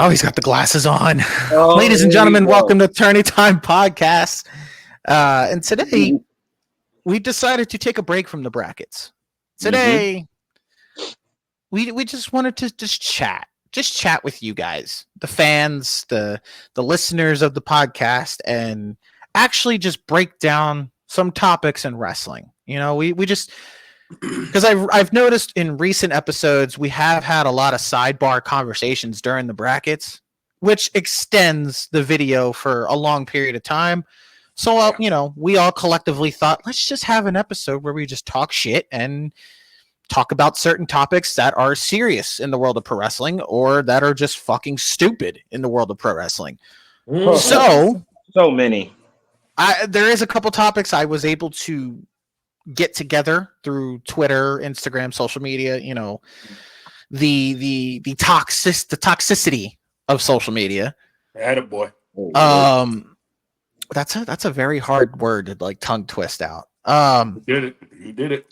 Oh, he's got the glasses on. Oh, Ladies and gentlemen, welcome to TourneyTimePodcast. And today we decided to take a break from the brackets. Today, we just wanted to just chat with you guys, the fans, the listeners of the podcast, and actually just break down some topics in wrestling. You know, we just because I've noticed in recent episodes we have had a lot of sidebar conversations during the brackets, which extends the video for a long period of time. So you know, we all collectively thought, let's just have an episode where we just talk shit and talk about certain topics that are serious in the world of pro wrestling or that are just fucking stupid in the world of pro wrestling. So many. There is a couple topics I was able to get together through Twitter, Instagram, social media, you know, the toxicity of social media. Attaboy. That's a very hard word to like tongue twist out. You did it.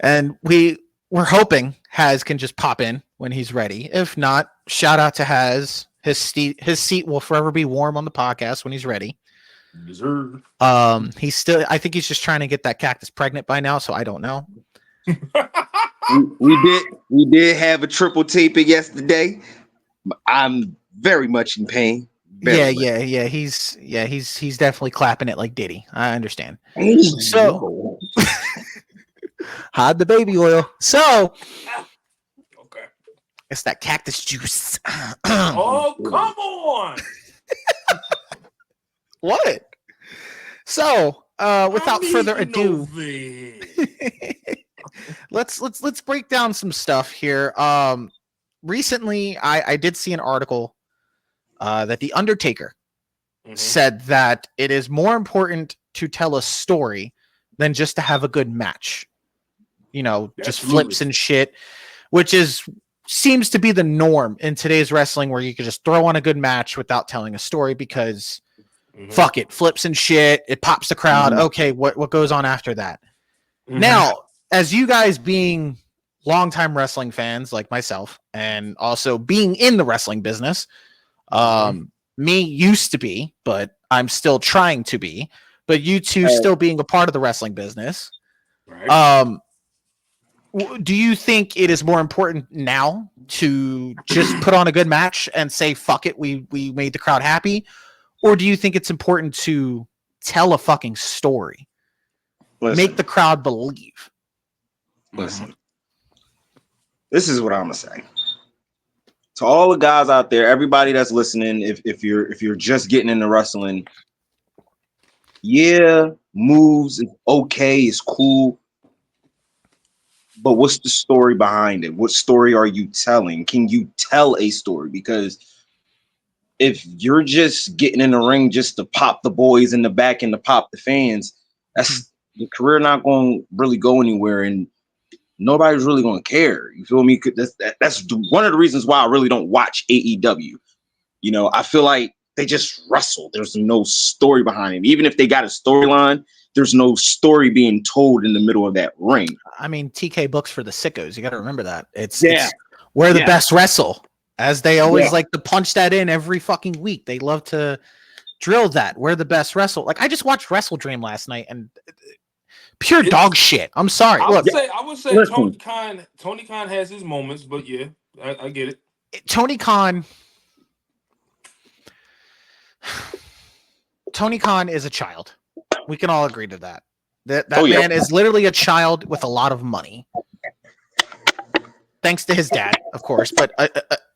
And we're hoping Haz can just pop in when he's ready. If not, shout out to Haz. His seat will forever be warm on the podcast when he's ready. Deserve. He's still. I think he's just trying to get that cactus pregnant by now. So I don't know. we did have a triple taping yesterday. I'm very much in pain. Yeah. He's definitely clapping it like Diddy. I understand. So hide the baby oil. So okay, it's that cactus juice. Oh, come on. What? So, without further ado, let's break down some stuff here. Recently, I did see an article that The Undertaker said that it is more important to tell a story than just to have a good match. You know, just flips and shit, which seems to be the norm in today's wrestling, where you can just throw on a good match without telling a story because fuck it, flips and shit, it pops the crowd. Okay, what goes on after that? Now, as you guys being longtime wrestling fans like myself, and also being in the wrestling business, me used to be, but I'm still trying to be, but you two still being a part of the wrestling business, right? Do you think it is more important now to just put on a good match and say, fuck it, we made the crowd happy? Or do you think it's important to tell a fucking story? Make the crowd believe? Listen, this is what I'm gonna say. To all the guys out there, everybody that's listening, if you're just getting into wrestling, yeah, moves is okay, it's cool. But what's the story behind it? What story are you telling? Can you tell a story? Because if you're just getting in the ring just to pop the boys in the back and to pop the fans, that's your career not going to really go anywhere, and nobody's really going to care. You feel me? That's one of the reasons why I really don't watch AEW. You know, I feel like they just wrestle. There's no story behind it. Even if they got a storyline, there's no story being told in the middle of that ring. I mean, TK books for the sickos. You got to remember that. It's where the best wrestle. As they always like to punch that in every fucking week. They love to drill that. We're the best wrestle. Like, I just watched Wrestle Dream last night and pure dog shit. I'm sorry. I would say Tony Khan has his moments, but yeah, I get it. Tony Khan is a child. We can all agree to that. That man is literally a child with a lot of money. Thanks to his dad, of course, but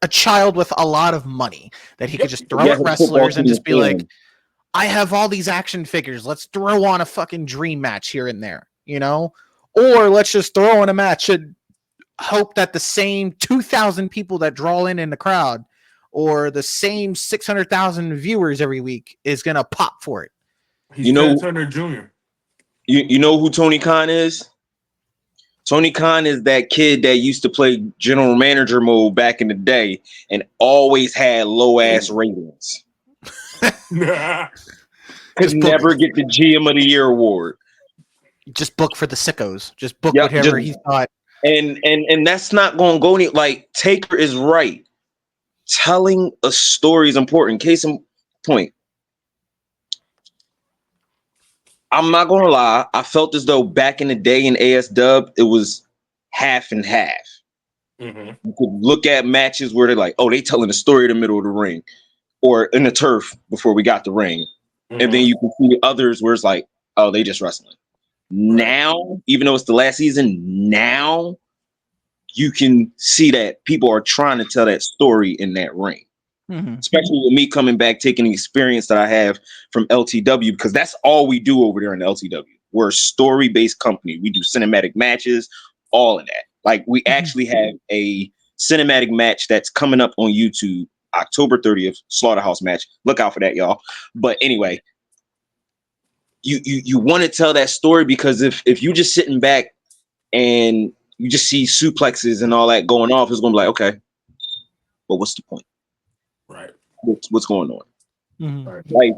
a child with a lot of money that he could just throw at wrestlers and just be like, I have all these action figures. Let's throw on a fucking dream match here and there, you know? Or let's just throw in a match and hope that the same 2,000 people that draw in the crowd or the same 600,000 viewers every week is going to pop for it. He's Turner Jr. You know who Tony Khan is? Tony Khan is that kid that used to play general manager mode back in the day and always had low ass ratings. Could never get the GM of the Year award. Just book for the sickos. Just book whatever he thought. And that's not going to go any. Like, Taker is right. telling a story is important. Case in point, I'm not gonna lie. I felt as though back in the day in AS Dub, it was half and half. You could look at matches where they're like, oh, they telling the story in the middle of the ring or in the turf before we got the ring. And then you can see others where it's like, oh, they just wrestling. Now, even though it's the last season, now you can see that people are trying to tell that story in that ring. Especially with me coming back, taking the experience that I have from LTW, because that's all we do over there in the LTW. We're a story-based company. We do cinematic matches, all of that. Like, we actually have a cinematic match that's coming up on YouTube, October 30th, Slaughterhouse match. Look out for that, y'all. But anyway, you want to tell that story, because if you just sitting back and you just see suplexes and all that going off, it's going to be like, okay, but what's the point? Right. What's going on? Like,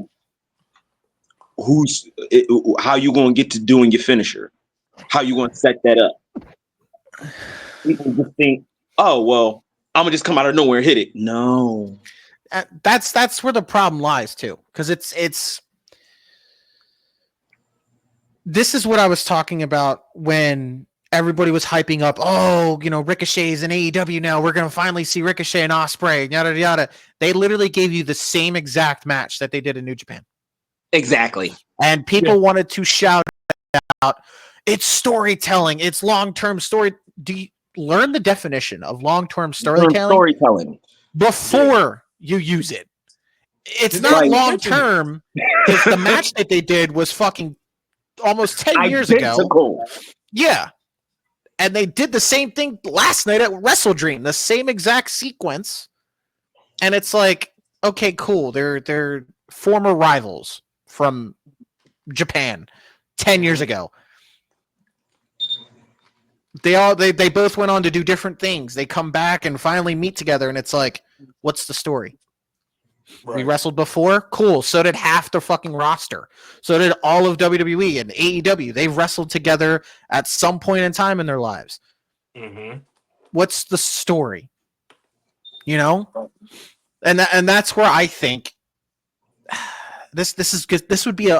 how you going to get to doing your finisher? How you going to set that up? People just think, oh, well, I'm going to just come out of nowhere and hit it. No. That's where the problem lies too. Because it's this is what I was talking about when everybody was hyping up, oh, Ricochet's in AEW now. We're going to finally see Ricochet and Ospreay, yada, yada. They literally gave you the same exact match that they did in New Japan. Exactly. And people wanted to shout out, it's storytelling. It's long-term story. Do you learn the definition of long-term storytelling before you use it? It's not long-term if the match that they did was fucking almost 10 years ago. Yeah. And they did the same thing last night at Wrestle Dream, the same exact sequence. And it's like, okay, cool. They're former rivals from Japan 10 years ago. They both went on to do different things. They come back and finally meet together, and it's like, what's the story? Right. We wrestled before? Cool. So did half the fucking roster. So did all of WWE and AEW. They've wrestled together at some point in time in their lives. What's the story? And that's where I think this is good. This would be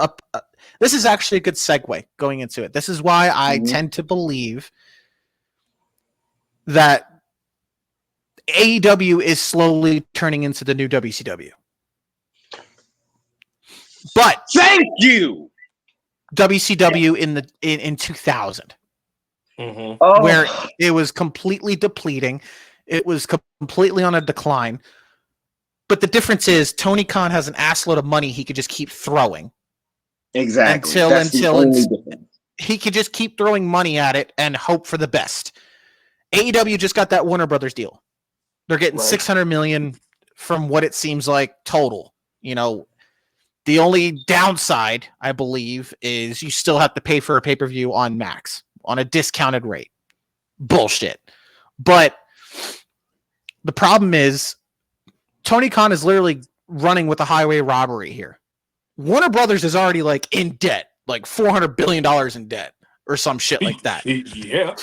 this is actually a good segue going into it. This is why I tend to believe that AEW is slowly turning into the new WCW. But thank you, WCW in 2000, where it was completely depleting, it was completely on a decline. But the difference is Tony Khan has an assload of money he could just keep throwing. Exactly. Until he could just keep throwing money at it and hope for the best. AEW just got that Warner Brothers deal. They're getting $600 million from what it seems like total. The only downside, I believe, is you still have to pay for a pay-per-view on Max on a discounted rate. Bullshit. But the problem is Tony Khan is literally running with a highway robbery here. Warner Brothers is already in debt, like $400 billion in debt or some shit like that. Yeah.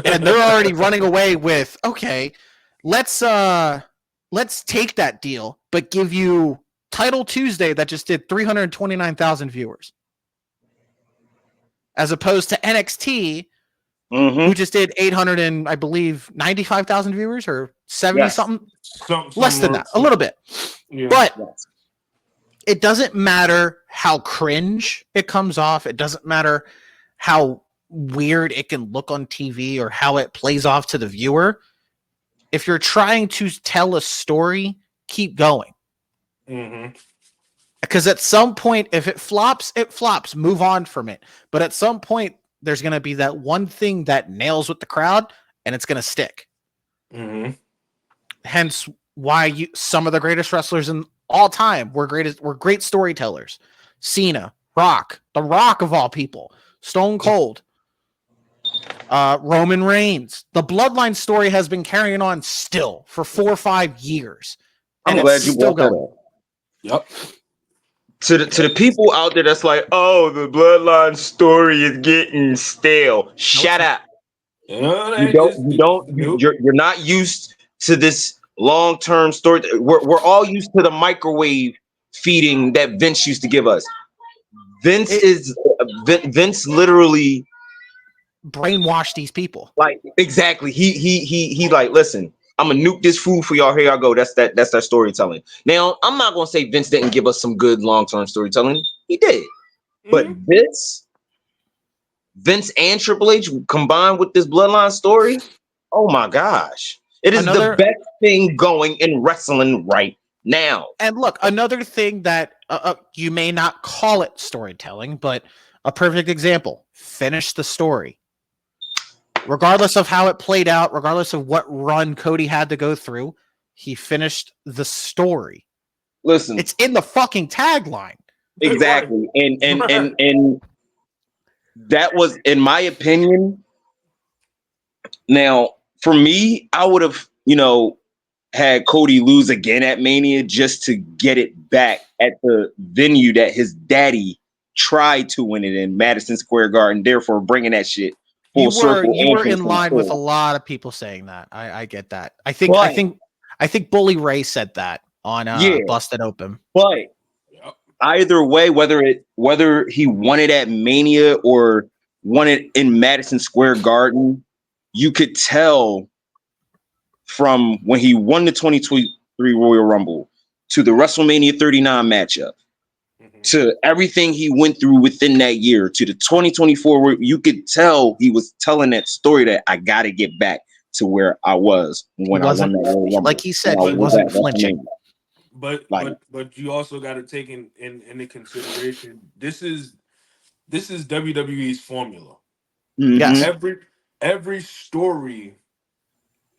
And they're already running away with, okay, let's take that deal, but give you Title Tuesday that just did 329,000 viewers. As opposed to NXT, who just did 800 and I believe 95,000 viewers or 70 something. Less than that, a little bit. Yeah. But it doesn't matter how cringe it comes off. It doesn't matter how weird it can look on TV or how it plays off to the viewer. If you're trying to tell a story, keep going. Because at some point, if it flops, it flops. Move on from it. But at some point, there's going to be that one thing that nails with the crowd, and it's going to stick. Hence why some of the greatest wrestlers in all time were great storytellers. Cena, Rock, The Rock of all people, Stone Cold, Roman Reigns. The Bloodline story has been carrying on still for 4 or 5 years. I'm glad you brought that up. Yep. To the people out there that's like, oh, the Bloodline story is getting stale. Shut up. You're not used to this long-term story. We're all used to the microwave feeding that Vince used to give us. Vince literally brainwashed these people. Like exactly. He like, listen, I'm gonna nuke this food for y'all. Here y'all go. That's their storytelling. Now, I'm not gonna say Vince didn't give us some good long-term storytelling. He did. But Vince and Triple H combined with this bloodline story, oh my gosh. It is the best thing going in wrestling right now. And look, another thing that you may not call it storytelling, but a perfect example, finish the story. Regardless of how it played out, regardless of what run Cody had to go through, he finished the story. Listen, it's in the fucking tagline. Exactly. And that was, in my opinion. Now, for me, I would have, had Cody lose again at Mania just to get it back at the venue that his daddy tried to win it in, Madison Square Garden, therefore bringing that shit full circle. You were in line with a lot of people saying that. I get that. I think Bully Ray said that on Busted Open. But either way, whether he won it at Mania or won it in Madison Square Garden, you could tell from when he won the 2023 Royal Rumble to the WrestleMania 39 matchup to everything he went through within that year to the 2024, you could tell he was telling that story that I got to get back to where I was when I won that Royal Rumble. Like he said, he wasn't flinching. But you also got to take into consideration this is WWE's formula. Yes. Every story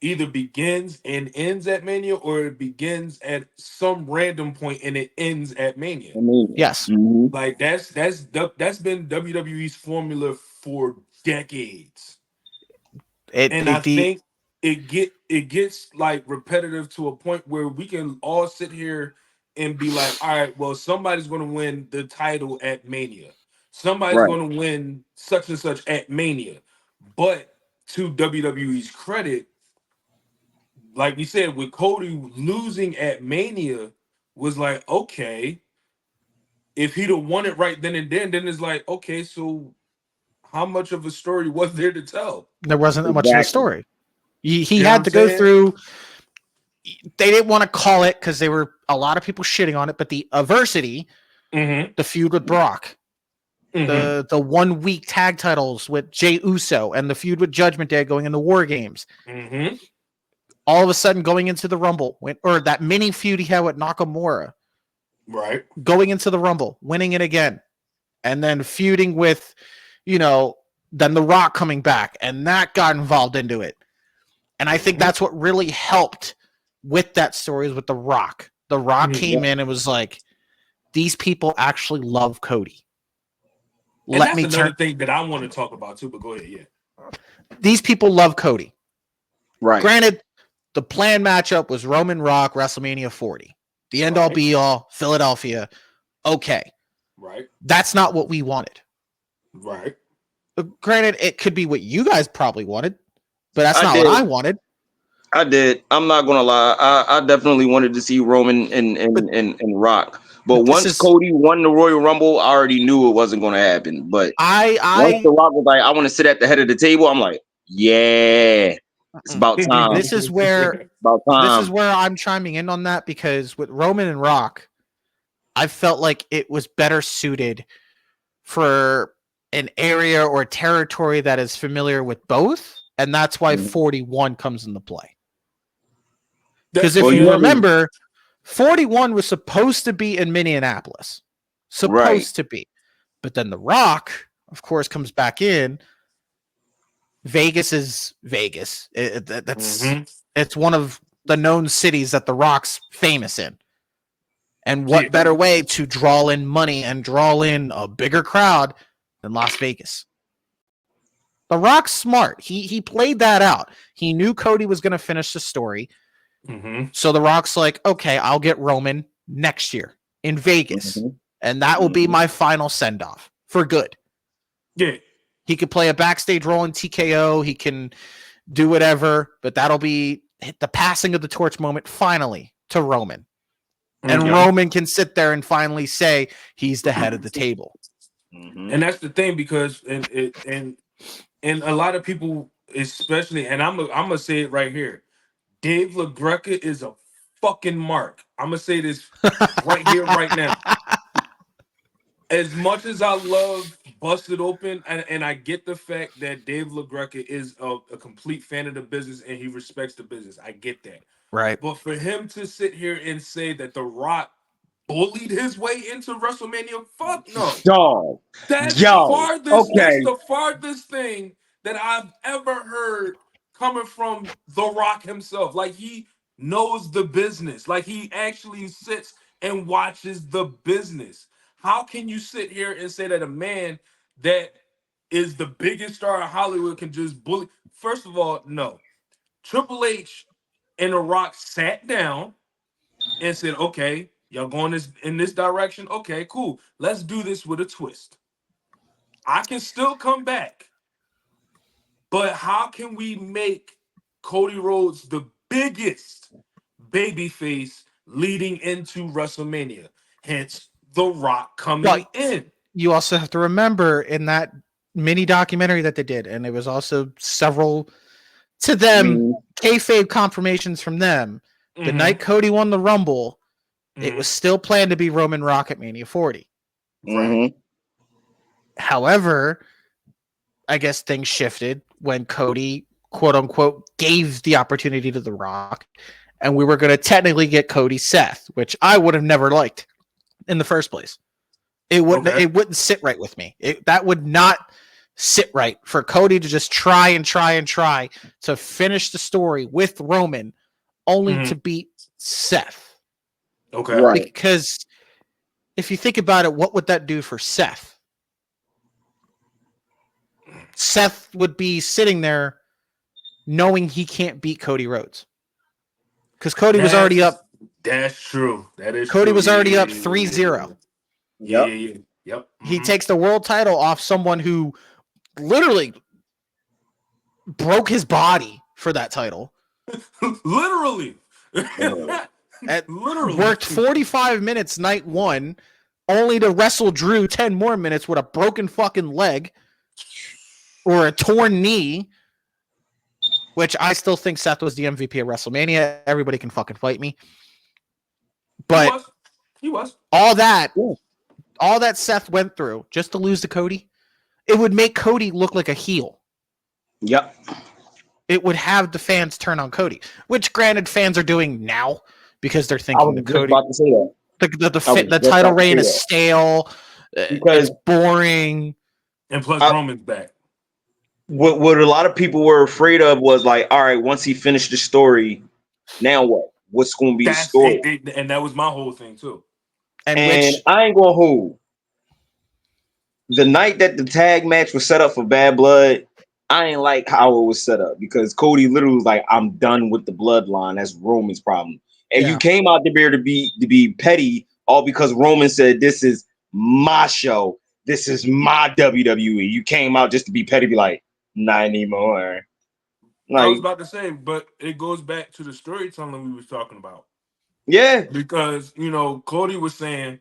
either begins and ends at Mania, or it begins at some random point and it ends at Mania. Yes. Like that's been WWE's formula for decades. I think it gets like repetitive to a point where we can all sit here and be like, all right, well, somebody's going to win the title at Mania. Somebody's going to win such and such at Mania. But to WWE's credit, like we said, with Cody losing at Mania, was like, okay, if he'd have won it right then and then it's like, okay, so how much of a story was there to tell? There wasn't that much of a story. He had to go through. They didn't want to call it because they were a lot of people shitting on it, but the adversity, the feud with Brock, the 1 week tag titles with Jey Uso, and the feud with Judgment Day going into War Games. All of a sudden, going into the Rumble, or that mini feud he had with Nakamura, going into the Rumble, winning it again, and then feuding with, then The Rock coming back, and that got involved into it. And I think that's what really helped with that story, is with The Rock. The Rock came in and was like, these people actually love Cody. And that's another thing that I want to talk about too, but go ahead, yeah. These people love Cody. Right. Granted, the planned matchup was Roman Rock, WrestleMania 40. The end-all, be-all, Philadelphia. Okay. Right. That's not what we wanted. Right. Granted, it could be what you guys probably wanted, but that's not what I wanted. I did. I'm not gonna lie. I definitely wanted to see Roman and Rock. But once Cody won the Royal Rumble, I already knew it wasn't gonna happen. But once The Rock was like, I want to sit at the head of the table, I'm like, yeah, it's about time. This is where I'm chiming in on that, because with Roman and Rock, I felt like it was better suited for an area or territory that is familiar with both, and that's why 41 comes into play. Because if you remember, 41 was supposed to be in Minneapolis. Supposed to be. But then The Rock, of course, comes back in. Vegas is Vegas. It's one of the known cities that The Rock's famous in. And what better way to draw in money and draw in a bigger crowd than Las Vegas? The Rock's smart. He played that out. He knew Cody was going to finish the story. So The Rock's like, okay, I'll get Roman next year in Vegas. And that will be my final send-off for good. Yeah. He could play a backstage role in TKO. He can do whatever, but that'll be the passing of the torch moment finally to Roman. And Roman can sit there and finally say he's the head of the table. And that's the thing, because and a lot of people, especially, and I'm gonna say it right here, Dave LaGreca is a fucking mark. I'm gonna say this right here, right now. As much as I love Busted Open, and I get the fact that Dave LaGreca is a complete fan of the business and he respects the business, I get that. Right. But for him to sit here and say that The Rock bullied his way into WrestleMania, fuck no. Dog. That's Yo. farthest. That's Okay. the farthest thing that I've ever heard coming from The Rock himself. Like, he knows the business. Like, he actually sits and watches the business. How can you sit here and say that a man that is the biggest star in Hollywood can just bully? First of all, no. Triple H and The Rock sat down and said, okay, y'all going in this direction? Okay, cool. Let's do this with a twist. I can still come back, but how can we make Cody Rhodes the biggest babyface leading into WrestleMania? Hence, The Rock coming in. You also have to remember, in that mini documentary that they did, and it was also several, to them, kayfabe confirmations from them. The night Cody won the Rumble, it was still planned to be Roman Rock at Mania 40. Right. However, I guess things shifted when Cody, quote unquote, gave the opportunity to The Rock, and we were going to technically get Cody Seth, which I would have never liked in the first place. It wouldn't sit right with me. That would not sit right for Cody to just try to finish the story with Roman, only to beat Seth. Okay. Right. Because if you think about it, what would that do for Seth? Seth would be sitting there knowing he can't beat Cody Rhodes. Because Cody was already up. That's true. That is Cody true. was already up 3-0. Yep. He takes the world title off someone who literally broke his body for that title. Literally. Literally. Worked 45 minutes night one, only to wrestle Drew 10 more minutes with a broken fucking leg or a torn knee, which I still think Seth was the MVP of WrestleMania. Everybody can fucking fight me. But he was. All that Seth went through just to lose to Cody, it would make Cody look like a heel. Yep. It would have the fans turn on Cody, which granted fans are doing now because they're thinking that Cody. About to say that. The title reign is stale. It's boring. And plus Roman's back. What a lot of people were afraid of was like, all right, once he finished the story, now what? What's going to be the story? And that was my whole thing too. And I ain't going to hold. The night that the tag match was set up for Bad Blood, I ain't like how it was set up because Cody literally was like, I'm done with the bloodline. That's Roman's problem. And you came out there to be petty, all because Roman said, this is my show. This is my WWE. You came out just to be petty, be like, not anymore. I was about to say, but it goes back to the storytelling we was talking about. Yeah. Because, Cody was saying,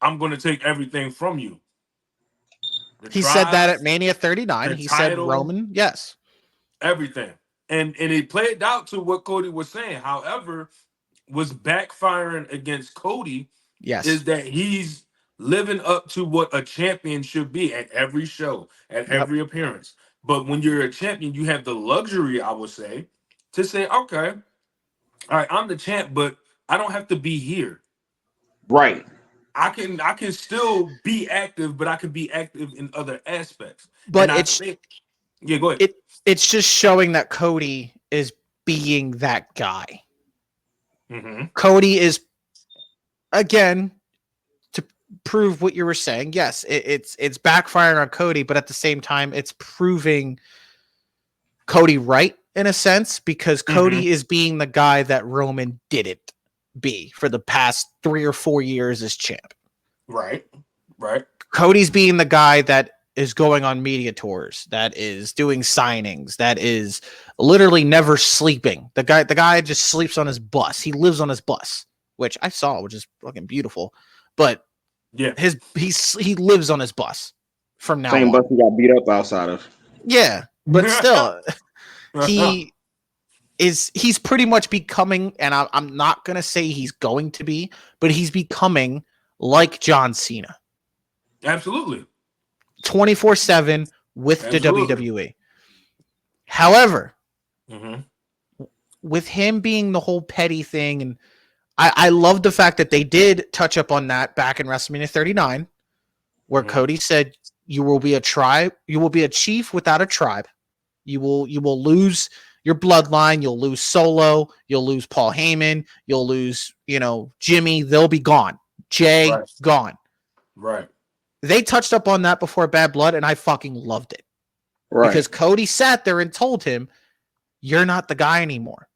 I'm going to take everything from you. He said that at Mania 39. He said Roman, yes. Everything. And it played out to what Cody was saying. However, was backfiring against Cody is that he's living up to what a champion should be at every show, at every appearance. But when you're a champion, you have the luxury, I would say, to say, okay, all right, I'm the champ, but I don't have to be here. Right. I can still be active, but I can be active in other aspects. But go ahead. It's just showing that Cody is being that guy. Mm-hmm. Cody is, again, to prove what you were saying. Yes, it's backfiring on Cody, but at the same time, it's proving Cody right in a sense because Cody is being the guy that Roman didn't be for the past 3 or 4 years as champ. Right. Cody's being the guy that is going on media tours, that is doing signings, that is literally never sleeping. The guy just sleeps on his bus. He lives on his bus, which I saw, which is fucking beautiful. But yeah, he lives on his bus from now Same on. bus he got beat up outside of. Yeah, but still, he's pretty much becoming, and I'm not gonna say he's going to be, but he's becoming like John Cena. Absolutely. 24/7 with Absolutely. the WWE. However, Mm-hmm. with him being the whole petty thing, and I love the fact that they did touch up on that back in WrestleMania 39, where Cody said, "You will be a tribe. You will be a chief without a tribe. You will lose your bloodline. You'll lose Solo. You'll lose Paul Heyman. You'll lose, Jimmy. They'll be gone. Jay, gone." Right. They touched up on that before Bad Blood, and I fucking loved it. Right. Because Cody sat there and told him, "You're not the guy anymore.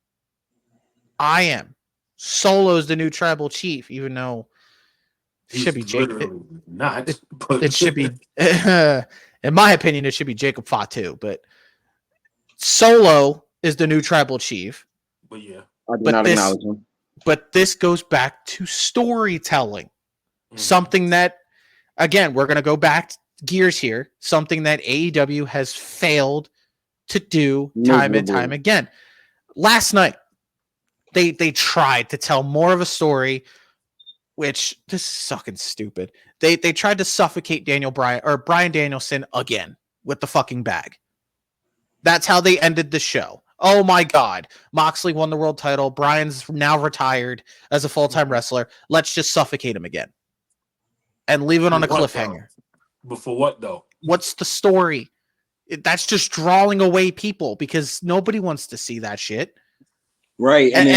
I am. Solo's the new tribal chief," even though it should be Jacob. It should be, in my opinion, it should be Jacob Fatu. But Solo is the new tribal chief. But yeah, I do not acknowledge him. But this goes back to storytelling. Something that, again, we're going to go back gears here. Something that AEW has failed to do time and time again. Last night, they tried to tell more of a story, which this is fucking stupid. They tried to suffocate Bryan Danielson again with the fucking bag. That's how they ended the show. Oh my God. Moxley won the world title. Bryan's now retired as a full-time wrestler. Let's just suffocate him again. And leave it on a cliffhanger. But for what, though? What's the story? That's just drawing away people because nobody wants to see that shit. Right. And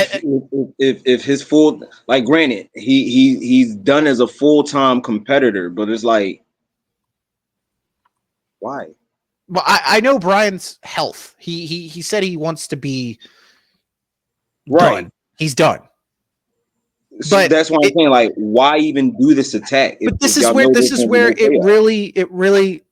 if his full, like, granted, he's done as a full-time competitor, but it's like, why? Well, I know Bryan's health. He said he wants to be done. He's done. So but that's why I'm saying, like, why even do this attack? But this is where it really,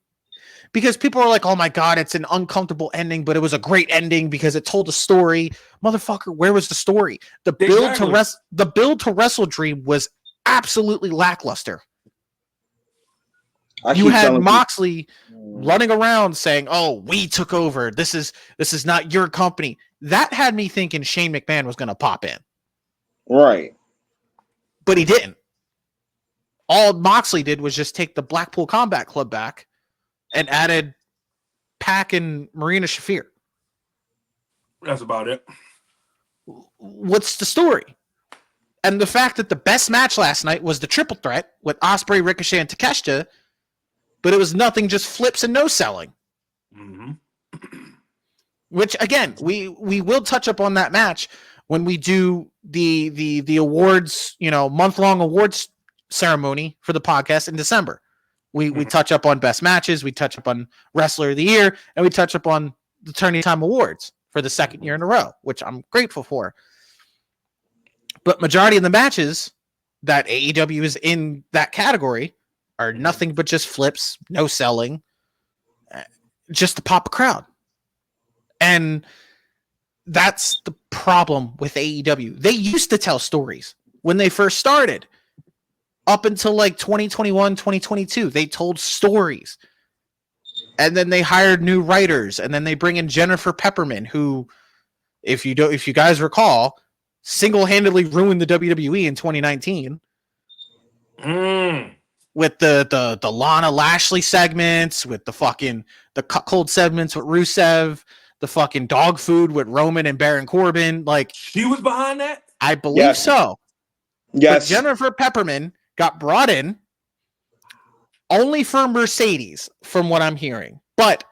because people are like, "Oh my God, it's an uncomfortable ending," but it was a great ending because it told a story. Motherfucker, where was the story? The build to Wrestle Dream was absolutely lackluster. You had Moxley running around saying, "Oh, we took over. This is not your company." That had me thinking Shane McMahon was going to pop in. Right. But he didn't. All Moxley did was just take the Blackpool Combat Club back and added Pac and Marina Shafir. That's about it. What's the story? And the fact that the best match last night was the triple threat with Ospreay, Ricochet, and Takeshita, but it was nothing, just flips and no selling. Mm-hmm. Which, again, we will touch up on that match when we do the awards, month-long awards ceremony for the podcast in December. We touch up on best matches, we touch up on Wrestler of the Year, and we touch up on the Turning Time Awards for the second year in a row, which I'm grateful for. But majority of the matches that AEW is in that category are nothing but just flips, no selling, just to pop a crowd. And that's the problem with AEW. They used to tell stories when they first started. Up until like 2021, 2022, they told stories. And then they hired new writers, and then they bring in Jennifer Pepperman, who, if you guys recall, single-handedly ruined the WWE in 2019. With the Lana Lashley segments, with the cold segments with Rusev, the fucking dog food with Roman and Baron Corbin. Like, she was behind that? I believe so. Yes. But Jennifer Pepperman got brought in only for Mercedes, from what I'm hearing. But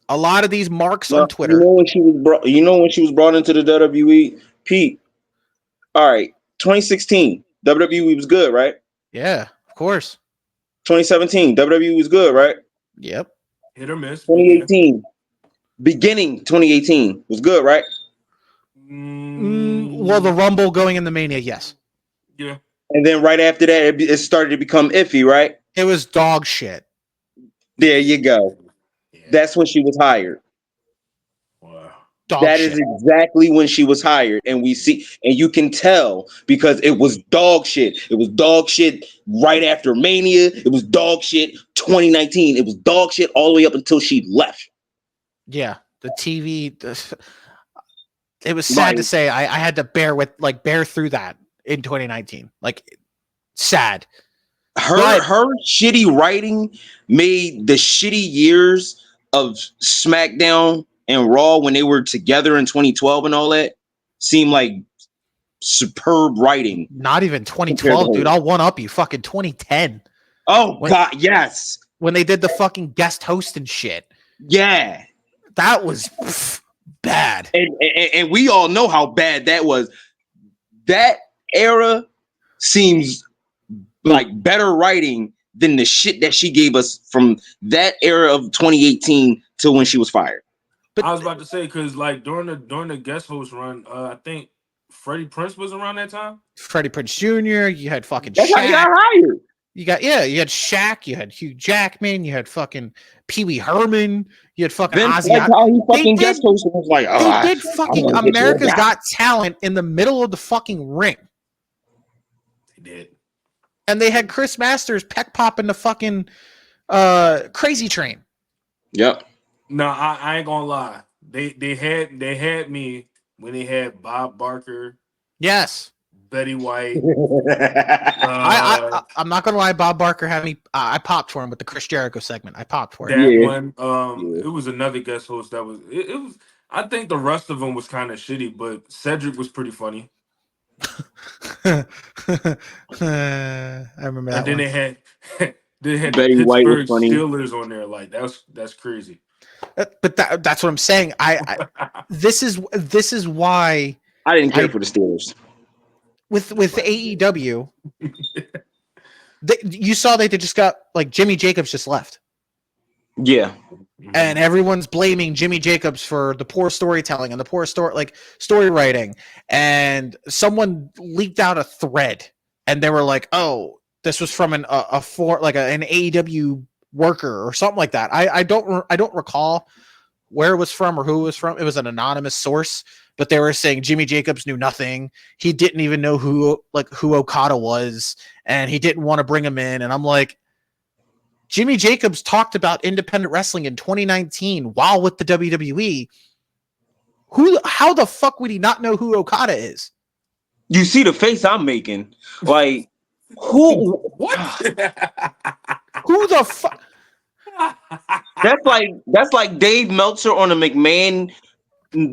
a lot of these marks on Twitter. You know when she was brought into the WWE, Pete. All right, 2016, WWE was good, right? Yeah, of course. 2017, WWE was good, right? Yep. Hit or miss. 2018, beginning 2018 was good, right? Well, the Rumble going in the Mania, yes. Yeah. And then right after that, it started to become iffy, right? It was dog shit. There you go. Yeah. That's when she was hired. Wow. That is exactly when she was hired, and we see, and you can tell because it was dog shit. It was dog shit right after Mania. It was dog shit 2019. It was dog shit all the way up until she left. Yeah, the TV. It was sad to say. I had to bear through that in 2019. Like, sad. Her shitty writing made the shitty years of SmackDown and Raw when they were together in 2012 and all that seem like superb writing. Not even 2012, dude. I'll one up you. Fucking 2010. Oh God, yes. When they did the fucking guest host and shit. Yeah, that was bad. And we all know how bad that was. That era seems like better writing than the shit that she gave us from that era of 2018 till when she was fired. But I was about to say, because like during the guest host run, I think Freddie Prinze was around that time. Freddie Prinze Jr. You had fucking That's Shaq. how he got hired. You had Shaq. You had Hugh Jackman. You had fucking Pee Wee Herman. You had fucking Ozzy. Like how he fucking guest hosted was like, oh, they did fucking America's Got Talent in the middle of the fucking ring. They did. And they had Chris Masters peck popping the fucking Crazy Train. Yep. No, I ain't gonna lie. They had me when they had Bob Barker. Yes. Betty White. I'm not gonna lie. Bob Barker had me. I popped for him with the Chris Jericho segment. I popped for him. That one. It was another guest host that was. It was. I think the rest of them was kind of shitty, but Cedric was pretty funny. I remember that. And then one. they had Betty the White Pittsburgh was funny. Steelers on there. Like that's crazy. But that's what I'm saying. This is why I didn't care for the Steelers. With AEW, you saw they just got like Jimmy Jacobs just left. Yeah. And everyone's blaming Jimmy Jacobs for the poor storytelling and the poor story writing. And someone leaked out a thread, and they were like, "Oh, this was from an AEW worker or something like that." I don't recall where it was from or who it was from. It was an anonymous source, but they were saying Jimmy Jacobs knew nothing. He didn't even know who Okada was, and he didn't want to bring him in. And I'm like, Jimmy Jacobs talked about independent wrestling in 2019 while with the WWE. How the fuck would he not know who Okada is? You see the face I'm making. Like, who? What? Who the fuck? That's like Dave Meltzer on a McMahon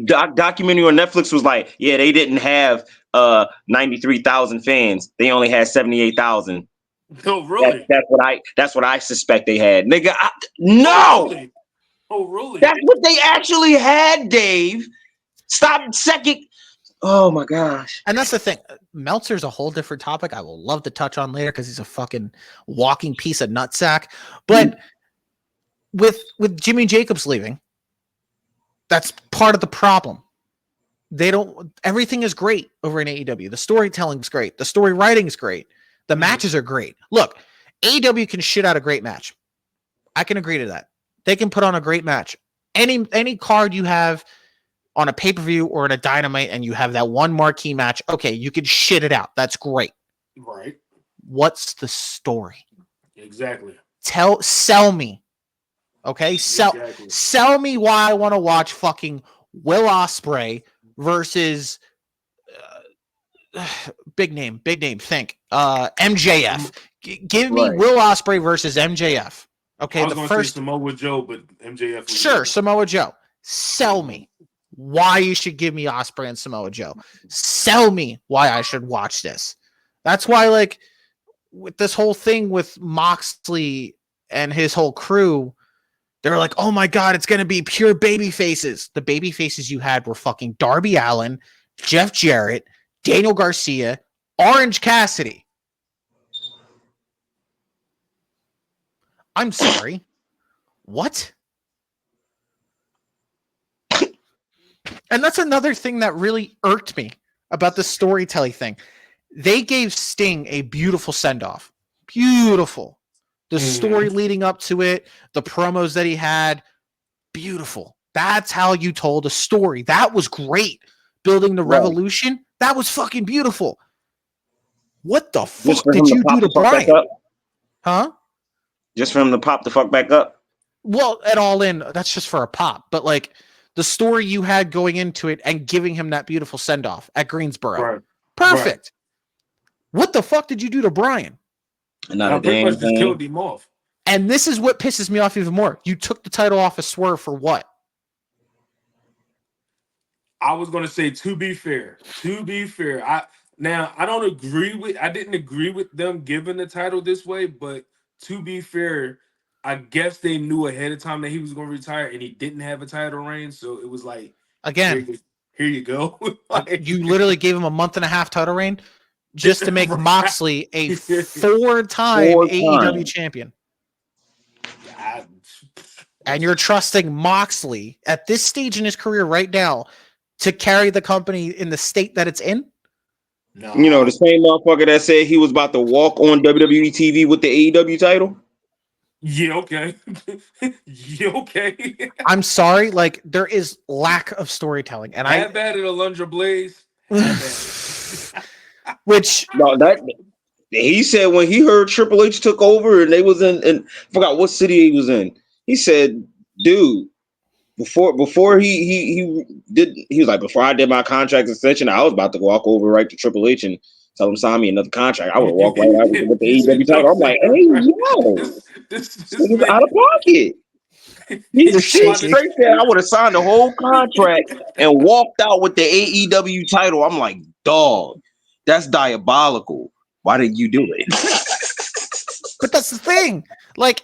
documentary on Netflix was like, yeah, they didn't have 93,000 fans. They only had 78,000. Oh, really? That's what I suspect they had. Nigga, no. Oh, really? That's what they actually had, Dave. Stop second. Oh my gosh. And that's the thing. Meltzer's a whole different topic I will love to touch on later because he's a fucking walking piece of nutsack. But with Jimmy Jacobs leaving, that's part of the problem. Everything is great over in AEW. The storytelling is great. The story writing is great. The matches are great. Look, AEW can shit out a great match. I can agree to that. They can put on a great match. Any card you have on a pay-per-view or in a Dynamite and you have that one marquee match, okay, you can shit it out. That's great. Right. What's the story? Exactly. Sell me. Okay? Sell me why I want to watch fucking Will Ospreay versus big name, think. MJF. Give me Will Ospreay versus MJF. Okay, I was going to say Samoa Joe, but MJF. Sure, Samoa Joe. Sell me why you should give me Ospreay and Samoa Joe. Sell me why I should watch this. That's why, like, with this whole thing with Moxley and his whole crew, they're like, oh my God, it's going to be pure baby faces. The baby faces you had were fucking Darby Allin, Jeff Jarrett, Daniel Garcia, Orange Cassidy. I'm sorry. What? And that's another thing that really irked me about the storytelling thing. They gave Sting a beautiful send-off. Beautiful. The story leading up to it, the promos that he had, beautiful. That's how you told a story. That was great. Building the revolution, that was fucking beautiful. What the fuck did you do to Brian? Huh? Just for him to pop the fuck back up? Well, at All In, that's just for a pop. But like the story you had going into it and giving him that beautiful send-off at Greensboro. Right. Perfect. Right. What the fuck did you do to Brian? I pretty much just killed him off. And this is what pisses me off even more. You took the title off of Swerve for what? I was going to say, to be fair, I didn't agree with them giving the title this way, but to be fair, I guess they knew ahead of time that he was going to retire and he didn't have a title reign. So it was like, again, here you go. Like, you literally gave him a month and a half title reign just to make Moxley a four-time AEW champion. And you're trusting Moxley at this stage in his career right now to carry the company in the state that it's in? No. You know, the same motherfucker that said he was about to walk on WWE TV with the AEW title? Yeah, okay. Yeah, okay. I'm sorry, like, there is lack of storytelling. And I have added Alundra Blaze. Which... No, that... He said when he heard Triple H took over and they was in forgot what city he was in. He said, dude, before he was like, before I did my contract extension, I was about to walk over right to Triple H and tell him sign me another contract. I would walk right out with the AEW title. I'm like, hey, yo, this is out of pocket. He straight there. I would have signed the whole contract and walked out with the AEW title. I'm like, dog, that's diabolical. Why didn't you do it? But that's the thing. Like,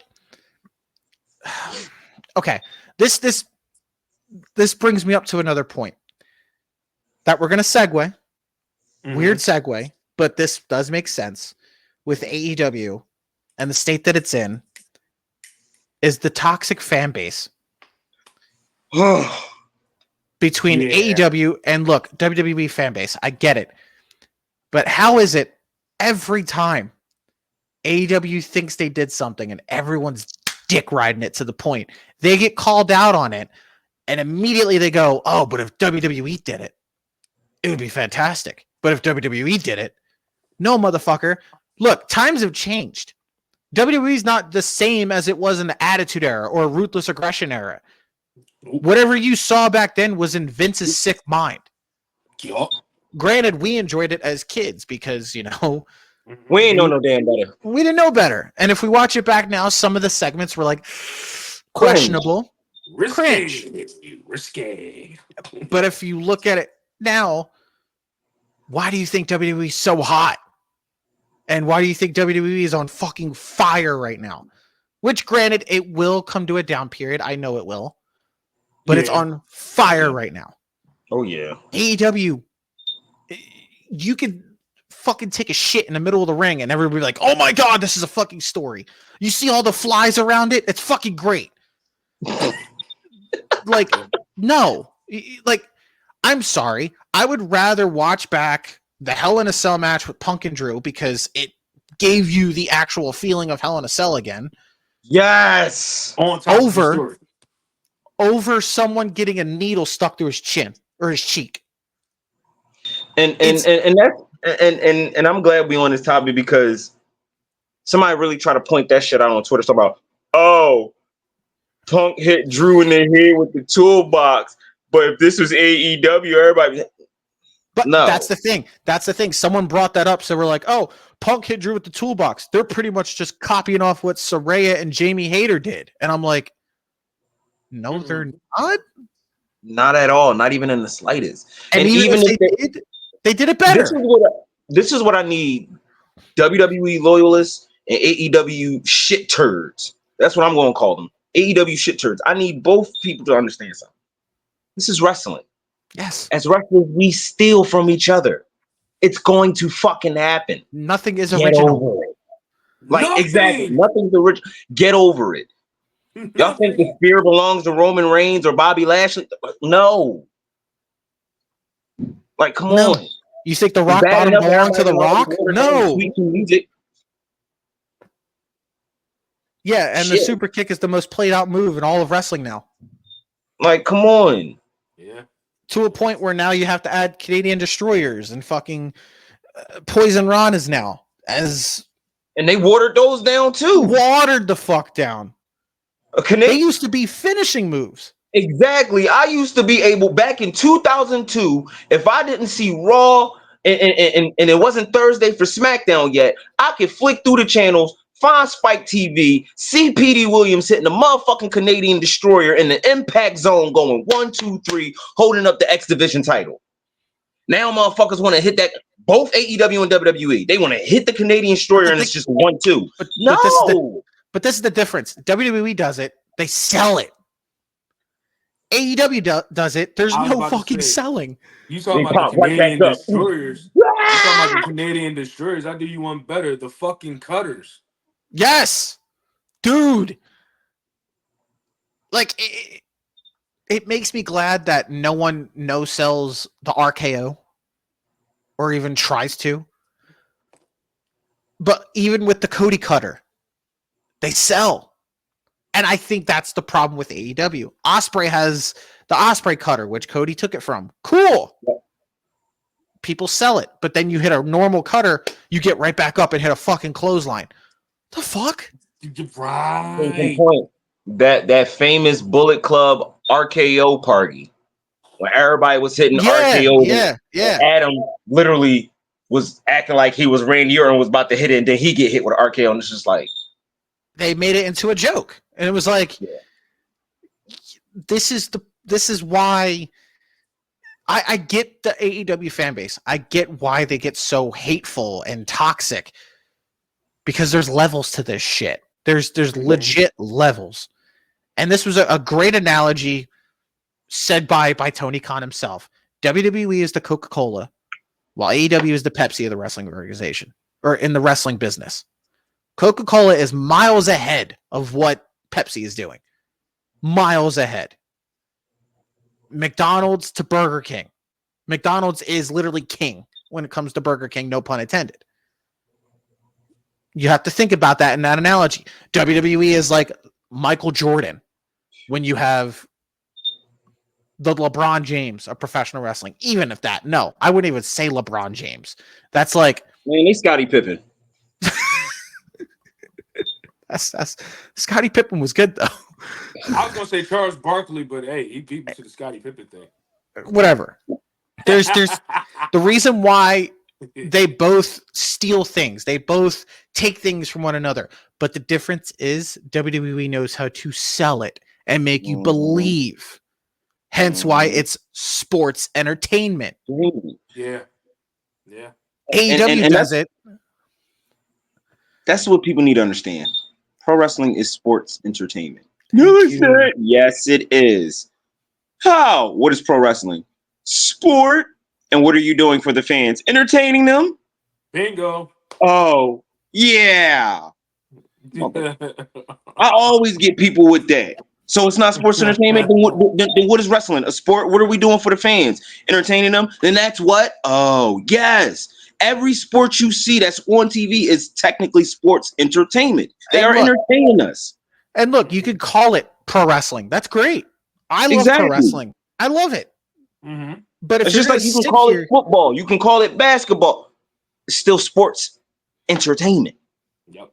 okay, this brings me up to another point that we're going to segue. Weird segue, but this does make sense with AEW and the state that it's in is the toxic fan base between AEW and look, WWE fan base. I get it. But how is it every time AEW thinks they did something and everyone's dick riding it to the point they get called out on it and immediately they go, oh, but if WWE did it, it would be fantastic. But if WWE did it, no, motherfucker. Look, times have changed. WWE is not the same as it was in the Attitude Era or Ruthless Aggression Era. Whatever you saw back then was in Vince's sick mind. Yup. Granted, we enjoyed it as kids because, you know, we ain't know no damn better. We didn't know better. And if we watch it back now, some of the segments were like questionable. Risque. But if you look at it now, why do you think WWE is so hot? And why do you think WWE is on fucking fire right now? Which, granted, it will come to a down period. I know it will. But it's on fire right now. Oh, yeah. AEW, you could fucking take a shit in the middle of the ring and everybody be like, oh my God, this is a fucking story. You see all the flies around it? It's fucking great. Like, no. Like, I'm sorry. I would rather watch back the Hell in a Cell match with Punk and Drew because it gave you the actual feeling of Hell in a Cell again. Yes. Over someone getting a needle stuck through his chin or his cheek. And I'm glad we on this topic because somebody really try to point that shit out on Twitter. So about, oh, Punk hit Drew in the head with the toolbox, but if this was AEW, everybody. But no. That's the thing. That's the thing. Someone brought that up, so we're like, oh, Punk hit Drew with the toolbox. They're pretty much just copying off what Saraya and Jamie Hayter did, and I'm like, no, they're not. Not at all. Not even in the slightest. And even if they did it better. This is what I need. WWE loyalists and AEW shit turds. That's what I'm going to call them. AEW shit turds. I need both people to understand something. This is wrestling. Yes. As wrestlers, we steal from each other. It's going to fucking happen. Nothing is original. Get over it. Like, exactly. Nothing's original. Get over it. Y'all think the spear belongs to Roman Reigns or Bobby Lashley? No. Like, come on. You think the Rock Bottom belonged to the Rock? No. Yeah, and the super kick is the most played out move in all of wrestling now. Like, come on. Yeah. To a point where now you have to add Canadian destroyers and fucking Poison Ron is now as. And they watered those down too. Watered the fuck down. They used to be finishing moves. Exactly. I used to be able back in 2002, if I didn't see Raw and it wasn't Thursday for SmackDown yet, I could flick through the channels, find Spike TV, see Petey Williams hitting the motherfucking Canadian Destroyer in the Impact Zone going 1, 2, 3, holding up the X Division title. Now motherfuckers want to hit that, both AEW and WWE. They want to hit the Canadian Destroyer and it's just 1, 2. But this is the difference. WWE does it. They sell it. AEW does it. There's no fucking selling. You talking about the Canadian Destroyers? You talking about the Canadian Destroyers? I'll do you one better. The fucking Cutters. Yes, dude. Like it makes me glad that no one no sells the RKO or even tries to. But even with the Cody Cutter, they sell. And I think that's the problem with AEW. Ospreay has the Ospreay Cutter, which Cody took it from. Cool. People sell it. But then you hit a normal cutter, you get right back up and hit a fucking clothesline. The fuck? Right. That famous Bullet Club RKO party where everybody was hitting RKO. Yeah. Adam literally was acting like he was Randy Orton, was about to hit it, and then he get hit with an RKO, and it's just like they made it into a joke. And it was like, this is why I get the AEW fan base. I get why they get so hateful and toxic because there's levels to this shit. There's legit levels. And this was a great analogy said by Tony Khan himself. WWE is the Coca-Cola, while AEW is the Pepsi of the wrestling organization or in the wrestling business. Coca-Cola is miles ahead of what Pepsi is doing. Miles ahead. McDonald's to Burger King. McDonald's is literally king when it comes to Burger King, no pun intended. You have to think about that in that analogy. WWE is like Michael Jordan when you have the LeBron James of professional wrestling. Even if that, no, I wouldn't even say LeBron James. That's like, man, they Scottie Pippen. That's Scottie Pippen was good though. I was gonna say Charles Barkley, but hey, he beat me to the Scottie Pippen thing. Whatever. There's the reason why they both steal things. They both take things from one another. But the difference is WWE knows how to sell it and make you believe. Hence why it's sports entertainment. Yeah. AEW does it. That's what people need to understand. Pro wrestling is sports entertainment. Yes, it is. How? What is pro wrestling? Sport. And what are you doing for the fans? Entertaining them? Bingo. Oh, yeah. I always get people with that. So it's not sports entertainment. Then what is wrestling? A sport? What are we doing for the fans? Entertaining them? Then that's what? Oh, yes. Every sport you see that's on TV is technically sports entertainment. They are entertaining us. And look, you could call it pro wrestling. That's great. I love pro wrestling. I love it. Mm-hmm. But if it's just like you can call it football, you can call it basketball. It's still sports entertainment. Yep.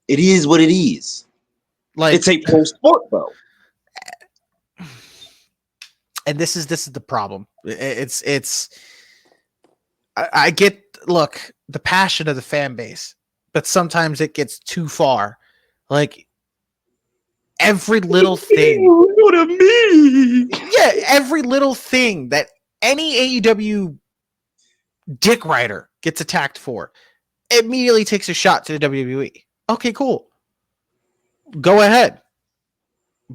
It is what it is. Like it's a pro sport, though. And this is the problem. I get, look, the passion of the fan base, but sometimes it gets too far. Like every little thing. What a me. Yeah, every little thing that any AEW dick rider gets attacked for immediately takes a shot to the WWE. Okay, cool. Go ahead.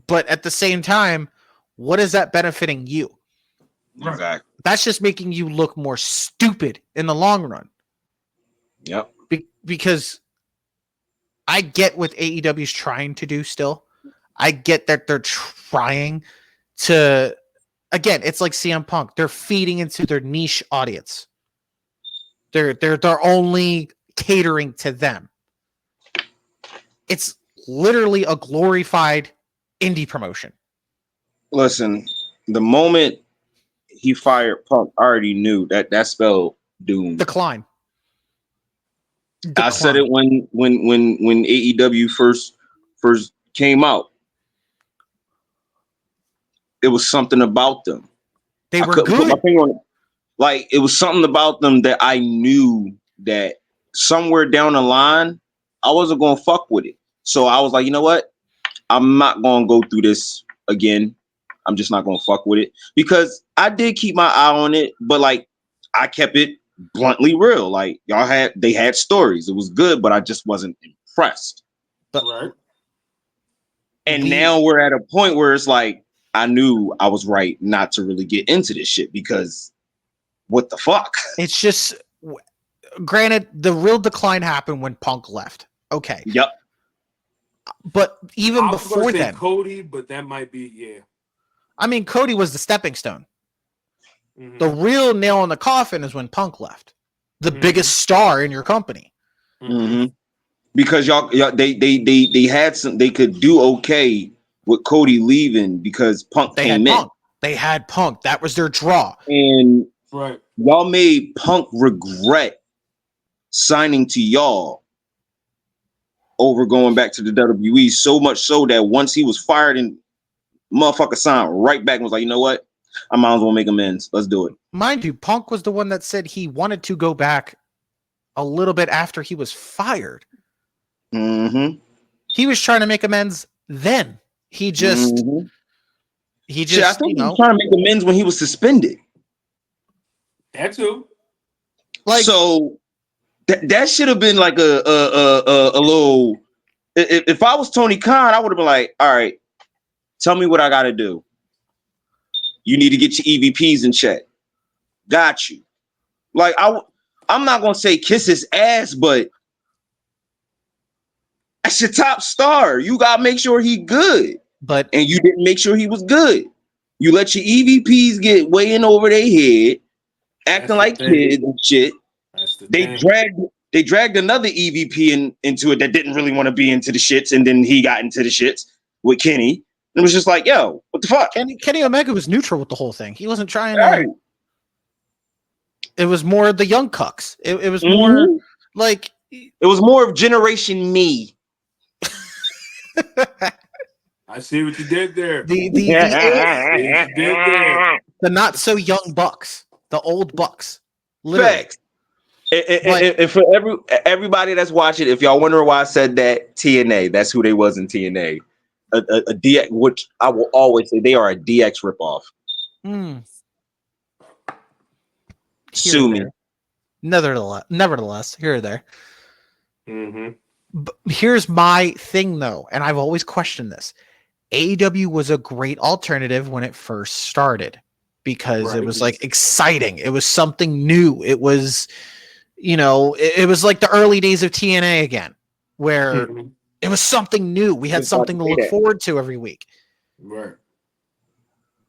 But at the same time, what is that benefiting you? Exactly. That's just making you look more stupid in the long run. Yep. Because I get what AEW is trying to do still. I get that they're trying to, again, it's like CM Punk. They're feeding into their niche audience. They're only catering to them. It's literally a glorified indie promotion. Listen, the moment he fired Punk, I already knew that spelled doom. Decline. I said it when AEW first came out. It was something about them. They I were couldn't good. put my finger on it. Like, it was something about them that I knew that somewhere down the line, I wasn't going to fuck with it. So I was like, you know what? I'm not going to go through this again. I'm just not going to fuck with it. Because I did keep my eye on it, but, like, I kept it bluntly real. Like, they had stories. It was good, but I just wasn't impressed. Right. And now we're at a point where it's like, I knew I was right not to really get into this shit because what the fuck? It's just, granted, the real decline happened when Punk left. Okay. Yep. But even I was before gonna say then, Cody, but that might be, yeah. I mean, Cody was the stepping stone. Mm-hmm. The real nail in the coffin is when Punk left, the biggest star in your company. Mm-hmm. Because y'all they had some, they could do okay with Cody leaving because Punk came in. They had Punk. That was their draw. And right, y'all made Punk regret signing to y'all over going back to the WWE, so much so that once he was fired and motherfucker signed right back and was like, you know what? I might as well make amends. Let's do it. Mind you, Punk was the one that said he wanted to go back a little bit after he was fired. Mm-hmm. He was trying to make amends then. He just, Shit, I think he was trying to make amends when he was suspended. That too. Like, so that should have been like a little. If I was Tony Khan, I would have been like, all right, tell me what I got to do. You need to get your EVPs in check. Got you. Like, I'm not gonna say kiss his ass, but that's your top star. You gotta make sure he good. And you didn't make sure he was good. You let your EVPs get way in over their head, acting like kids and shit. They dragged another EVP into it that didn't really want to be into the shits, and then he got into the shits with Kenny. And it was just like, yo, what the fuck? Kenny Omega was neutral with the whole thing. He wasn't trying to. It was more the young cucks. It was more like. It was more of Generation Me. I see what you did there. The not so young bucks, the old bucks. Literally. Facts. And for everybody that's watching, if y'all wondering why I said that, TNA, that's who they was in TNA. A DX, which I will always say they are a DX ripoff. Sue me. Nevertheless, here or there. Mm-hmm. But here's my thing, though, and I've always questioned this. AEW was a great alternative when it first started because it was like exciting. It was something new. It was, it was like the early days of TNA again, where it was something new. We had something to look forward to every week. Right.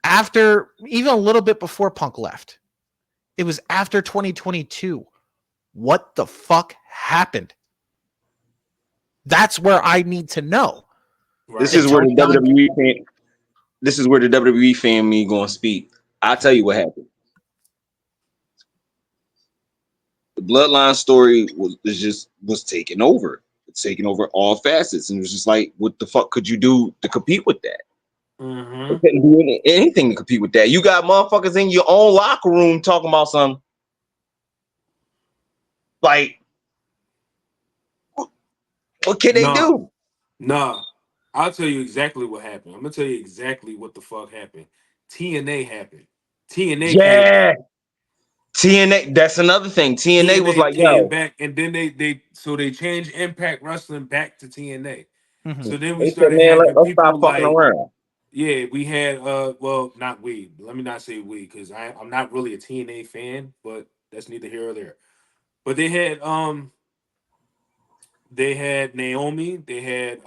After, even a little bit before Punk left, it was after 2022. What the fuck happened? That's where I need to know. Right. This is where the WWE fan me gonna speak. I'll tell you what happened. The Bloodline story was taking over. It's taking over all facets, and it was just like, what the fuck could you do to compete with that? You couldn't do anything to compete with that. You got motherfuckers in your own locker room talking about some like, what can they do? Nah, I'll tell you exactly what happened. I'm gonna tell you exactly what the fuck happened. TNA happened. TNA. TNA. That's another thing. TNA was like, yo, back, and then they changed Impact Wrestling back to TNA. Mm-hmm. So then we started having let's people stop fucking around. Yeah, we had well, not we. Let me not say we, because I'm not really a TNA fan, but that's neither here or there. But they had Naomi, they had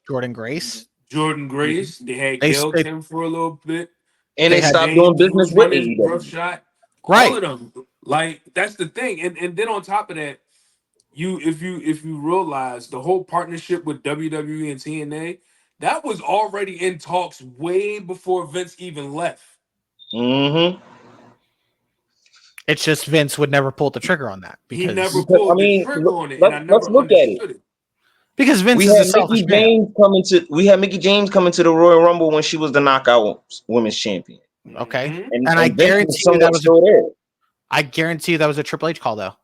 Jordan Grace. They had Gail Kim for a little bit. And they stopped doing business with AEW. Rough Shot. Right. All of them. Like, that's the thing. And then on top of that, if you realize the whole partnership with WWE and TNA, that was already in talks way before Vince even left. Mm-hmm. It's just Vince would never pull the trigger on that He because never pulled the trigger on it, and I let's never look at it. understood it. Because Vince We is had a selfish Mickey man. James coming to the Royal Rumble when she was the Knockout Women's Champion. Okay, Mm-hmm. and I Vince guarantee was you that somewhat was still there. I guarantee you that was a Triple H call though.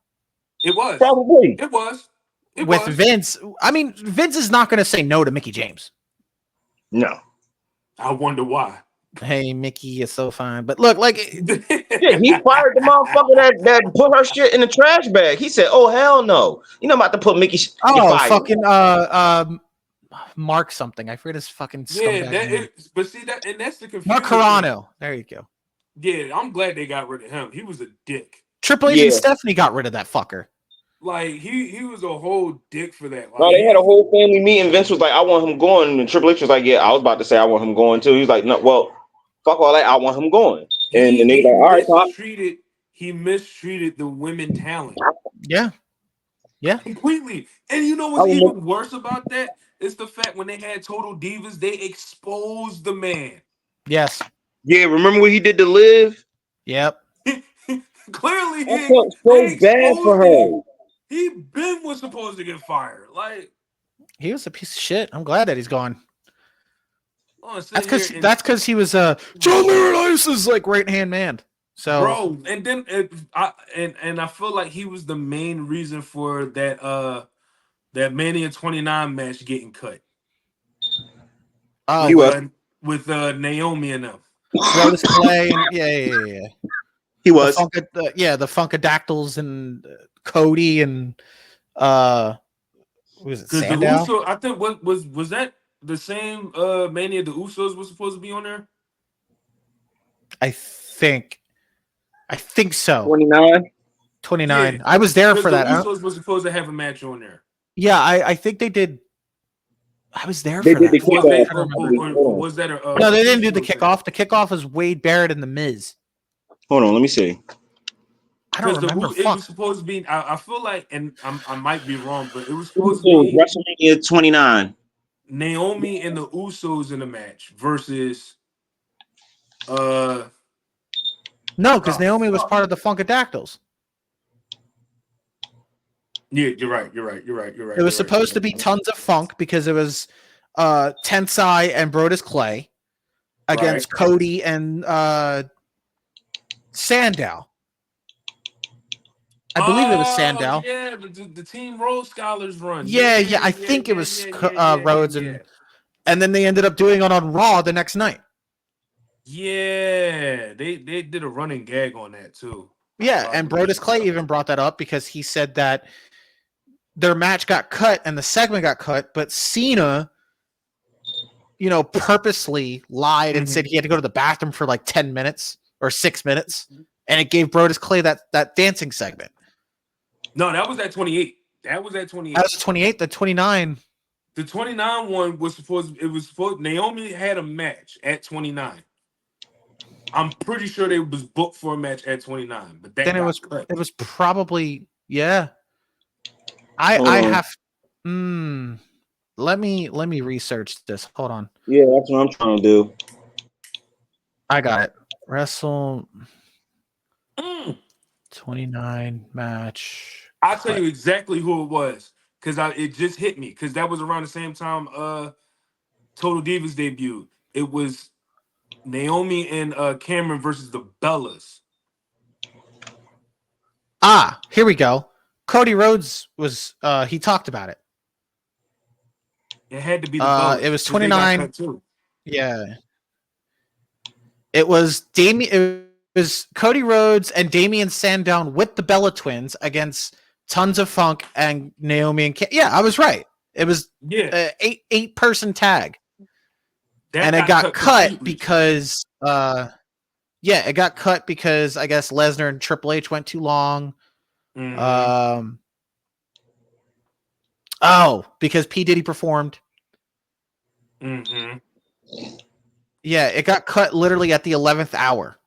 It was. Probably. It was. It With was. Vince, I mean, Vince is not going to say no to Mickey James. No. I wonder why. Hey, Mickey is so fine, but look, like, Yeah, he fired the motherfucker that put her shit in the trash bag. He said, "Oh hell no, you're not about to put Mickey. You're fired." fucking Mark something. I forget his fucking scumbag name. But see that, and that's the confusion. Mark Carano. There you go. Yeah, I'm glad they got rid of him. He was a dick. Triple H and Stephanie got rid of that fucker. Like he was a whole dick for that. Like, No, they had a whole family meeting. Vince was like, "I want him going," and Triple H was like, "Yeah, I was about to say I want him going too." He was like, "No, well, fuck all that. I want him going." And they like, "All right, Pop." He mistreated the women talent. Yeah. Completely. And you know what's even worse about that? It's the fact when they had Total Divas, they exposed the man. Yes. Yeah, remember when he did the Live? Yep. Clearly, I felt so bad for her. He was supposed to get fired. Like, he was a piece of shit. I'm glad that he's gone. That's because he was John Laurinaitis' like right hand man. So, bro, and then I feel like he was the main reason for that Mania 29 match getting cut. He was with Naomi and them. Brodus Clay and yeah. He was the Funkadactyls and Cody and was it Sandow? The Usos, I think was that the same Mania the Usos was supposed to be on there? I think so. 29. Yeah. I was there for that. The Usos was supposed to have a match on there. Yeah, I think they did. I was there they for did that. The kickoff. Or was that no, they didn't do the kickoff. The kickoff was Wade Barrett and The Miz. Hold on, let me see. I don't remember. It was supposed to be. I feel like, and I might be wrong, but it was supposed to be WrestleMania 29. Naomi and the Usos in a match versus. No, because Naomi was part of the Funkadactyls. Yeah, you're right. It was supposed to be Tons of Funk because it was Tensai and Brodus Clay against Cody and Sandow. I believe it was Sandow. Yeah, the Team Rhodes Scholars run. Yeah. I think it was Rhodes, and then they ended up doing it on Raw the next night. Yeah, they did a running gag on that too. Yeah, and Brodus Clay even brought that up because he said that their match got cut and the segment got cut, but Cena, purposely lied and said he had to go to the bathroom for like 10 minutes or 6 minutes, and it gave Brodus Clay that dancing segment. No, that was at 28. That was at 28. That was 28. The 29. The 29 one was supposed. Naomi had a match at 29. I'm pretty sure they was booked for a match at 29, but then it was probably I have. Let me research this. Hold on. Yeah, that's what I'm trying to do. I got it. Wrestle 29 match. I'll tell you exactly who it was because it just hit me because that was around the same time Total Divas debuted. It was Naomi and Cameron versus the Bellas. Here we go. Cody Rhodes was he talked about it. It had to be the Bellas. It was 29. Yeah. It was It was Cody Rhodes and Damian Sandown with the Bella Twins against Tons of Funk and Naomi and I was right. It was eight person tag. And it got cut because it got cut because I guess Lesnar and Triple H went too long. Mm-hmm. Because P. Diddy performed. Mm-hmm. Yeah, it got cut literally at the 11th hour.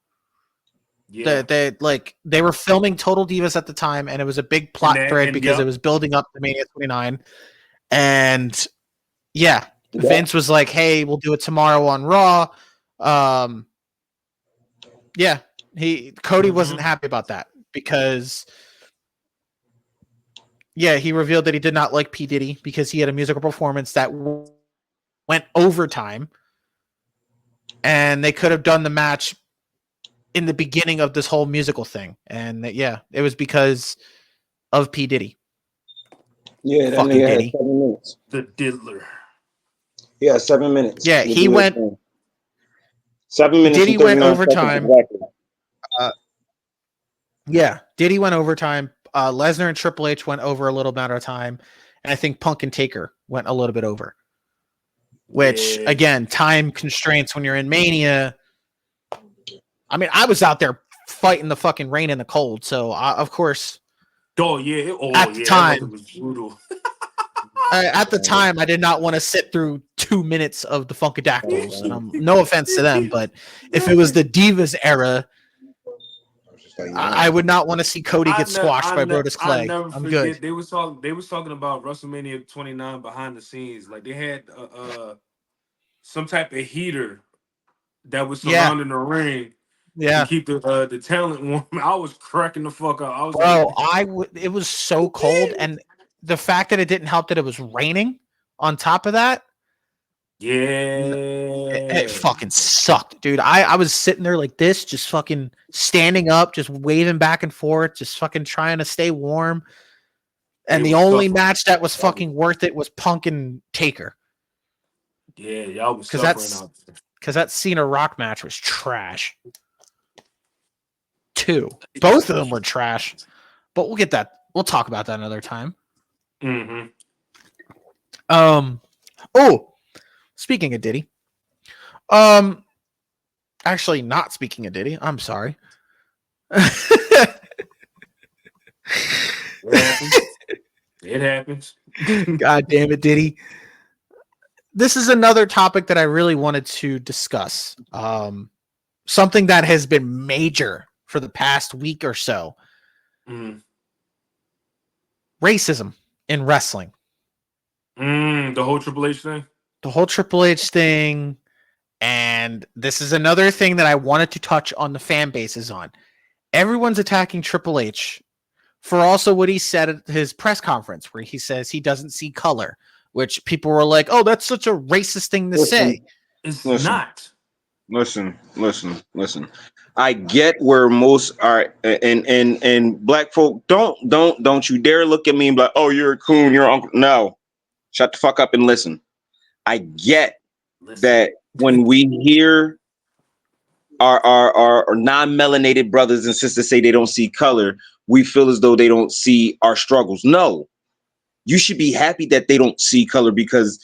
Yeah. They were filming Total Divas at the time, and it was a big plot thread because it was building up to Mania 29. And yeah, Vince was like, "Hey, we'll do it tomorrow on Raw." Yeah, Cody wasn't happy about that because he revealed that he did not like P. Diddy because he had a musical performance that went overtime, and they could have done the match in the beginning of this whole musical thing. And it was because of P. Diddy. Yeah, that fucking nigga had Diddy. 7 minutes. The diddler. Yeah, 7 minutes. Yeah, he went 7 minutes. Diddy and went 39 overtime. Exactly. Diddy went overtime. Lesnar and Triple H went over a little matter of time. And I think Punk and Taker went a little bit over. Which, again, time constraints when you're in Mania. I mean, I was out there fighting the fucking rain and the cold. So, of course. At the time. It was brutal. At the time, I did not want to sit through 2 minutes of the Funkadactyls. No offense to them, but if it was the Divas era, I would not want to see Cody get squashed by Brodus Clay. I never I'm forget. good. They was talking about WrestleMania 29 behind the scenes. Like they had some type of heater that was surrounding the ring. Yeah, to keep the talent warm. I was cracking the fuck up. I was it was so cold, and the fact that it didn't help that it was raining on top of that. It fucking sucked, dude. I was sitting there like this, just fucking standing up, just waving back and forth, just fucking trying to stay warm. And the only match that was fucking worth it was Punk and Taker. Yeah, y'all was suffering out there. Because that Cena Rock match was trash. Both of them were trash. But we'll talk about that another time. Mm-hmm. Speaking of Diddy. Actually not speaking of Diddy. I'm sorry. It happens. God damn it, Diddy. This is another topic that I really wanted to discuss. Something that has been major for the past week or so. Racism in wrestling. The whole Triple H thing? The whole Triple H thing. And this is another thing that I wanted to touch on the fan bases on. Everyone's attacking Triple H for also what he said at his press conference, where he says he doesn't see color, which people were like, oh, that's such a racist thing to say. It's not. Listen. I get where most are, and black folk don't you dare look at me and be like, oh, you're a coon, you're uncle. No, shut the fuck up and listen. I get that when we hear our non-melanated brothers and sisters say they don't see color, we feel as though they don't see our struggles. No, you should be happy that they don't see color because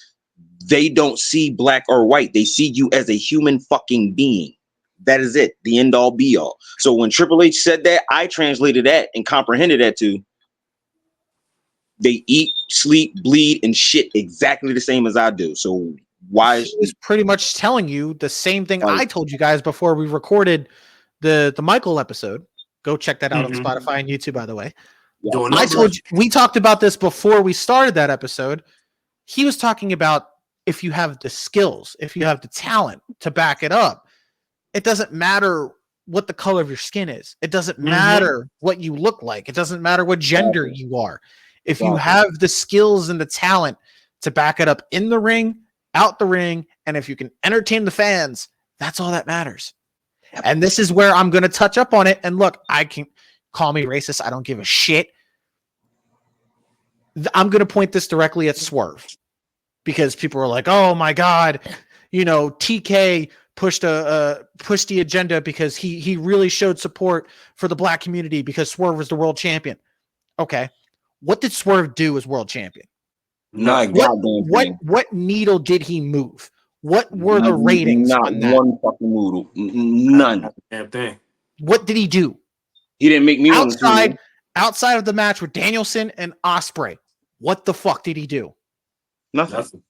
they don't see black or white. They see you as a human fucking being. That is it. The end all be all. So when Triple H said that, I translated that and comprehended that to they eat, sleep, bleed, and shit exactly the same as I do. So why he was pretty much telling you the same thing I told you guys before we recorded the Michael episode. Go check that out on Spotify and YouTube, by the way. Yes. We talked about this before we started that episode. He was talking about if you have the skills, if you have the talent to back it up, it doesn't matter what the color of your skin is. It doesn't matter what you look like. It doesn't matter what gender you are. If you have the skills and the talent to back it up in the ring, out the ring, and if you can entertain the fans, that's all that matters. And this is where I'm going to touch up on it. And look, I can call me racist. I don't give a shit. I'm going to point this directly at Swerve because people are like, oh my God, TK pushed the agenda because he really showed support for the black community because Swerve was the world champion. Okay. What did Swerve do as world champion? What needle did he move? What were the ratings on that? One fucking noodle. None. Damn thing. What did he do? He didn't make me want to outside of the match with Danielson and Ospreay. What the fuck did he do? Nothing.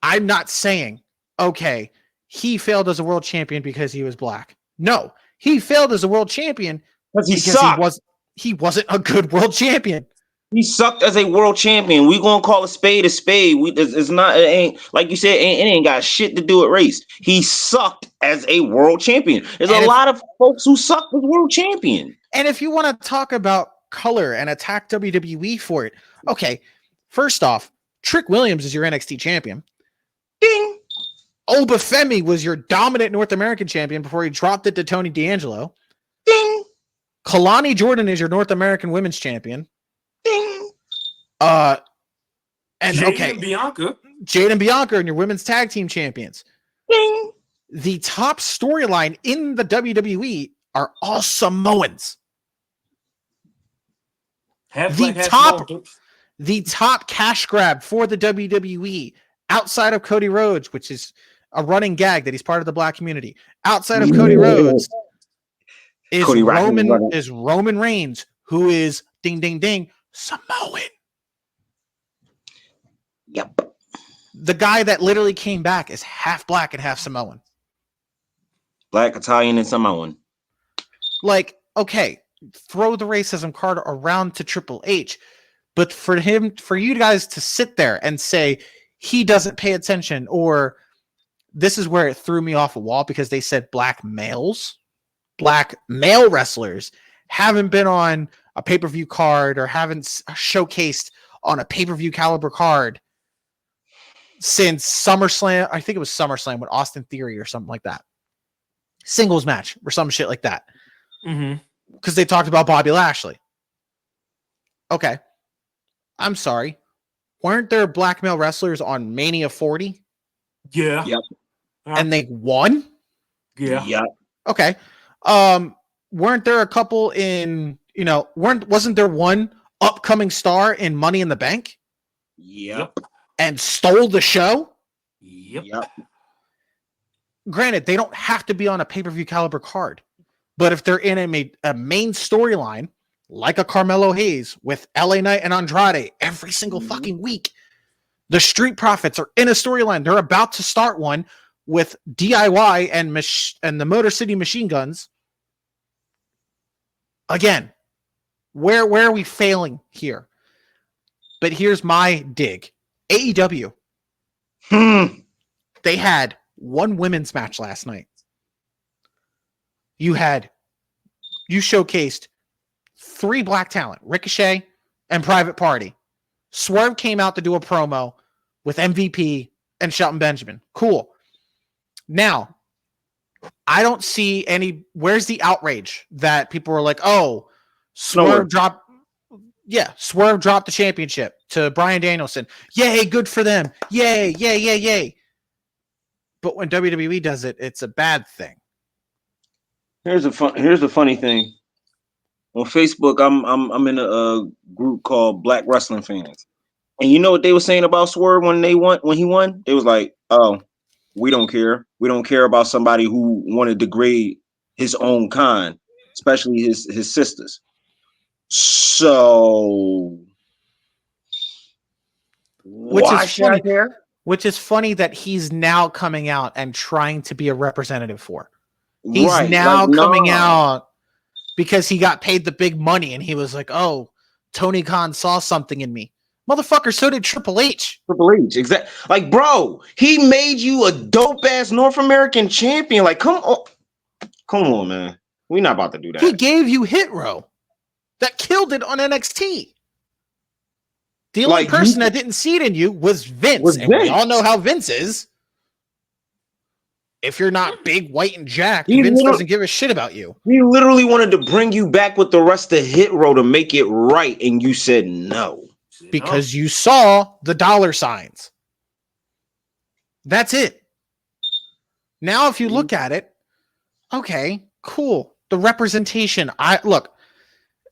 I'm not saying, okay, he failed as a world champion because he was black. No, He failed as a world champion because he wasn't a good world champion. He sucked as a world champion. We gonna call a spade a spade. It's not. It ain't like you said. It ain't got shit to do with race. He sucked as a world champion. There's a lot of folks who suck as world champion. And if you want to talk about color and attack WWE for it, okay. First off, Trick Williams is your NXT champion. Ding. Obafemi was your dominant North American champion before he dropped it to Tony D'Angelo. Ding. Kalani Jordan is your North American women's champion. Ding. And Jade and Bianca. Jade and Bianca are your women's tag team champions. Ding. The top storyline in the WWE are all Samoans. The top cash grab for the WWE outside of Cody Rhodes, which is a running gag that he's part of the black community. Outside of Cody Rhodes is Roman Reigns, who is ding ding ding Samoan. Yep. The guy that literally came back is half black and half Samoan. Black, Italian, and Samoan. Like, okay, throw the racism card around to Triple H, but for you guys to sit there and say he doesn't pay attention, or this is where it threw me off a wall because they said black male wrestlers haven't been on a pay-per-view card or haven't showcased on a pay-per-view caliber card since SummerSlam. I think it was SummerSlam with Austin Theory or something like that. Singles match or some shit like that. Because they talked about Bobby Lashley. Okay. I'm sorry. Weren't there black male wrestlers on Mania 40? Yeah. Yep. And they won? Yeah. Yep. Okay. Weren't there a couple in, wasn't there one upcoming star in Money in the Bank? Yep. And stole the show? Yep. Granted, they don't have to be on a pay-per-view caliber card, but if they're in a main storyline, like a Carmelo Hayes with LA Knight and Andrade every single fucking week, the Street Profits are in a storyline. They're about to start one with DIY and the Motor City Machine Guns. Again, where are we failing here? But here's my dig. AEW. They had one women's match last night. You showcased 3 black talent, Ricochet and Private Party. Swerve came out to do a promo with MVP and Shelton Benjamin. Cool. Now, I don't see where's the outrage that people were like, oh, Swerve dropped the championship to Bryan Danielson. Yay, good for them. Yay. But when WWE does it, it's a bad thing. Here's the funny thing. On Facebook, I'm in a group called Black Wrestling Fans, and you know what they were saying about Swerve when he won? They was like, "Oh, we don't care. We don't care about somebody who want to degrade his own kind, especially his sisters." So, which is funny that he's now coming out and trying to be a representative for. He's coming out because he got paid the big money and he was like, oh, Tony Khan saw something in me. Motherfucker, so did Triple H. Exactly. Like, bro, he made you a dope-ass North American champion. Like, come on, man. We're not about to do that. He gave you Hit Row that killed it on NXT. The only person that didn't see it in you was Vince. We all know how Vince is. If you're not big, white, and jacked, Vince doesn't give a shit about you. He literally wanted to bring you back with the rest of Hit Row to make it right, and you said no. Because you saw the dollar signs. That's it. Now, if you look at it, okay, cool. The representation.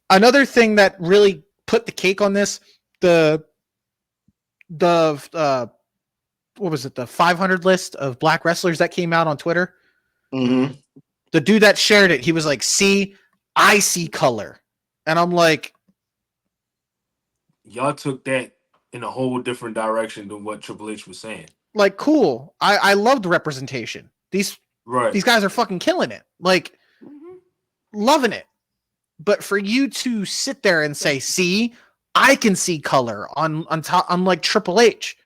Another thing that really put the cake on this, the what was it? The 500 list of black wrestlers that came out on Twitter. Mm-hmm. The dude that shared it, he was like, see, I see color. And I'm like, y'all took that in a whole different direction than what Triple H was saying. Like, cool. I love the representation. These guys are fucking killing it. Like, loving it. But for you to sit there and say, "See, I can see color on top," unlike Triple H,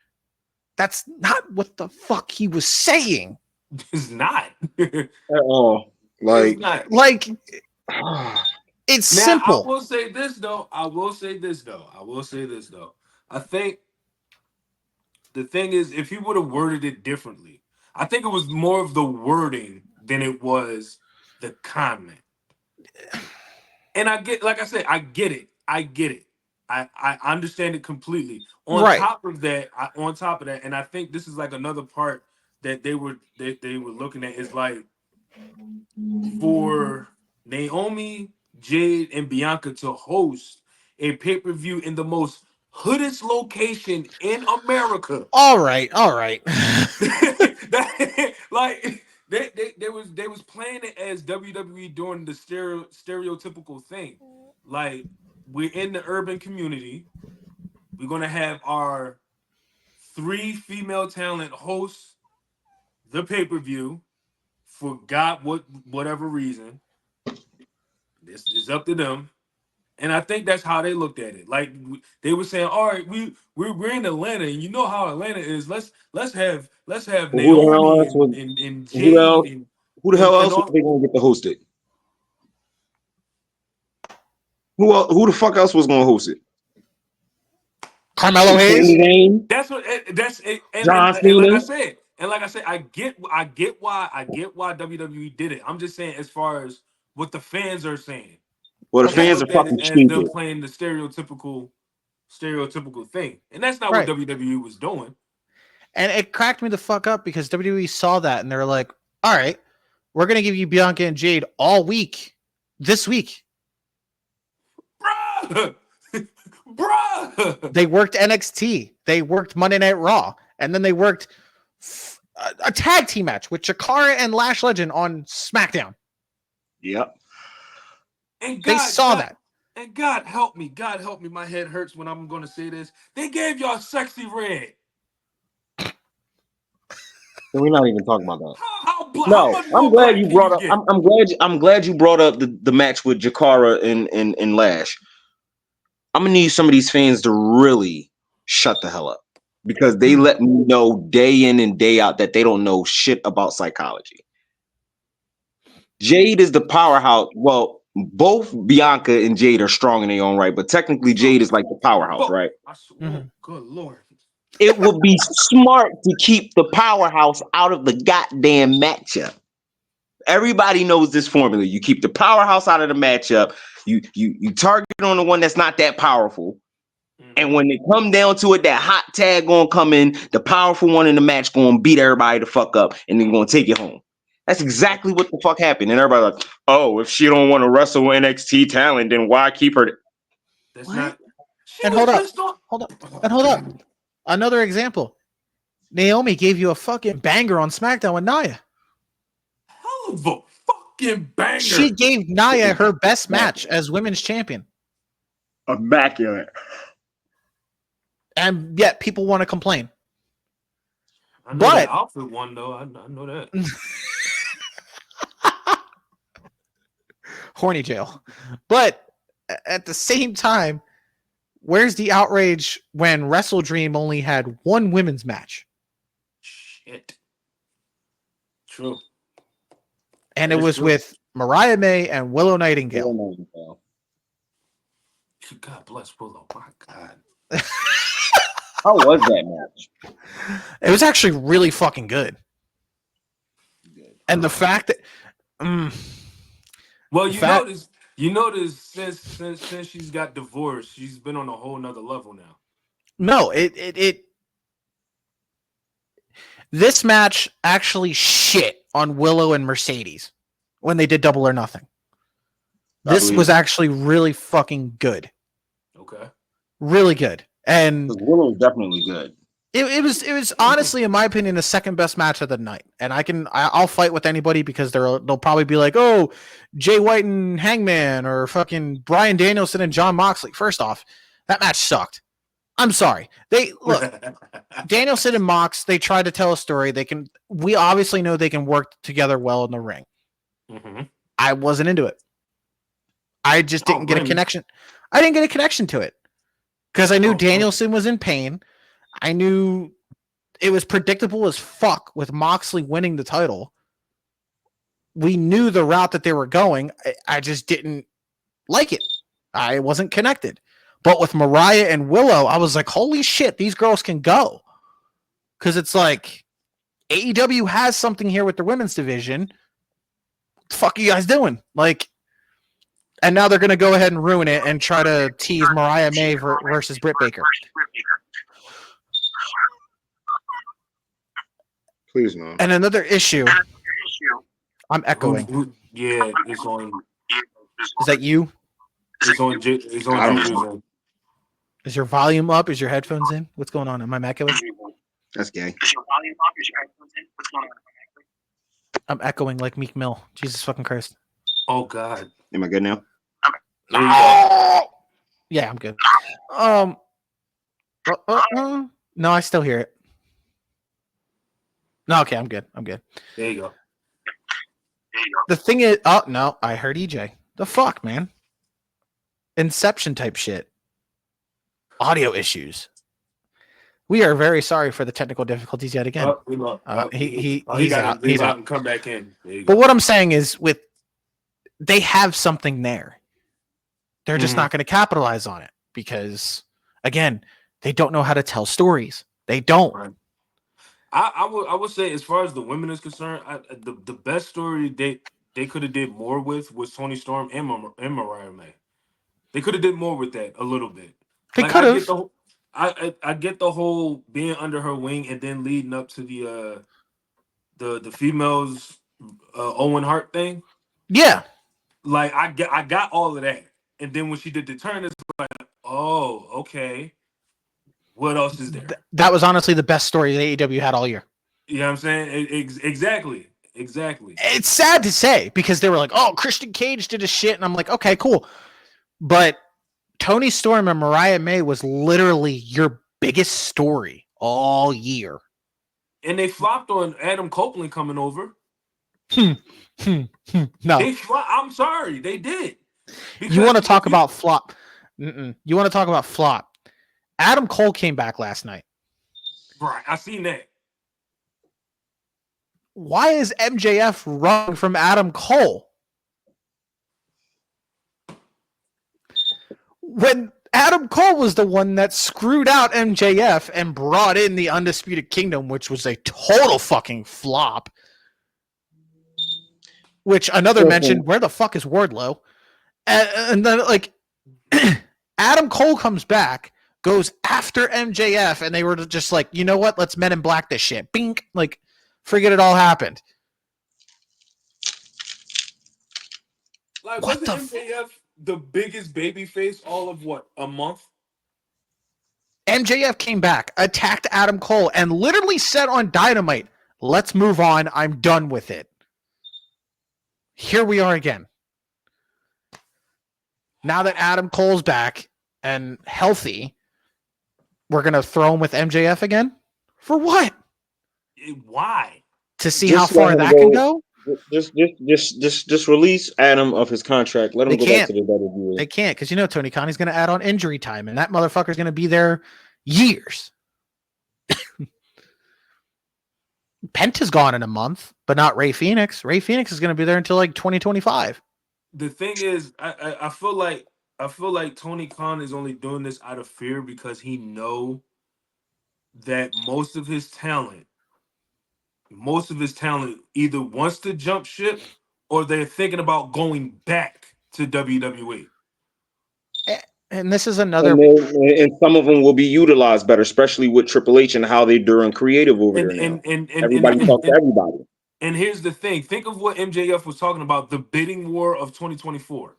that's not what the fuck he was saying. It's not at all. It's not. Like it's Now, I simple. will say this though. I think the thing is, if he would have worded it differently, I think it was more of the wording than it was the comment. And I get, like I said, I get it. I understand it completely. On top of that, and I think this is like another part that they were looking at is like for Naomi, Jade, and Bianca to host a pay-per-view in the most hoodest location in America. All right. Like they was playing it as WWE doing the stereotypical thing. Like, we're in the urban community. We're gonna have our 3 female talent hosts the pay-per-view for whatever reason. This is up to them. And I think that's how they looked at it. Like, they were saying, "All right, we're in Atlanta, and you know how Atlanta is. Let's have Naomi and Jade and who the hell else all, was they gonna get to host it? Who the fuck else was gonna host it? Carmelo Hayes. That's what. That's it. And like I said, I get why WWE did it. I'm just saying, as far as what the fans are saying. Well, the fans are fucking stupid. Them playing the stereotypical thing, and that's not what WWE was doing. And it cracked me the fuck up because WWE saw that and they were like, "All right, we're gonna give you Bianca and Jade all week this week." Bruh. They worked NXT, they worked Monday Night Raw, and then they worked a tag team match with Chikara and Lash Legend on SmackDown. Yep. And they saw that. And God help me. My head hurts when I'm going to say this. They gave y'all Sexy Red. We're not even talking about that. No, I'm glad you brought up. I'm glad you brought up the match with Jakara and Lash. I'm gonna need some of these fans to really shut the hell up because they let me know day in and day out that they don't know shit about psychology. Jade is the powerhouse. Well, both Bianca and Jade are strong in their own right, but technically Jade is like the powerhouse, right? Good Lord. It would be smart to keep the powerhouse out of the goddamn matchup. Everybody knows this formula. You keep the powerhouse out of the matchup. You target on the one that's not that powerful. And when they come down to it, that hot tag gonna come in, the powerful one in the match gonna beat everybody the fuck up, and then gonna take it home. That's exactly what the fuck happened. And everybody like, oh, if she don't want to wrestle NXT talent, then why keep her? That's not. And hold up. Another example. Naomi gave you a fucking banger on SmackDown with Nia. Hell of a fucking banger. She gave Nia her best match as women's champion. Immaculate. And yet people want to complain. I know that outfit one though. I know that. Horny jail. But at the same time, where's the outrage when Wrestle Dream only had one women's match? Shit. True. And it was with Mariah May and Willow Nightingale. God bless Willow. My God. How was that match? It was actually really fucking good. And the fact that well, you notice since she's got divorced, she's been on a whole nother level now. No, this match actually shit on Willow and Mercedes when they did Double or Nothing. This was actually really fucking good. Okay. Really good. And Willow was definitely good. It was honestly, in my opinion, the second best match of the night. And I'll fight with anybody because they'll probably be like, oh, Jay White and Hangman or fucking Bryan Danielson and John Moxley. First off, that match sucked. I'm sorry. Danielson and Mox, they tried to tell a story. We obviously know they can work together well in the ring. Mm-hmm. I wasn't into it. I just didn't get a connection. I didn't get a connection to it because I knew Danielson was in pain. I knew it was predictable as fuck with Moxley winning the title. We knew the route that they were going. I just didn't like it. I wasn't connected. But with Mariah and Willow, I was like, holy shit, these girls can go. Because it's like, AEW has something here with the women's division. What the fuck are you guys doing? Like, and now they're going to go ahead and ruin it and try to tease Mariah May versus Britt Baker. Please no. And another issue. I'm echoing. Yeah, it's on. Is that you? It's on. It's on. Is your volume up? Is your headphones in? What's going on? Am I echoing? That's gay. Is your volume up? Is your headphones in? What's going on? I'm echoing like Meek Mill. Jesus fucking Christ. Oh God. Am I good now? Yeah, I'm good. No, I still hear it. No, okay, I'm good. There you go. The thing is, oh no, I heard EJ. The fuck, man. Inception type shit. Audio issues. We are very sorry for the technical difficulties yet again. He's out. He's out and come back in. But what I'm saying is, they have something there. They're just not going to capitalize on it because, again, they don't know how to tell stories. They don't. Right. I would say, as far as the women is concerned, the best story they could have did more with was Toni Storm and Mariah May. They could have did more with that a little bit. They could have. I get the whole being under her wing and then leading up to the females Owen Hart thing. Yeah. Like I got all of that. And then when she did the turn, it's like, oh, okay. What else is there? That was honestly the best story that AEW had all year. You know what I'm saying? Exactly. It's sad to say because they were like, oh, Christian Cage did a shit. And I'm like, okay, cool. But Toni Storm and Mariah May was literally your biggest story all year. And they flopped on Adam Copeland coming over. No. I'm sorry, they did. You want to talk about flop? You want to talk about flop? Adam Cole came back last night. Right, I seen that. Why is MJF running from Adam Cole? When Adam Cole was the one that screwed out MJF and brought in the Undisputed Kingdom, which was a total fucking flop. Which another mentioned, where the fuck is Wardlow? And then, like, Adam Cole comes back, goes after MJF, and they were just like, you know what? Let's Men in Black this shit. Bink. Like, forget it all happened. Like, wasn't MJF the biggest babyface all of a month? MJF came back, attacked Adam Cole, and literally said on Dynamite, let's move on. I'm done with it. Here we are again. Now that Adam Cole's back and healthy, we're going to throw him with MJF again? For what? Why? To see how far that can go? Just release Adam of his contract. Let him go back to the WWE. They can't, because Tony Khan's going to add on injury time, and that motherfucker's going to be there years. Penta's gone in a month, but not Ray Phoenix. Ray Phoenix is going to be there until like 2025. The thing is, I feel like Tony Khan is only doing this out of fear because he know that most of his talent either wants to jump ship or they're thinking about going back to WWE. And this is another. And some of them will be utilized better, especially with Triple H and how they're doing creative over there now. Everybody talk to everybody. And here's the thing. Think of what MJF was talking about, the bidding war of 2024.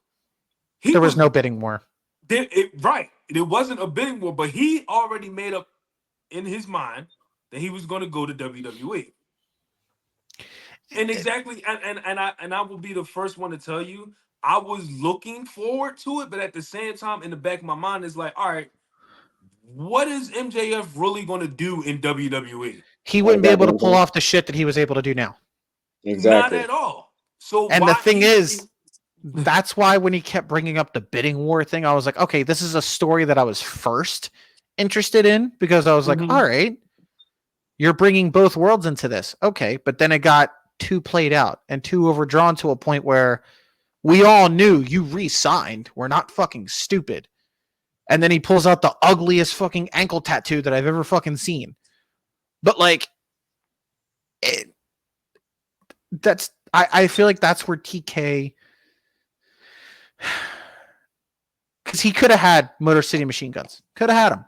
There was no bidding war. Right. There wasn't a bidding war, but he already made up in his mind that he was going to go to WWE. And exactly, and I will be the first one to tell you, I was looking forward to it, but at the same time, in the back of my mind, is like, all right, what is MJF really going to do in WWE? He wouldn't be able to pull off the shit that he was able to do now. Exactly. Not at all. So and the thing is, that's why when he kept bringing up the bidding war thing, I was like, okay, this is a story that I was first interested in because I was like, all right, you're bringing both worlds into this. Okay. But then it got too played out and too overdrawn to a point where we all knew you re-signed. We're not fucking stupid. And then he pulls out the ugliest fucking ankle tattoo that I've ever fucking seen. But like, I feel like that's where TK, because he could have had Motor City Machine Guns, could have had them,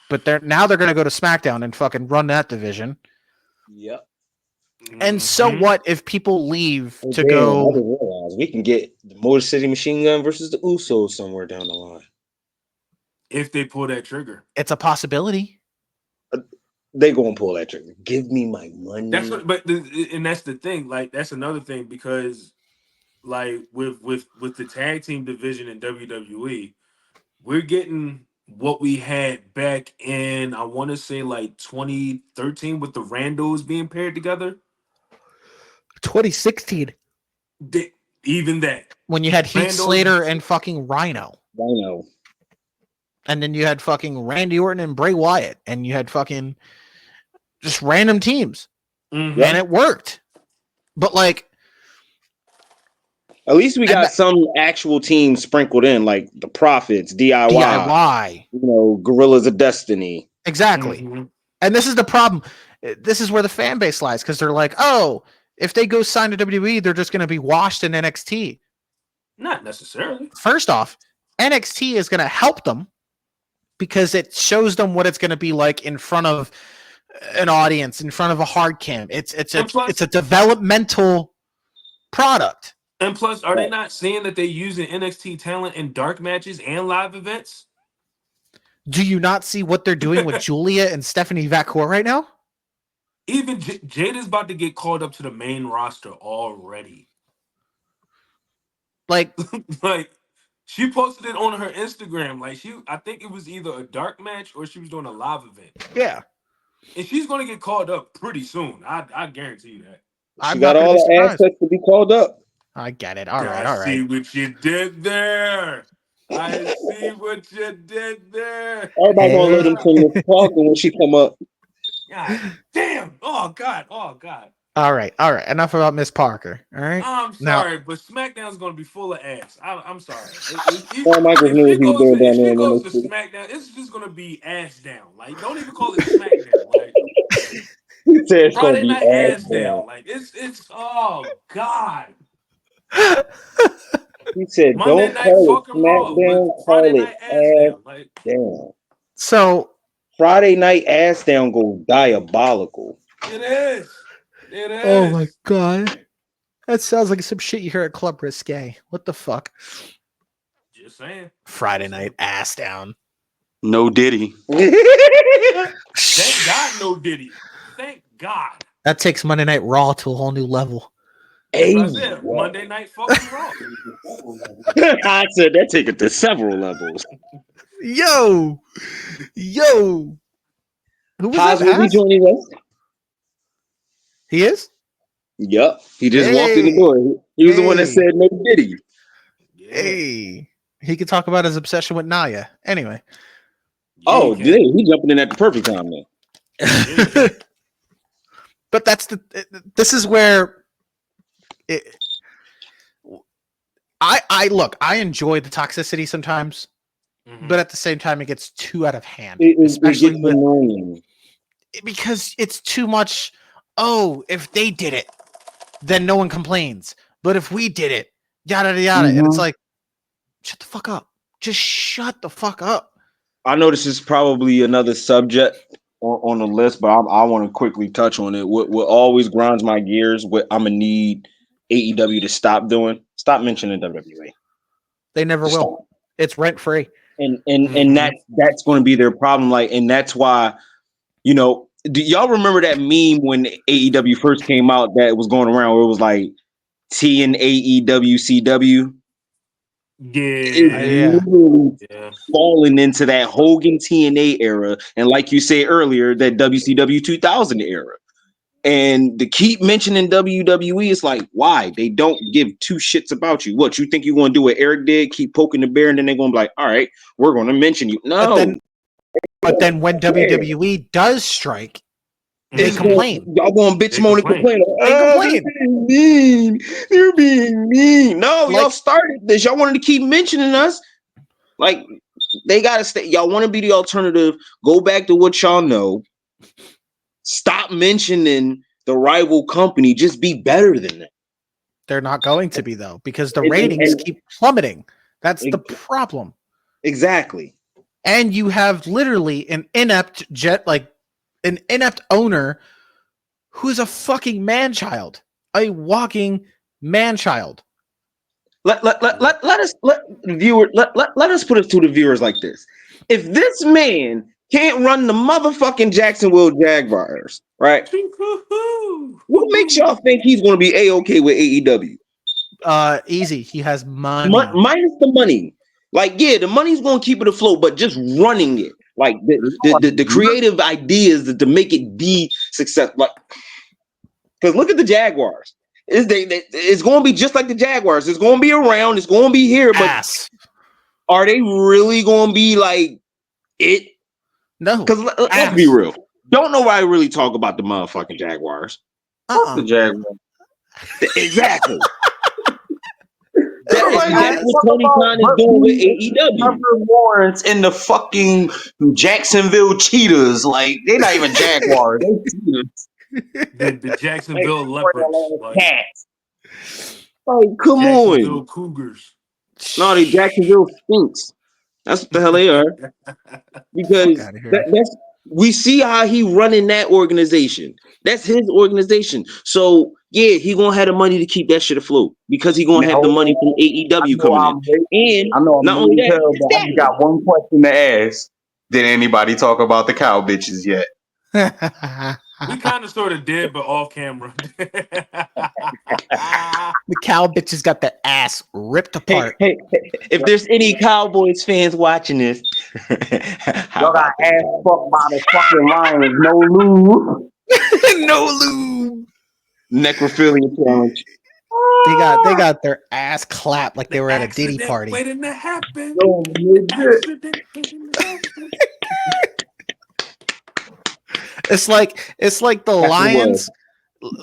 but they're going to go to SmackDown and fucking run that division. Yep. And so what if people leave to I go? didn't realize we can get the Motor City Machine Gun versus the Usos somewhere down the line if they pull that trigger. It's a possibility. They gonna pull that trigger. Give me my money. That's what, and that's the thing. Like that's another thing because, like with the tag team division in WWE, we're getting what we had back in I want to say like 2013 with the Randos being paired together. 2016. Even that when you had Heath Randos, Slater and fucking Rhino. And then you had fucking Randy Orton and Bray Wyatt, and you had fucking just random teams, and it worked. But like, at least we got some actual teams sprinkled in, like the Profits, DIY, Gorillas of Destiny. Exactly. And this is the problem. This is where the fan base lies because they're like, oh, if they go sign to WWE, they're just going to be washed in NXT. Not necessarily. First off, NXT is going to help them because it shows them what it's going to be like in front of an audience, in front of a hard cam. It's a developmental product. And plus, are they not seeing that they're using NXT talent in dark matches and live events? Do you not see what they're doing with Julia and Stephanie Vacour right now? Even Jade is about to get called up to the main roster already. Like she posted it on her Instagram. Like I think it was either a dark match or she was doing a live event. Yeah. And she's going to get called up pretty soon. I guarantee you that. She got all the assets to be called up. I get it. All right. I see what you did there. I see what you did there. Everybody gonna let him finish talking when she come up. God damn. Oh God. All right. Enough about Miss Parker. All right. I'm sorry, but SmackDown's gonna be full of ass. I'm sorry. If she goes to SmackDown, it's just gonna be ass down. Like, don't even call it SmackDown. Like, Friday night ass down. Like, it's oh God. He said, Monday "Don't call it SmackDown, call it ass down." So Friday night ass down goes diabolical. It is. Oh my God, that sounds like some shit you hear at Club Risque. What the fuck? Just saying. Friday night ass down. No Diddy. Thank God, no Diddy. Thank God. That takes Monday Night Raw to a whole new level. Hey, I said Monday Night fucking Raw. I said that take it to several levels. Yo. Who was that? Joining us? He is? Yep. He just walked in the door. He was the one that said no Diddy. Hey. He could talk about his obsession with Naya. Anyway. Oh, he jumping in at the perfect time then. But this is where I enjoy the toxicity sometimes, but at the same time it gets too out of hand. Especially because it's too much. Oh, if they did it, then no one complains. But if we did it, yada yada yada. And it's like, shut the fuck up. Just shut the fuck up. I know this is probably another subject on the list, but I want to quickly touch on it. What always grinds my gears, what I'm gonna need AEW to stop mentioning WWE. They never will. Stop. It's rent free. And that's going to be their problem. Like, and that's why, do y'all remember that meme when AEW first came out that was going around where it was like T and AEW CW? Yeah. Falling into that Hogan TNA era, and like you said earlier, that WCW 2000 era. And to keep mentioning WWE, it's like, why? They don't give two shits about you. What, you think you're going to do what Eric did? Keep poking the bear, and then they're going to be like, all right, we're going to mention you. No. But then when WWE does strike, they complain. Y'all going to bitch, moan, and complain. They complain. They're being mean. They're being mean. No, y'all started this. Y'all wanted to keep mentioning us. Like, they got to stay. Y'all want to be the alternative. Go back to what y'all know. Stop mentioning the rival company. Just be better than them. They're not going to be, though, because the ratings keep plummeting. That's the problem. Exactly. And you have literally an inept owner who's a fucking man-child, a walking man-child. Let us put it to the viewers like this. If this man can't run the motherfucking Jacksonville Jaguars, right? What makes y'all think he's going to be A-okay with AEW? Easy. He has money. Minus the money. Like, yeah, the money's going to keep it afloat, but just running it. Like, the creative ideas to make it be successful. Like, because look at the Jaguars. It's going to be just like the Jaguars. It's going to be around. It's going to be here. But are they really going to be like it? No. Because let's be real. Don't nobody really talk about the motherfucking Jaguars. Fuck the Jaguars. Exactly. That's what Tony Khan is doing with AEW. Warrants in the fucking Jacksonville Cheetahs. Like, they're not even Jaguars. They're Cheetahs. The Jacksonville Leopards. Like, come Jacksonville on. Cougars. No, the Jacksonville Sphinx. That's what the hell they are. Because we see how he running that organization. That's his organization. So yeah, he gonna have the money to keep that shit afloat because he gonna have the money from AEW coming in. And I know I'm not only that, but I got one question to ask. Did anybody talk about the cow bitches yet? We kind of sort of did, but off camera. The cow bitches got their ass ripped apart. Hey, if there's any Cowboys fans watching this, y'all got ass fucked by the fucking Lions. No lube. No lube. Necrophilia challenge. They got their ass clapped like they were at a Diddy party. Waiting to happen. It's like the Lions.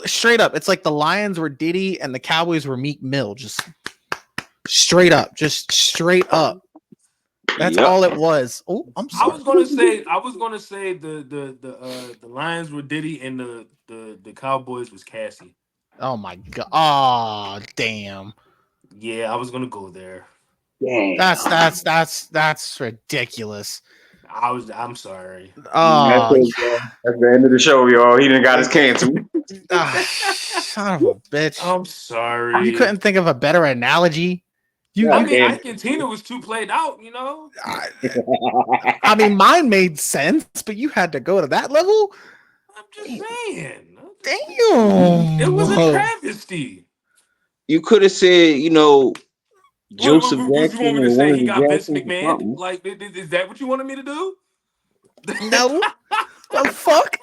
Straight up, it's like the Lions were Diddy and the Cowboys were Meek Mill. Just straight up, That's all it was. Oh, I'm sorry. I was gonna say the Lions were Diddy and the Cowboys was Cassie. Oh my god! Oh damn! Yeah, I was gonna go there. Damn. That's ridiculous. I'm sorry. Oh, that's the end of the show, y'all. He done got his canceled. Son of a bitch! I'm sorry. You couldn't think of a better analogy. Argentina was too played out, you know. I mean, mine made sense, but you had to go to that level. I'm just saying. Damn, it was a travesty. You could have said, Joseph Jackson. What you want me to say? He got Vince McMahon. Something. Like, is that what you wanted me to do? No. The fuck?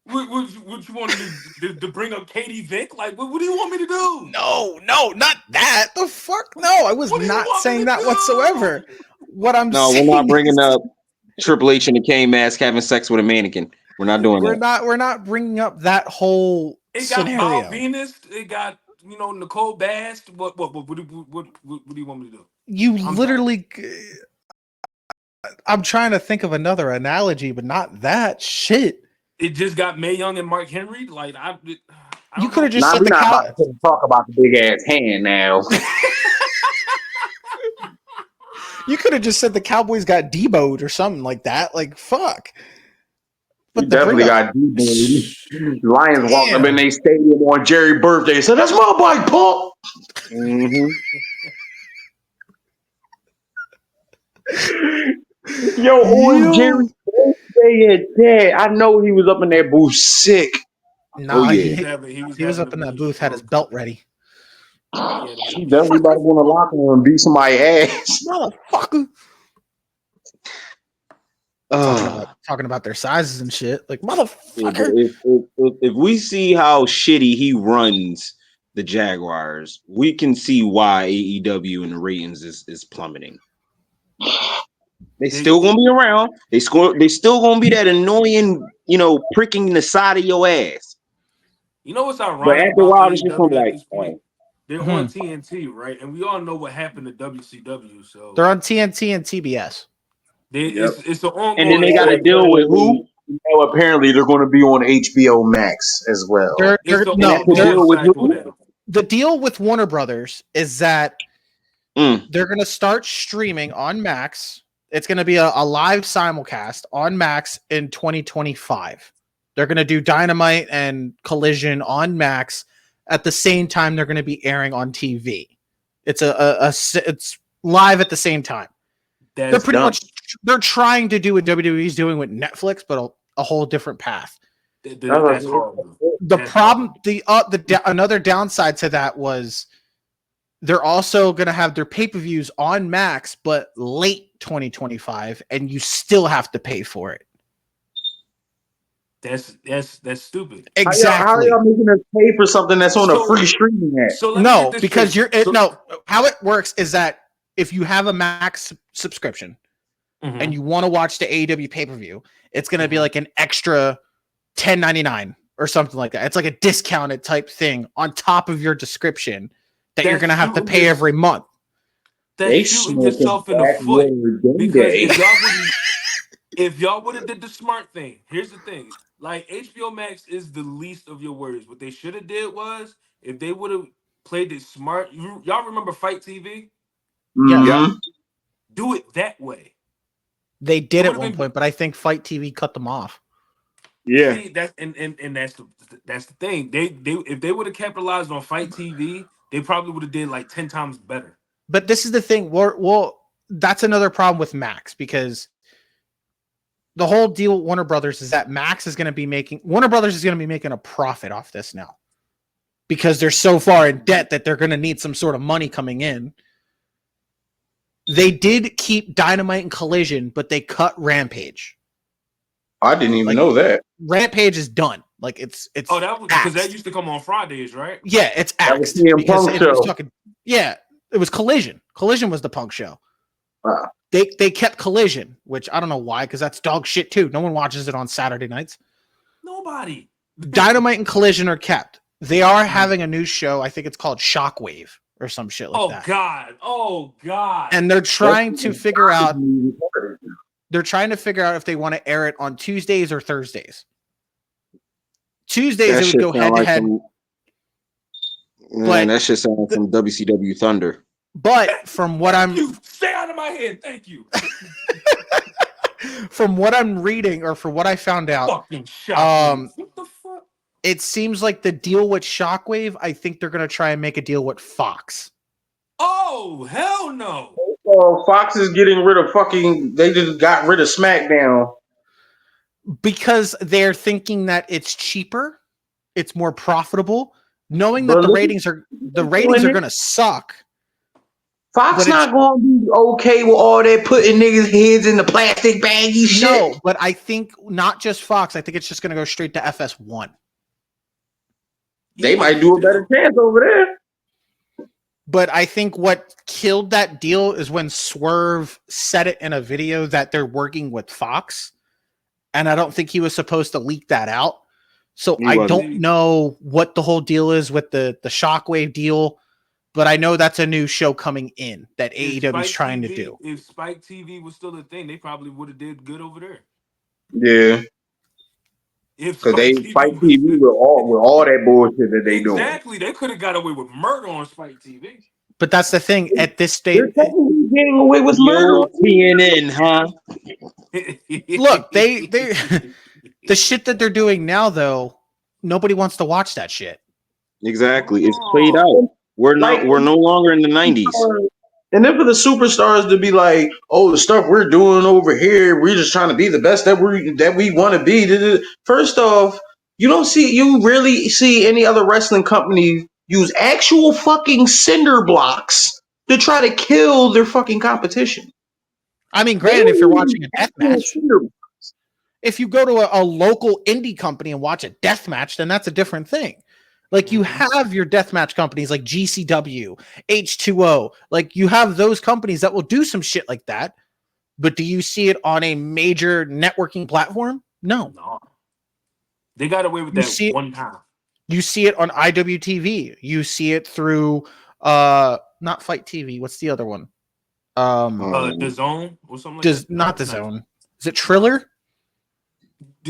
What you wanted me to bring up Katie Vick? Like, what do you want me to do? No, not that. The fuck? No, I was not saying that whatsoever. What I'm saying, we're not bringing up Triple H in a cane mask having sex with a mannequin. We're not doing that. We're not bringing up that whole scenario. Got Val Venus. It got Nicole Bass. What do you want me to do? I'm trying to think of another analogy, but not that shit. It just got Mae Young and Mark Henry. Like you could have just said the cow. Talk about the big ass hand now. You could have just said the Cowboys got deboed or something like that. Like fuck. But definitely got deboed. Lions walked up in their stadium on Jerry's birthday and said, "That's my bike, punk." Mm-hmm. On Jerry's birthday at that, I know he was up in that booth sick. No, he was up in that booth, had his belt ready. She definitely about to go in the locker room and beat somebody's ass. Motherfucker. talking about their sizes and shit. Like, motherfucker. If we see how shitty he runs the Jaguars, we can see why AEW and the ratings is plummeting. They still gonna be around. They still gonna be that annoying, pricking the side of your ass. You know what's But ironic after a about while, it's just AEW at like, this point? They're on TNT, right? And we all know what happened to WCW. So they're on TNT and TBS. It's an ongoing. And then they got to deal with who? Apparently, they're going to be on HBO Max as well. The deal with Warner Brothers is that they're going to start streaming on Max. It's going to be a live simulcast on Max in 2025. They're going to do Dynamite and Collision on Max at the same time they're going to be airing on TV. It's it's live at the same time. They're pretty much trying to do what WWE's doing with Netflix, but a whole different path. That's horrible. Another downside to that was they're also going to have their pay-per-views on Max, but late 2025, and you still have to pay for it. That's stupid. Exactly. How are y'all making us pay for something that's on a free streaming app? So because how it works is that if you have a Max subscription and you want to watch the AEW pay-per-view, it's going to be like an extra $10.99 or something like that. It's like a discounted type thing on top of your description that you're going to have to pay every month. That's shooting yourself in the foot. Because if y'all would have did the smart thing, here's the thing. Like, HBO Max is the least of your worries. What they should have did was, if they would have played it smart, y'all remember Fight TV? Yeah. Do it that way. They did at one point, but I think Fight TV cut them off. Yeah. See, that's the thing. They if they would have capitalized on Fight TV, they probably would have did like 10 times better. But this is the thing. Well, that's another problem with Max, because the whole deal with Warner Brothers is that Warner Brothers is going to be making a profit off this now, because they're so far in debt that they're going to need some sort of money coming in. They did keep Dynamite and Collision, but they cut Rampage. I didn't even know that. Rampage is done. Like it's that was because that used to come on Fridays, right? Yeah, it's axed. It was Collision. Collision was the Punk show. Wow. They kept Collision, which I don't know why, because that's dog shit too. No one watches it on Saturday nights. Nobody. Dynamite and Collision are kept. They are having a new show. I think it's called Shockwave or some shit like that. Oh God. And they're trying to figure out if they want to air it on Tuesdays or Thursdays. Tuesdays it would go head to head. Man, that shit sounds like some WCW Thunder. But from what stay out of my head, thank you. From what I'm reading, or from what I found out, what the fuck? It seems like the deal with Shockwave, I think they're gonna try and make a deal with Fox. Oh, hell no. Fox is getting rid of they just got rid of SmackDown. Because they're thinking that it's cheaper, it's more profitable, knowing that the ratings are gonna suck. Fox not going to be okay with all that putting niggas' heads in the plastic baggy shit. No, but I think not just Fox. I think it's just going to go straight to FS1. They might do a better chance over there. But I think what killed that deal is when Swerve said it in a video that they're working with Fox. And I don't think he was supposed to leak that out. So I don't know what the whole deal is with the Shockwave deal. But I know that's a new show coming in that AEW is trying to do. If Spike TV was still a thing, they probably would have did good over there. Yeah. Because Spike TV with all that bullshit that they doing. Exactly. They could have got away with murder on Spike TV. But that's the thing. At this stage, getting away with murder on CNN, huh? Look, they the shit that they're doing now, though, nobody wants to watch that shit. Exactly. It's played out. We're no longer in the 90s. And then for the superstars to be like, oh, the stuff we're doing over here, we're just trying to be the best that we want to be. First off, you rarely see any other wrestling company use actual fucking cinder blocks to try to kill their fucking competition. I mean, granted, if you're watching a death match. If you go to a local indie company and watch a death match, then that's a different thing. Like you have your deathmatch companies like GCW, H2O, like you have those companies that will do some shit like that. But do you see it on a major networking platform? No. They got away with that one time. You see it on IWTV. You see it through not Fight TV. What's the other one? The Zone or something like that. Not the Zone. Is it Triller?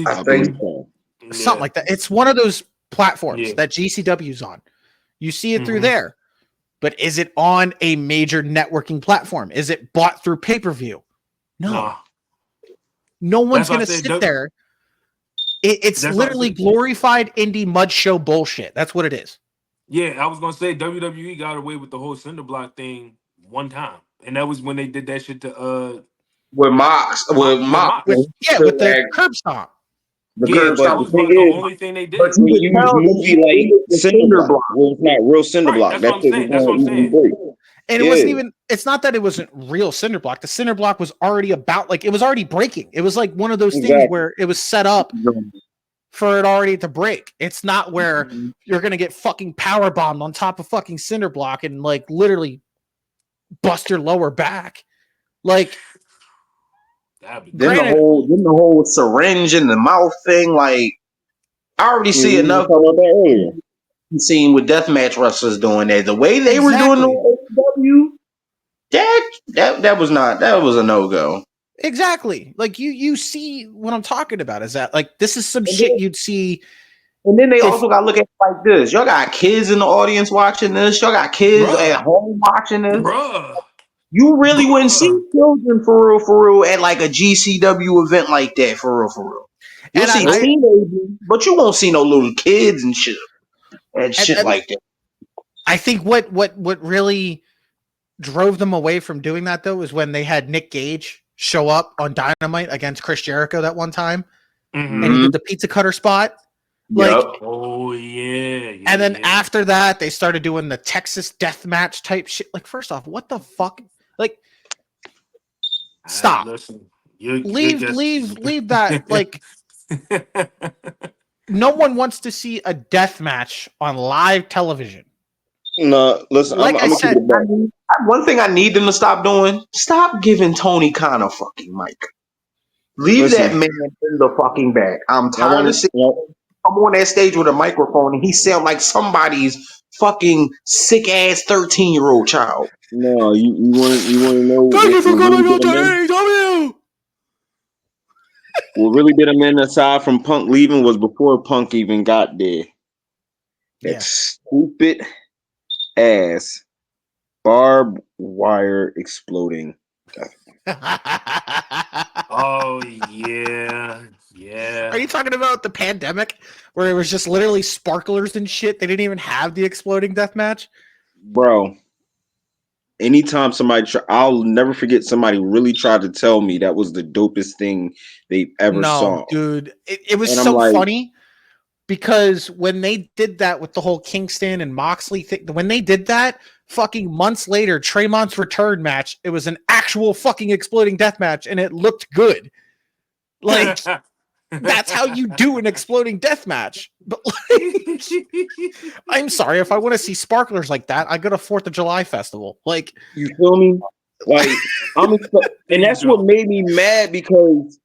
I think Something like that. It's one of those platforms that GCW's on. You see it through there. But is it on a major networking platform? Is it bought through pay-per-view? No. No one's going to sit there. It's literally glorified indie mud show bullshit. That's what it is. Yeah, I was going to say WWE got away with the whole cinder block thing one time. And that was when they did that shit to with Mox. With the curb stomp. The curb that was the only thing they did. But you use movie like cinder block. Well, it's not real cinder block. That's what I'm saying. And it wasn't even, it's not that it wasn't real cinder block. The cinder block was already it was already breaking. It was like one of those things where it was set up for it already to break. It's not where you're going to get fucking power bombed on top of fucking cinder block and like literally bust your lower back. Like, then the whole syringe in the mouth thing. Like, I already see enough of that. Seen with deathmatch wrestlers doing that. The way they were doing the AEW, that was a no-go. Exactly. Like you see what I'm talking about is that like this is some shit you'd see. And then they also got to look at it like this. Y'all got kids in the audience watching this. Y'all got kids at home watching this. You really wouldn't see children for real at like a GCW event like that for real. You'll see teenagers, but you won't see no little kids and shit. And shit like that. I think what really drove them away from doing that though is when they had Nick Gage show up on Dynamite against Chris Jericho that one time, and he did the pizza cutter spot. Like, and then after that, they started doing the Texas death match type shit. Like, first off, what the fuck? Like, stop. Leave that. Like, no one wants to see a death match on live television. No, listen. Like I said, one thing I need them to stop doing: stop giving Tony Khan a fucking mic. Leave that man in the fucking back. I'm tired of seeing him come on that stage with a microphone and he sound like somebody's fucking sick ass 13-year-old child. No, you want to know? Thank you for coming on to AEW. What really did him in aside from Punk leaving was before Punk even got there. That stupid ass barbed wire exploding. Oh yeah. Are you talking about the pandemic where it was just literally sparklers and shit? They didn't even have the exploding death match, bro. Anytime I'll never forget somebody really tried to tell me that was the dopest thing they ever saw. Dude, it was so funny because when they did that with the whole Kingston and Moxley thing, when they did that, fucking months later, Traymon's return match, it was an actual fucking exploding death match and it looked good. Like, that's how you do an exploding death match. But like, I'm sorry, if I want to see sparklers like that, I go to 4th of July festival. Like, you feel me? Like, and that's what made me mad because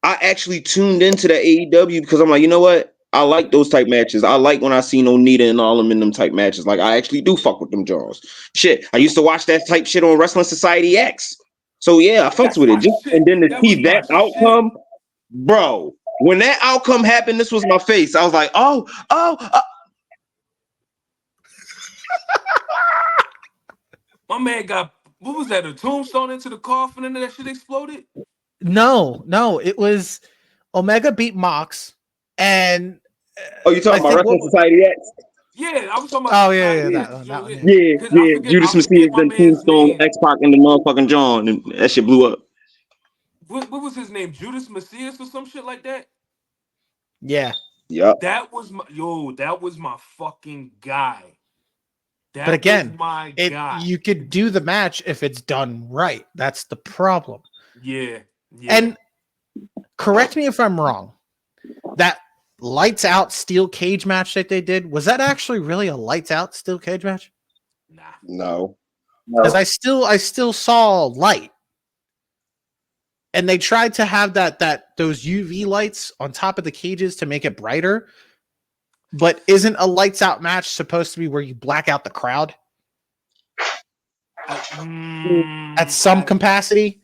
I actually tuned into the AEW because I'm like, you know what? I like those type matches. I like when I seen Onita and all them in them type matches. Like, I actually do fuck with them jaws. Shit, I used to watch that type shit on Wrestling Society X. So yeah, I fucks with it. And then to see that outcome, bro. When that outcome happened, this was my face. I was like, oh. My man got, what was that, a tombstone into the coffin and that shit exploded? No, it was Omega beat Mox and you talking about Wrestling Society X? Yeah, I was talking about. Yeah. Judas Messiah then Tombstone, X-Pac, and the motherfucking John, and that shit blew up. What was his name? Judas Messiah or some shit like that? Yeah. That was my fucking guy. But again, you could do the match if it's done right. That's the problem. Yeah. And correct me if I'm wrong. That lights out steel cage match that they did, was that actually really a lights out steel cage match? Nah. No. Because I still saw light. And they tried to have those UV lights on top of the cages to make it brighter. But isn't a lights out match supposed to be where you black out the crowd? At some capacity?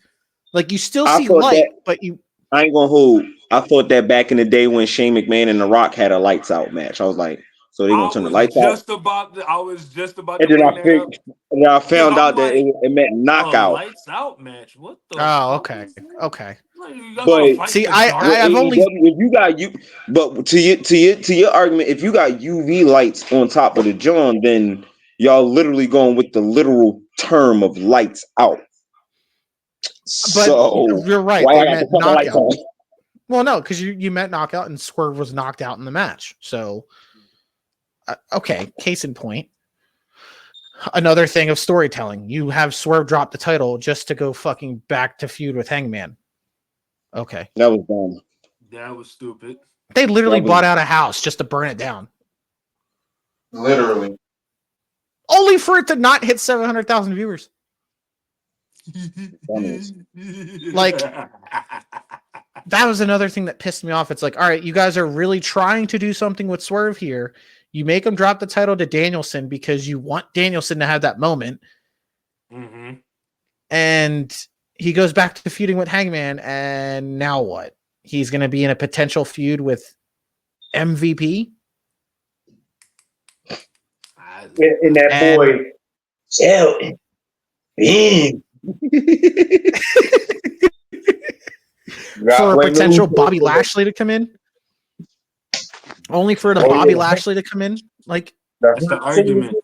Like you still see light, but you... I ain't gonna hold. I thought that back in the day when Shane McMahon and The Rock had a lights out match. I was like, so they're gonna turn the lights out. I was just about and to then bring that up. and I found out that it meant knockout. A lights out match. What the? Oh, okay. Okay. But see, I've only if you got you, but to your argument, if you got UV lights on top of the John, then y'all literally going with the literal term of lights out. But so you're right. Why They I got meant the fucking lights knockout. on? Well, no, because you meant knockout and Swerve was knocked out in the match. So, okay, case in point. Another thing of storytelling. You have Swerve drop the title just to go fucking back to feud with Hangman. Okay. That was dumb. That was stupid. They literally bought out a house just to burn it down. Literally. Only for it to not hit 700,000 viewers. Like, that was another thing that pissed me off. It's like, all right, you guys are really trying to do something with Swerve here. You make him drop the title to Danielson because you want Danielson to have that moment. Mm-hmm. And he goes back to feuding with Hangman. And now what? He's going to be in a potential feud with MVP. And that boy, Shelton. For a potential Bobby Lashley to come in. Only for the Bobby Lashley to come in. Like, that's the argument.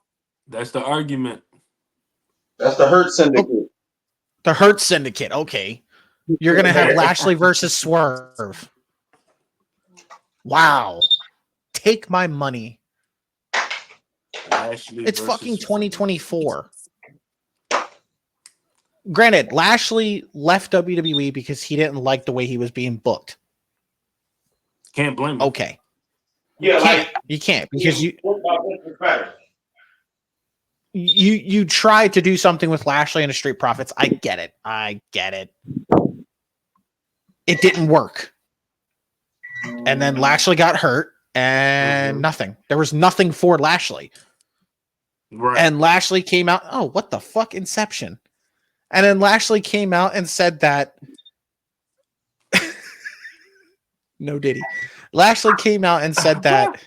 That's the argument. That's the Hurt Syndicate. The Hurt Syndicate. Okay. You're going to have Lashley versus Swerve. Wow. Take my money. It's fucking 2024. Granted, Lashley left WWE because he didn't like the way he was being booked. Can't blame him. Okay. Yeah, you can't because you tried to do something with Lashley and the Street Profits. I get it. It didn't work. And then Lashley got hurt and nothing. There was nothing for Lashley. Right. And Lashley came out. Oh, what the fuck? Inception. And then Lashley came out and said that. No Diddy. Lashley came out and said that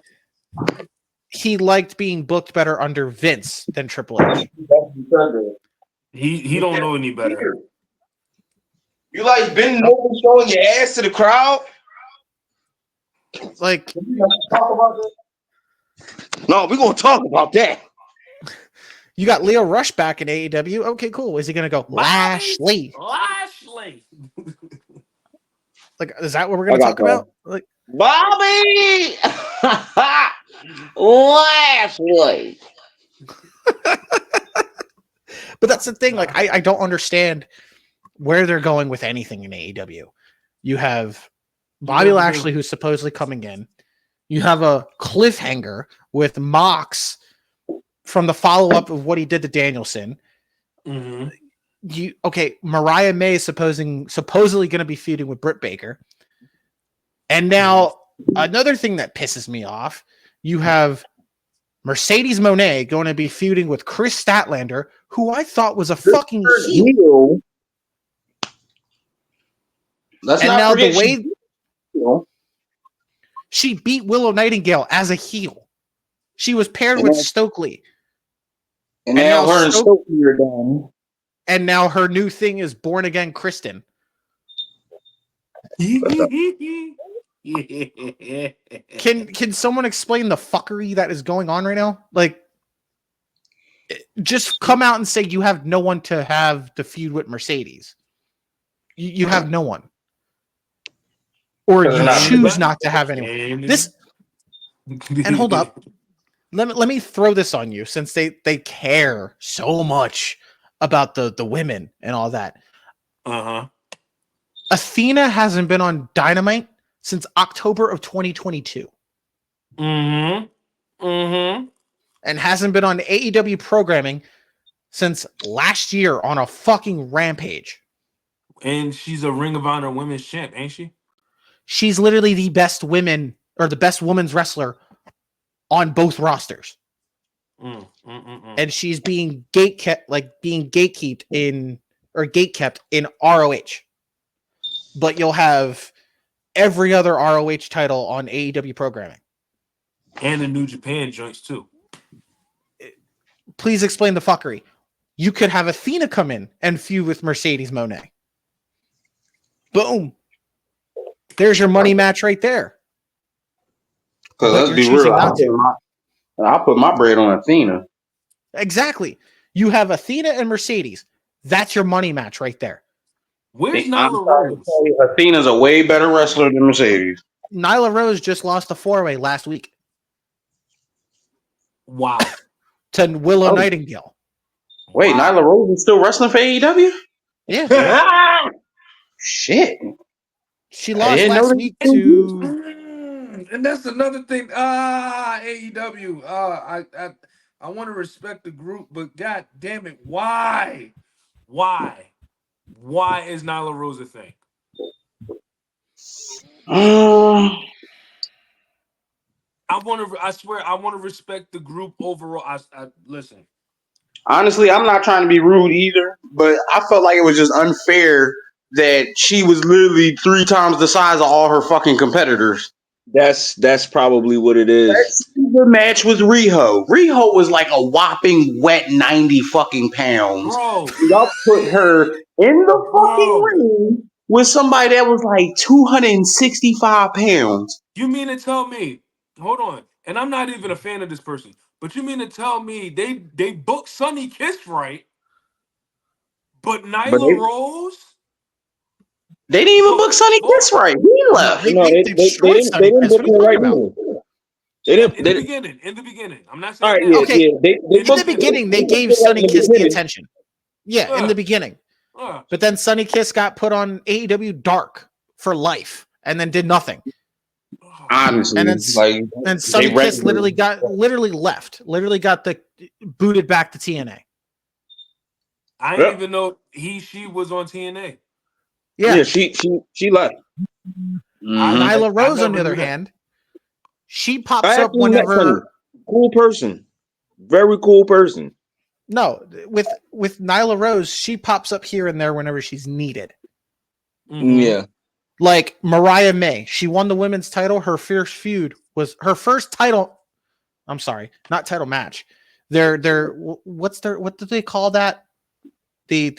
he liked being booked better under Vince than Triple H. He don't know any better. You like bending over showing your ass to the crowd? Like, no, we're gonna talk about that. You got Leo Rush back in AEW. Okay, cool. Is he gonna go Lashley? Lashley. Like, is that what we're gonna talk about? Like, Bobby Lashley. But that's the thing. Like, I don't understand where they're going with anything in AEW. You have Bobby Lashley, who's supposedly coming in. You have a cliffhanger with Mox from the follow-up of what he did to Danielson. Mm-hmm. Mariah May is supposedly going to be feuding with Britt Baker. And now another thing that pisses me off, you have Mercedes Moné going to be feuding with Chris Statlander, who I thought was a fucking heel. Let's and not now forget the way she beat Willow Nightingale as a heel. She was paired with Stokely. And now her and Stokely are done. And now her new thing is Born Again Kristen. Can someone explain the fuckery that is going on right now? Like, just come out and say you have no one to have the feud with Mercedes. You have no one. Or you choose not to have anyone. This, and hold up. Let me throw this on you, since they care so much about the women and all that. Athena hasn't been on Dynamite since October of 2022. Mm-hmm. And hasn't been on AEW programming since last year on a fucking Rampage. And she's a Ring of Honor Women's Champ, ain't she? She's literally the best women's wrestler on both rosters. And she's being gatekept in ROH. But you'll have every other ROH title on AEW programming. And the New Japan joints too. Please explain the fuckery. You could have Athena come in and feud with Mercedes Moné. Boom. There's your money match right there. Because let's be real, I'll put my bread on Athena. Exactly. You have Athena and Mercedes. That's your money match right there. Where's Nyla Rose? Athena's a way better wrestler than Mercedes. Nyla Rose just lost the 4-way last week. Wow. To Willow Nightingale. Wait, wow. Nyla Rose is still wrestling for AEW? Yeah. Shit. She lost last week to... And that's another thing. AEW. I want to respect the group, but god damn it, why? Why is Nyla Rose a thing? I swear I want to respect the group overall. I listen. Honestly, I'm not trying to be rude either, but I felt like it was just unfair that she was literally 3 times the size of all her fucking competitors. That's probably what it is. The match was Riho. Riho was like a whopping wet 90 fucking pounds. Bro. Y'all put her in the fucking ring with somebody that was like 265 pounds. You mean to tell me, hold on, and I'm not even a fan of this person, but you mean to tell me they booked Sonny Kiss right, but Nyla Rose? They didn't even book Sonny Kiss right. He left. They didn't book her right now. In the beginning. I'm not saying that. Okay. In the beginning, they gave Sonny Kiss the attention. Yeah, in the beginning. But then Sonny Kiss got put on AEW Dark for life and then did nothing. Honestly, and Sonny Kiss literally got booted back to TNA. I didn't even know she was on TNA. Yeah, she left. Nyla Rose, on the other hand, she pops up whenever. Cool person, very cool person. No, with Nyla Rose, she pops up here and there whenever she's needed. Mm-hmm. Yeah, like Mariah May, she won the women's title. Her first feud was her first title. I'm sorry, not title match. What do they call that? The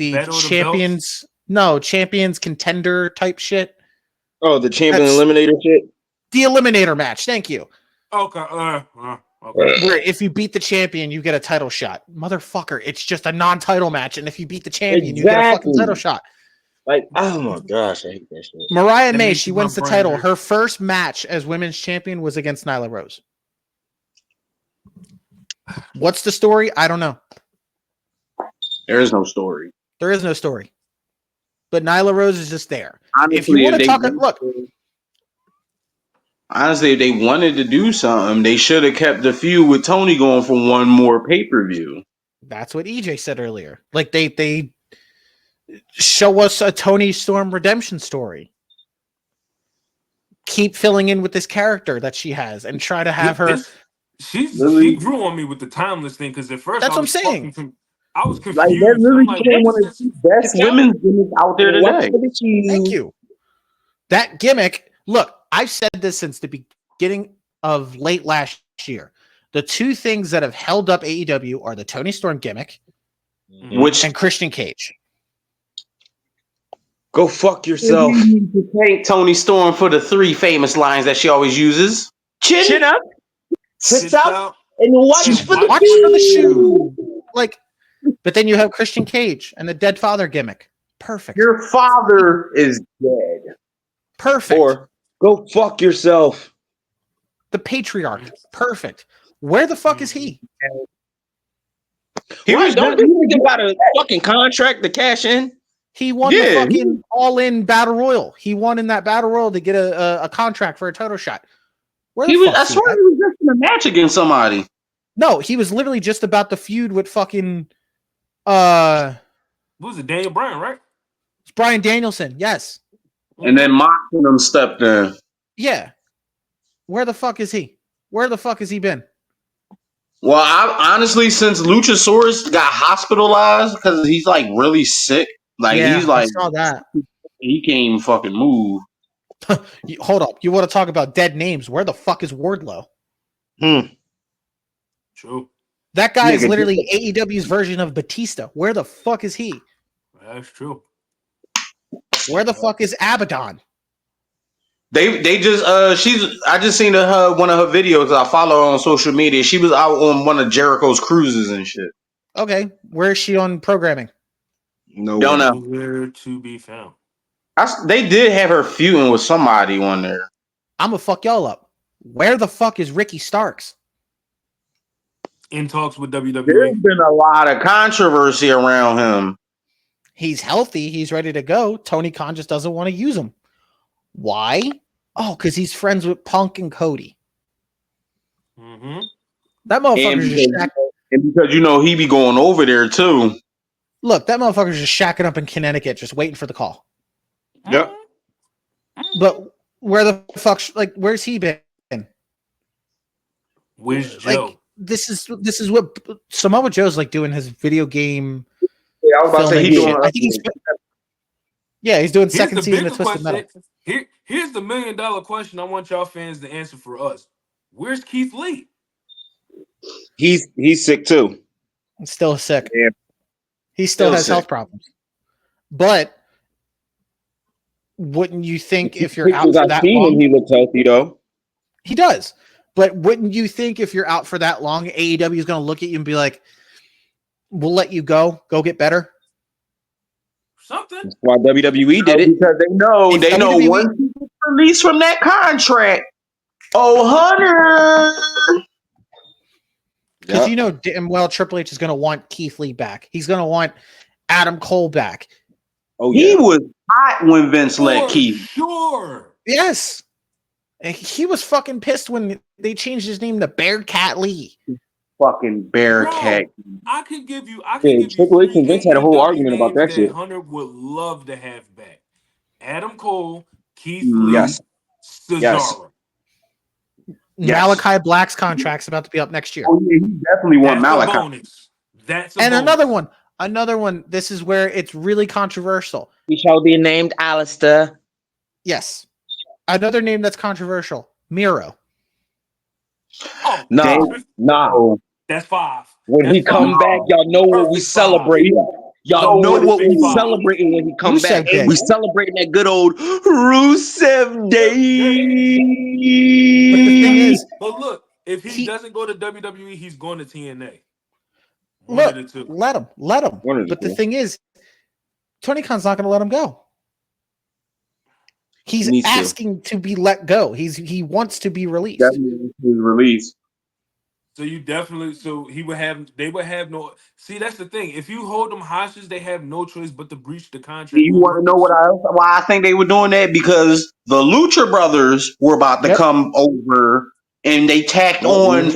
champions. No, champions contender type shit. Oh, the champion eliminator shit. The eliminator match. Thank you. Okay. Okay. Where if you beat the champion, you get a title shot. Motherfucker, it's just a non-title match, and if you beat the champion, you get a fucking title shot. Like, oh my gosh, I hate that shit. Mariah May, she wins the title. Her first match as women's champion was against Nyla Rose. What's the story? I don't know. There is no story. There is no story. But Nyla Rose is just there. Honestly, if you want to talk, look. Honestly, if they wanted to do something, they should have kept the feud with Tony going for one more pay-per-view. That's what EJ said earlier. Like they show us a Tony Storm redemption story. Keep filling in with this character that she has and try to have her. She grew on me with the timeless thing because at first that's what I'm saying. I was confused. Like that really became one of the best women's gimmicks out there today. Thank you. That gimmick. Look, I've said this since the beginning of late last year. The two things that have held up AEW are the Tony Storm gimmick, and Christian Cage. Go fuck yourself. You thank Tony Storm for the 3 famous lines that she always uses. Chin up, sit out, and watch for the shoe. Like, but then you have Christian Cage and the dead father gimmick. Perfect. Your father is dead. Perfect. Or go fuck yourself. The patriarch. Perfect. Where the fuck is he? Don't you think got a fucking contract to cash in? He won the fucking all-in battle royal. He won in that battle royal to get a contract for a title shot. I swear he was just in a match against somebody. No, he was literally just about to feud with fucking what was it, Daniel Bryan, right? It's Bryan Danielson, yes. And then Mox and them stepped in. Yeah. Where the fuck is he? Where the fuck has he been? Well, I honestly, since Luchasaurus got hospitalized because he's like really sick, like he's like, I saw that. He can't even fucking move. Hold up. You want to talk about dead names? Where the fuck is Wardlow? True. That guy is literally AEW's version of Batista. Where the fuck is he? That's true. Where the fuck is Abaddon? They just I just seen her one of her videos. I follow her on social media. She was out on one of Jericho's cruises and shit. Okay, where is she on programming? No, don't know. Nowhere to be found. They did have her feuding with somebody on there. I'm gonna fuck y'all up. Where the fuck is Ricky Starks? In talks with WWE. There's been a lot of controversy around him. He's healthy. He's ready to go. Tony Khan just doesn't want to use him. Why? Oh, because he's friends with Punk and Cody. Mm-hmm. That motherfucker's just and because he be going over there too. Look, that motherfucker's just shacking up in Connecticut, just waiting for the call. Yep. But where the fuck? Like, where's he been? Where's Joe? Like, this is what Samoa Joe's like doing his video game. Yeah, I was about to say he's doing. I think he's doing second season of Twisted Metal. Here's the $1 million question I want y'all fans to answer for us. Where's Keith Lee? He's sick too. He's still sick. Yeah. He still has health problems. But wouldn't you think if you're out for that long? He looks healthy though. He does. But wouldn't you think if you're out for that long, AEW is going to look at you and be like, "We'll let you go. Go get better." Something. That's why WWE did it, because they know once he gets released from that contract, Hunter. Because damn well Triple H is going to want Keith Lee back. He's going to want Adam Cole back. Oh, yeah. He was hot when Vince let Keith. Sure. Yes. And he was fucking pissed when they changed his name to Bearcat Lee. Fucking Bearcat. I could give you. Triple H and Vince had a whole argument about that shit. Hunter would love to have back. Adam Cole, Keith Lee, Cesaro. Yes. Malachi Black's contract's about to be up next year. Oh yeah, he definitely want Malachi. That's a bonus. Another one. This is where it's really controversial. He shall be named Alistair. Yes. Another name that's controversial. Miro. Oh, no. That's 5. When he come back, y'all know what we celebrate. Y'all know what we celebrating when he come back. Day. We celebrating that good old Rusev Day. But the thing is, look, if he doesn't go to WWE, he's going to TNA. Let him. But the thing is, Tony Khan's not going to let him go. He's asking to be let go. He wants to be released. Definitely released. So they would have no. See, that's the thing. If you hold them hostage, they have no choice but to breach the contract. You want to know why I think they were doing that? Because the Lucha Brothers were about to come over, and they tacked on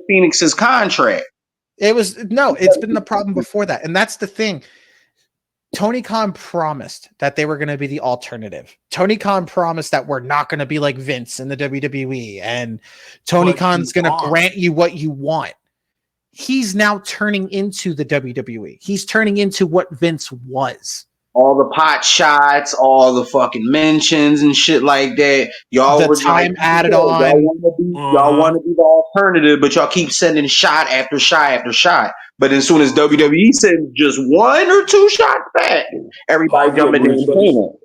Phoenix's contract. It's been the problem before that, and that's the thing. Tony Khan promised that they were going to be the alternative. Tony Khan promised that we're not going to be like Vince in the WWE, and Tony Khan's going to grant you what you want. He's now turning into the WWE. He's turning into what Vince was. All the pot shots, all the fucking mentions and shit like that. Y'all the were time like, added on. Y'all want to be the alternative, but y'all keep sending shot after shot after shot. But as soon as WWE sends just 1 or 2 shots back, everybody jumping in and saying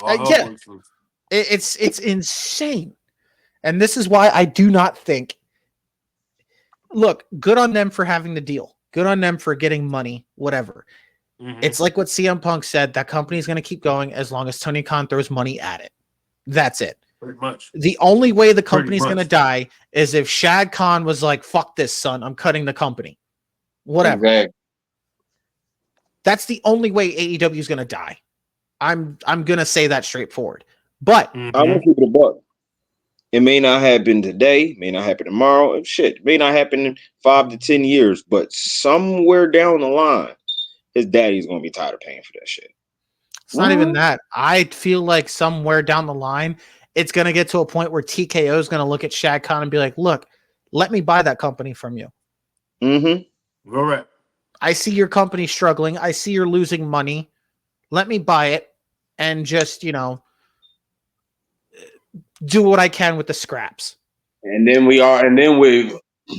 it. It's insane. And this is why I do not think. Look, good on them for having the deal. Good on them for getting money, whatever. Mm-hmm. It's like what CM Punk said, that company is going to keep going as long as Tony Khan throws money at it. That's it. Pretty much. The only way the company's going to die is if Shad Khan was like, fuck this, son, I'm cutting the company. Whatever. Exactly. That's the only way AEW is going to die. I'm going to say that straightforward. But I'm gonna keep it a buck. It may not happen today, may not happen tomorrow. Shit, may not happen in 5 to 10 years, but somewhere down the line, his daddy's gonna be tired of paying for that shit. it's not even that. I feel like somewhere down the line, it's going to get to a point where TKO is going to look at Shad Khan and be like, look, let me buy that company from you. Mm-hmm. All right. I see your company struggling. I see you're losing money. Let me buy it and just, do what I can with the scraps. And then with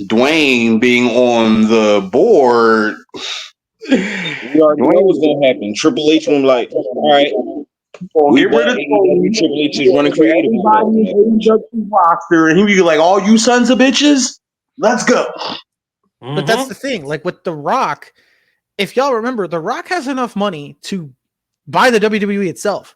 Dwayne being on the board, We already know what's gonna happen. Triple H will be like, all right, we get rid of AEW. Triple H is running creative. everybody in AEW roster, and he'll be like, all you sons of bitches, let's go. But that's the thing. Like with The Rock, if y'all remember, The Rock has enough money to buy the WWE itself.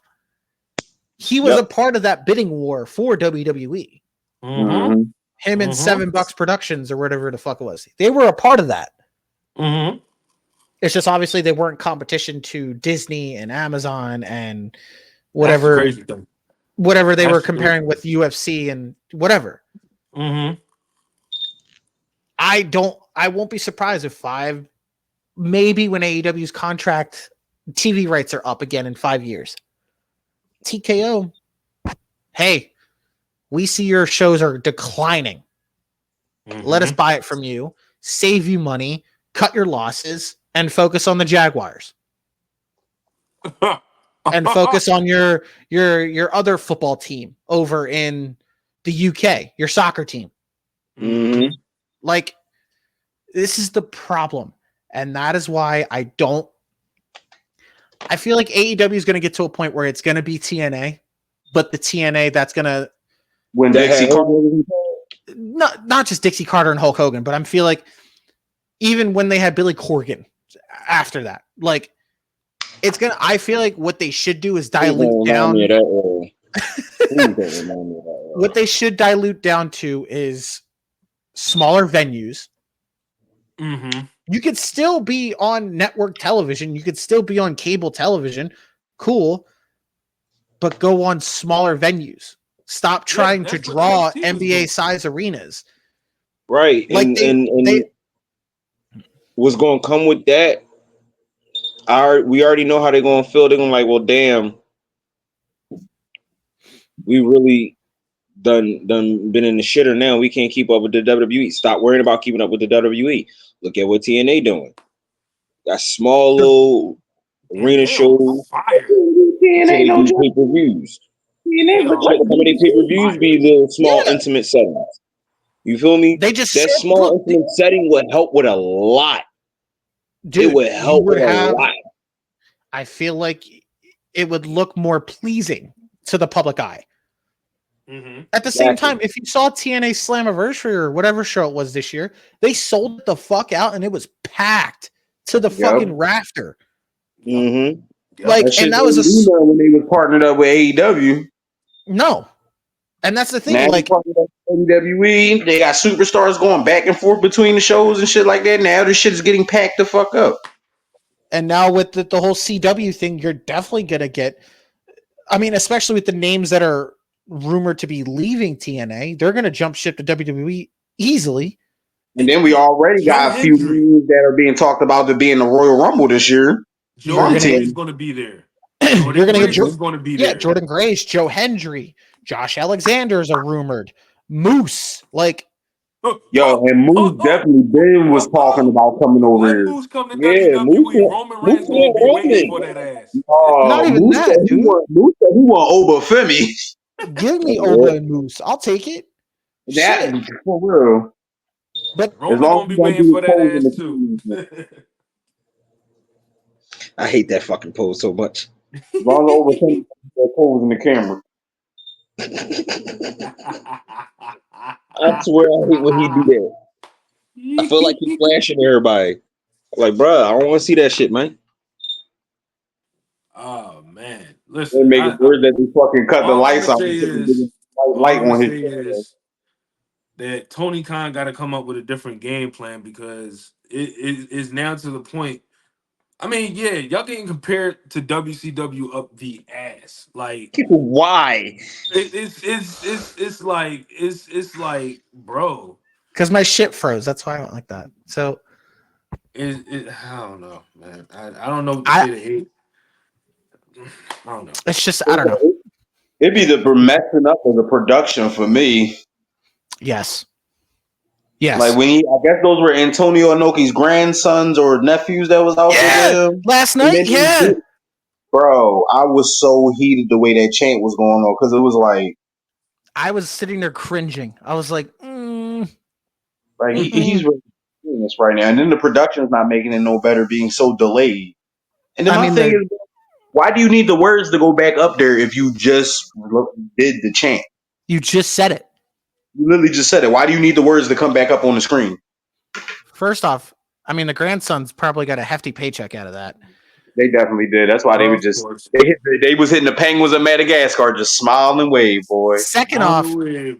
He was a part of that bidding war for WWE. Mm-hmm. Him and $7 Productions or whatever the fuck it was. They were a part of that. Mm-hmm. It's just obviously they weren't competition to Disney and Amazon and whatever they were comparing with UFC and whatever. Mm-hmm. I won't be surprised if maybe when AEW's contract TV rights are up again in 5 years. TKO, hey, we see your shows are declining. Let us buy it from you, save you money, cut your losses, and focus on the Jaguars. And focus on your other football team over in the UK, your soccer team. Mm-hmm. Like, this is the problem. And that is why I feel like AEW is going to get to a point where it's going to be TNA, but the TNA that's going to when Dixie Carter, not just Dixie Carter and Hulk Hogan, but I feel like even when they had Billy Corgan after that, like I feel like what they should do is dilute down. What they should dilute down to is smaller venues. Mm-hmm. You could still be on network television. You could still be on cable television. Cool. But go on smaller venues. Stop trying to draw NBA size arenas. Right. Like and what's going to come with that? We already know how they're going to feel. They're going to like, well, damn, we really done been in the shitter now. We can't keep up with the WWE. Stop worrying about keeping up with the WWE. Look at what TNA doing. Got small little arena shows. TNA no pay-per-views. How many pay-per-views be the small intimate settings? You feel me? That small intimate setting would help with a lot. Dude, it would help with a lot. I feel like it would look more pleasing to the public eye. Mm-hmm. At the same time, if you saw TNA Slammiversary or whatever show it was this year, they sold it the fuck out and it was packed to the fucking rafter. Mm-hmm. Like, and that was when they were partnered up with AEW. No. And that's the thing. Now like WWE, they got superstars going back and forth between the shows and shit like that. Now this shit is getting packed the fuck up. And now with the whole CW thing, you're definitely gonna get. I mean, especially with the names that are rumored to be leaving TNA, they're gonna jump ship to WWE easily. And then we already got a few names that are being talked about to be in the Royal Rumble this year. Jordan Grace is going to be there. You're going to get going to be there. Jordan Grace, Joe Hendry, Josh Alexander is a rumored. Moose, like. And Moose definitely was talking about coming over here. Moose come to WWE. Roman Reigns going to be waiting for that ass. Not even Moose that, dude. Moose said he want Oba Femi. Give me Oba and Moose. I'll take it. That for real. But Roman going to be waiting for that ass too. I hate that fucking pose so much. Long over that pose in the camera. I swear I hate when he do that. I feel like he's flashing everybody. Like, bro, I don't want to see that shit, man. Oh man, listen. They make it weird that they fucking cut the lights off. Light on his head. That Tony Khan got to come up with a different game plan because it is now to the point I mean, yeah, y'all getting compared to WCW up the ass. Like Why? it's like, bro. Because my shit froze. That's why I went like that. So I don't know, man. I don't know what to I say to hate. I don't know. it's just I don't know. It'd be the messing up of the production for me. Yes. Like when I guess those were Antonio Inoki's grandsons or nephews that was out there with him. Last And night, then yeah. Bro, I was so heated the way that chant was going on because it was like I was sitting there cringing. I was like, he's really doing this right now, and then the production's not making it no better, being so delayed. And then my thing is, why do you need the words to go back up there if you just did the chant? You just said it. You literally just said it. Why do you need the words to come back up on the screen? First off, I mean, the grandsons probably got a hefty paycheck out of that. They definitely did. That's why they would just they was hitting the penguins of Madagascar, just smile and wave, boy. Second off,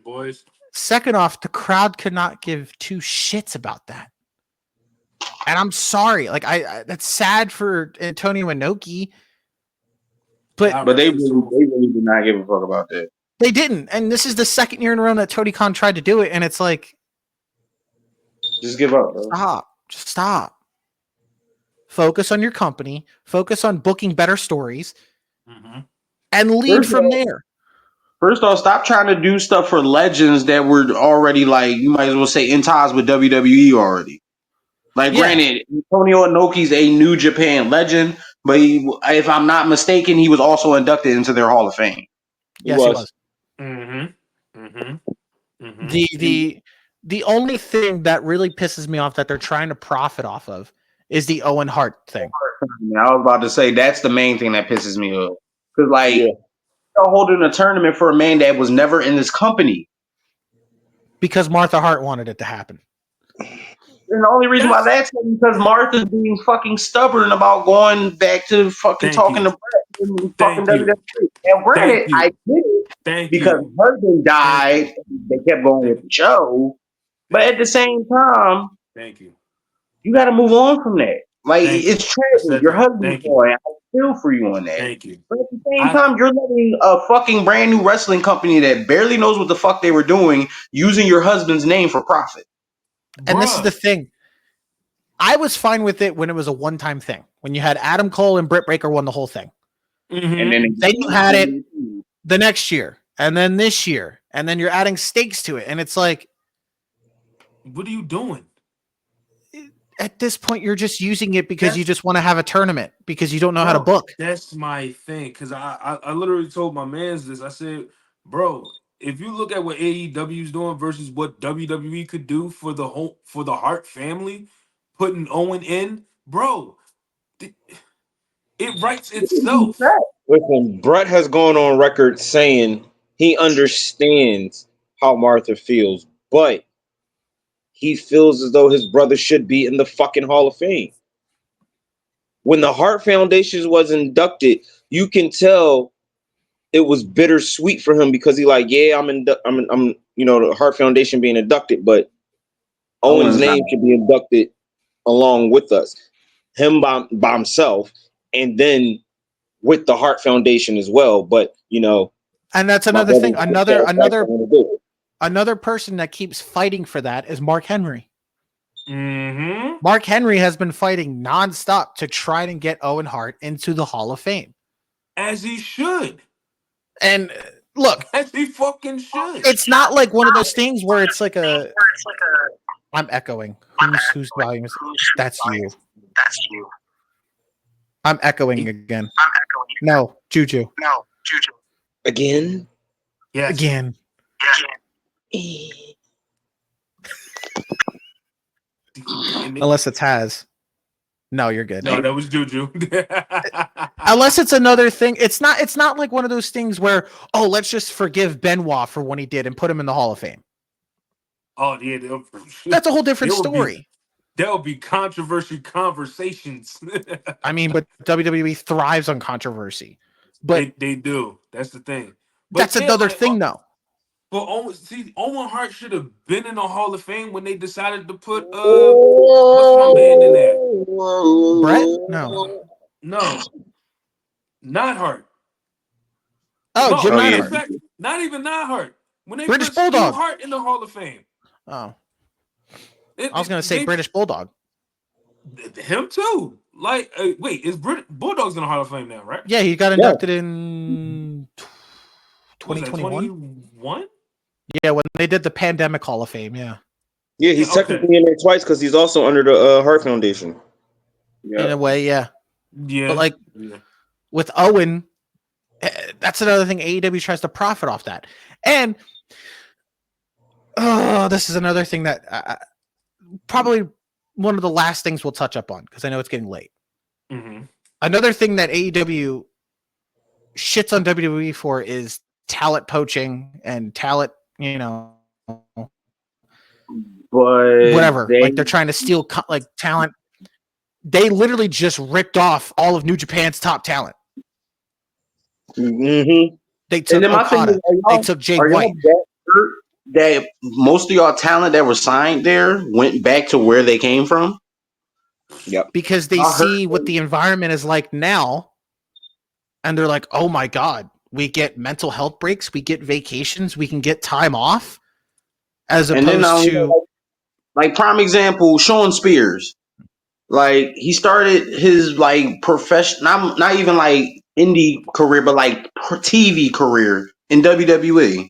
boys. Second off, the crowd could not give two shits about that. And I'm sorry, like I that's sad for Antonio Inoki, but they really did not give a fuck about that. They didn't, and this is the second year in a row that Tony Khan tried to do it, and it's like, just give up, bro. Just stop. Focus on your company. Focus on booking better stories, and lead from there. First off, stop trying to do stuff for legends that were already like you might as well say in ties with WWE already. Like, granted, Antonio Inoki's a New Japan legend, but if I'm not mistaken, he was also inducted into their Hall of Fame. Yes, he was. The only thing that really pisses me off that they're trying to profit off of is the Owen Hart thing. I was about to say that's the main thing that pisses me off because they're holding a tournament for a man that was never in this company because Martha Hart wanted it to happen. And the only reason why that's because Martha's being fucking stubborn about going back to fucking talking to Brett and fucking WWE. And granted, I get it because Husband died. They kept going with the show. But at the same time, you got to move on from that. Like, it's tragic. Your husband's boy. I feel for you on that. But at the same time, you're letting a fucking brand new wrestling company that barely knows what the fuck they were doing using your husband's name for profit. And this is the thing. I was fine with it when it was a one-time thing. When you had Adam Cole and Britt Baker won the whole thing. And then you had it the next year. And then this year. And then you're adding stakes to it. And it's like, what are you doing? At this point, you're just using it because you just want to have a tournament because you don't know how to book. That's my thing. Because I literally told my mans this. I said, bro, if you look at what AEW is doing versus what WWE could do for the Hart family, putting Owen in, bro, it writes itself. Listen, Brett has gone on record saying he understands how Martha feels, but he feels as though his brother should be in the fucking Hall of Fame. When the Hart Foundation was inducted, you can tell it was bittersweet for him because he like, yeah, I'm the Hart Foundation being inducted, but Owen's name should be inducted along with us, him by himself, and then with the Hart Foundation as well. But and that's another thing. Another person that keeps fighting for that is Mark Henry. Mark Henry has been fighting nonstop to try and get Owen Hart into the Hall of Fame, as he should. And look, as he fucking should. It's not like one of those things where it's like a. I'm echoing. Whose volume is? That's you. I'm echoing again. No, Juju. Again. Yes. Again. Unless it's Taz. No, you're good. No, that was Juju. Unless it's another thing. It's not like one of those things where, let's just forgive Benoit for what he did and put him in the Hall of Fame. Oh, yeah. That's a whole different story. There'll be controversy conversations. I mean, but WWE thrives on controversy. But they do. That's the thing. But that's another thing, though. But Owen Hart should have been in the Hall of Fame when they decided to put what's my man in there? No. Not Hart. Oh, No, Jim matter Neidhart. of fact, not even not Hart. When they British put Stu Bulldog. Hart in the Hall of Fame. Oh. I was going to say British Bulldog. Him too. Like, wait, is Bulldog's in the Hall of Fame now, right? Yeah, he got inducted in 2021. 21? Yeah, when they did the Pandemic Hall of Fame, yeah. Yeah, he's technically in there twice because he's also under the Hart Foundation. In a way, yeah. Yeah. But like with Owen, that's another thing AEW tries to profit off that. And this is another thing that probably one of the last things we'll touch up on because I know it's getting late. Mm-hmm. Another thing that AEW shits on WWE for is talent poaching and talent, but whatever. Like they're trying to steal like talent. They literally just ripped off all of New Japan's top talent. Mm-hmm. They took Okada. They took Jay White. That most of y'all talent that was signed there went back to where they came from. Yep. Because they see what the environment is like now, and they're like, "Oh my god, we get mental health breaks, we get vacations, we can get time off." As opposed to, like prime example, Sean Spears. Like he started his like professional, not even like indie career, but like TV career in WWE.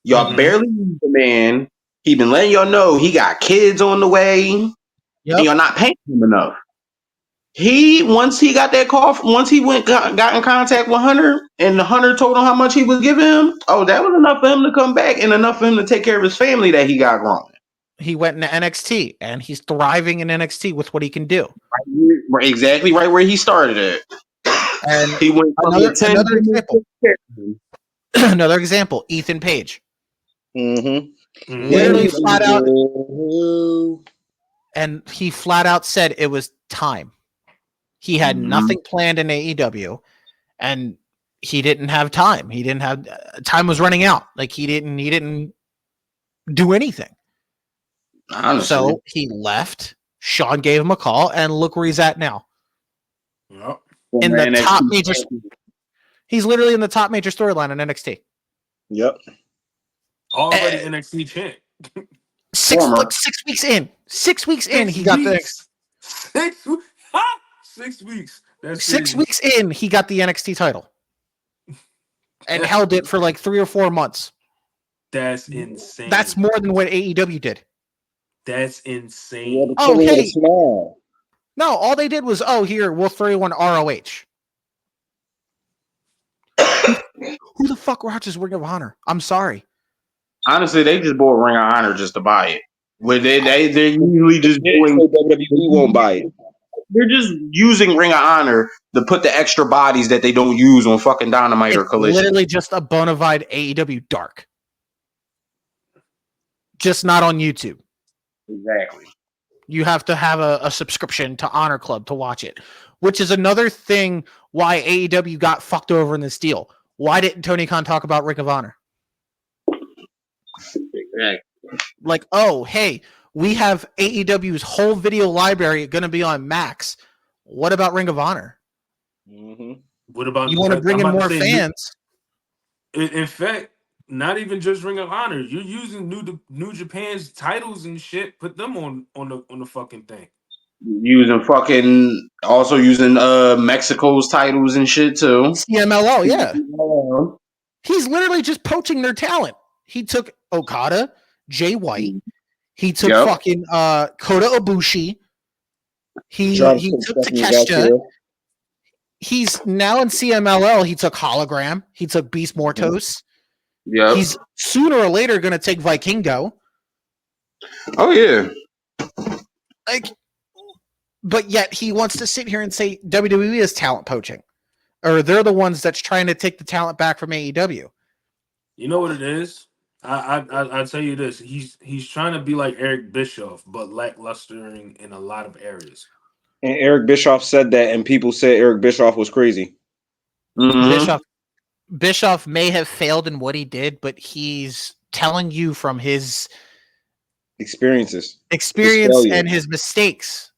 Y'all barely use the man. He been letting y'all know he got kids on the way. And y'all not paying him enough. Once he got that call, once he got in contact with Hunter, and the Hunter told him how much he was giving him. Oh, that was enough for him to come back and enough for him to take care of his family that he got growing. He went into NXT and he's thriving in NXT with what he can do. Exactly right where he started at. And he went from another example. Another example, Ethan Page. Literally flat out. And he flat out said it was time. He had nothing planned in AEW and he didn't have time. He didn't have time was running out. Like he didn't do anything. Honestly. So he left. Sean gave him a call and look where he's at now. Yep. In the top major. He's literally in the top major storyline in NXT. Yep. Already NXT champ. 6 weeks in. 6 weeks in, he got the 6 weeks. That's 6 weeks in, he got the NXT title. And held it for like 3 or 4 months. That's insane. That's more than what AEW did. That's insane. Oh, hey. No, all they did was, here, we'll throw you on ROH. Who the fuck watches Ring of Honor? I'm sorry. Honestly, they just bought Ring of Honor just to buy it. Where they're usually just doing WWE won't buy it. They're just using Ring of Honor to put the extra bodies that they don't use on fucking Dynamite or Collision. Literally just a bona fide AEW dark. Just not on YouTube. Exactly. You have to have a subscription to Honor Club to watch it, which is another thing why AEW got fucked over in this deal. Why didn't Tony Khan talk about Ring of Honor? Exactly. Like, hey, we have AEW's whole video library going to be on Max. What about Ring of Honor? What about you want to bring in more fans? In fact, not even just Ring of Honor. You're using New Japan's titles and shit. Put them on the fucking thing. Using Mexico's titles and shit too. CMLL, yeah. He's literally just poaching their talent. He took Okada, Jay White. He took fucking Kota Ibushi. He took Takeshita. He's now in CMLL. He took Hologram. He took Beast Mortos. Yeah. He's sooner or later going to take Vikingo. Oh, yeah. But yet he wants to sit here and say WWE is talent poaching. Or they're the ones that's trying to take the talent back from AEW. You know what it is? I'll tell you this. He's trying to be like Eric Bischoff, but lackluster in a lot of areas. And Eric Bischoff said that, and people said Eric Bischoff was crazy. Bischoff may have failed in what he did, but he's telling you from his experience and his mistakes.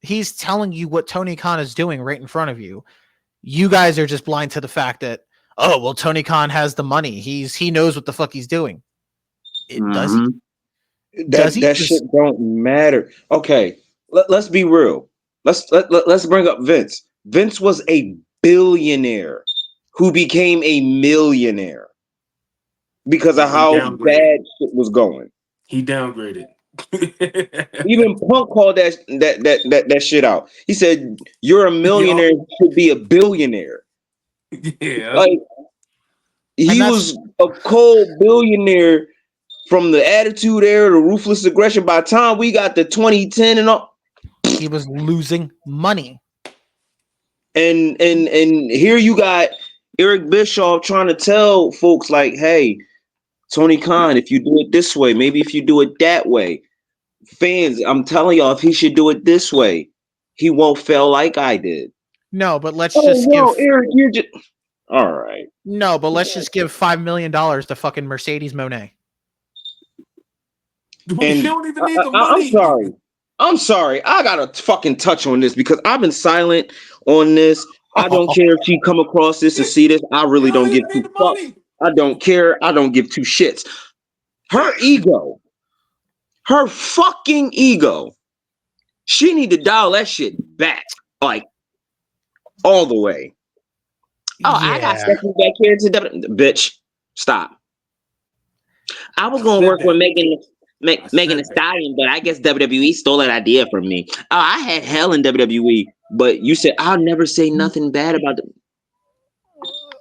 he's telling you what Tony Khan is doing right in front of you. You guys are just blind to the fact that, oh, well, Tony Khan has the money. He knows what the fuck he's doing. Does he? That shit don't matter. Okay, let's be real. Let's bring up Vince. Vince was a billionaire who became a millionaire because of how bad shit was going. He downgraded. Even Punk called that shit out. He said, "You're a millionaire, you should be a billionaire." Yeah, like he was a cold billionaire from the Attitude Era to Ruthless Aggression. By the time we got to 2010 and all, he was losing money. And here you got Eric Bischoff trying to tell folks like, hey, Tony Khan, if you do it this way, maybe if you do it that way, fans, I'm telling y'all, if he should do it this way, he won't fail like I did. No, but let's just give Eric, you're just all right. No, but let's just give $5 million to fucking Mercedes Moné. And she don't even need the money. I'm sorry. I gotta fucking touch on this because I've been silent on this. I don't care if she come across this and see this. I really don't give two fucks. I don't care. I don't give two shits. Her ego, her fucking ego. She need to dial that shit back, like all the way. Oh, yeah. I got Stephanie back here to bitch. Stop. I was gonna work with Megan Thee Stallion, but I guess WWE stole that idea from me. Oh, I had hell in WWE, but you said I'll never say nothing bad about them.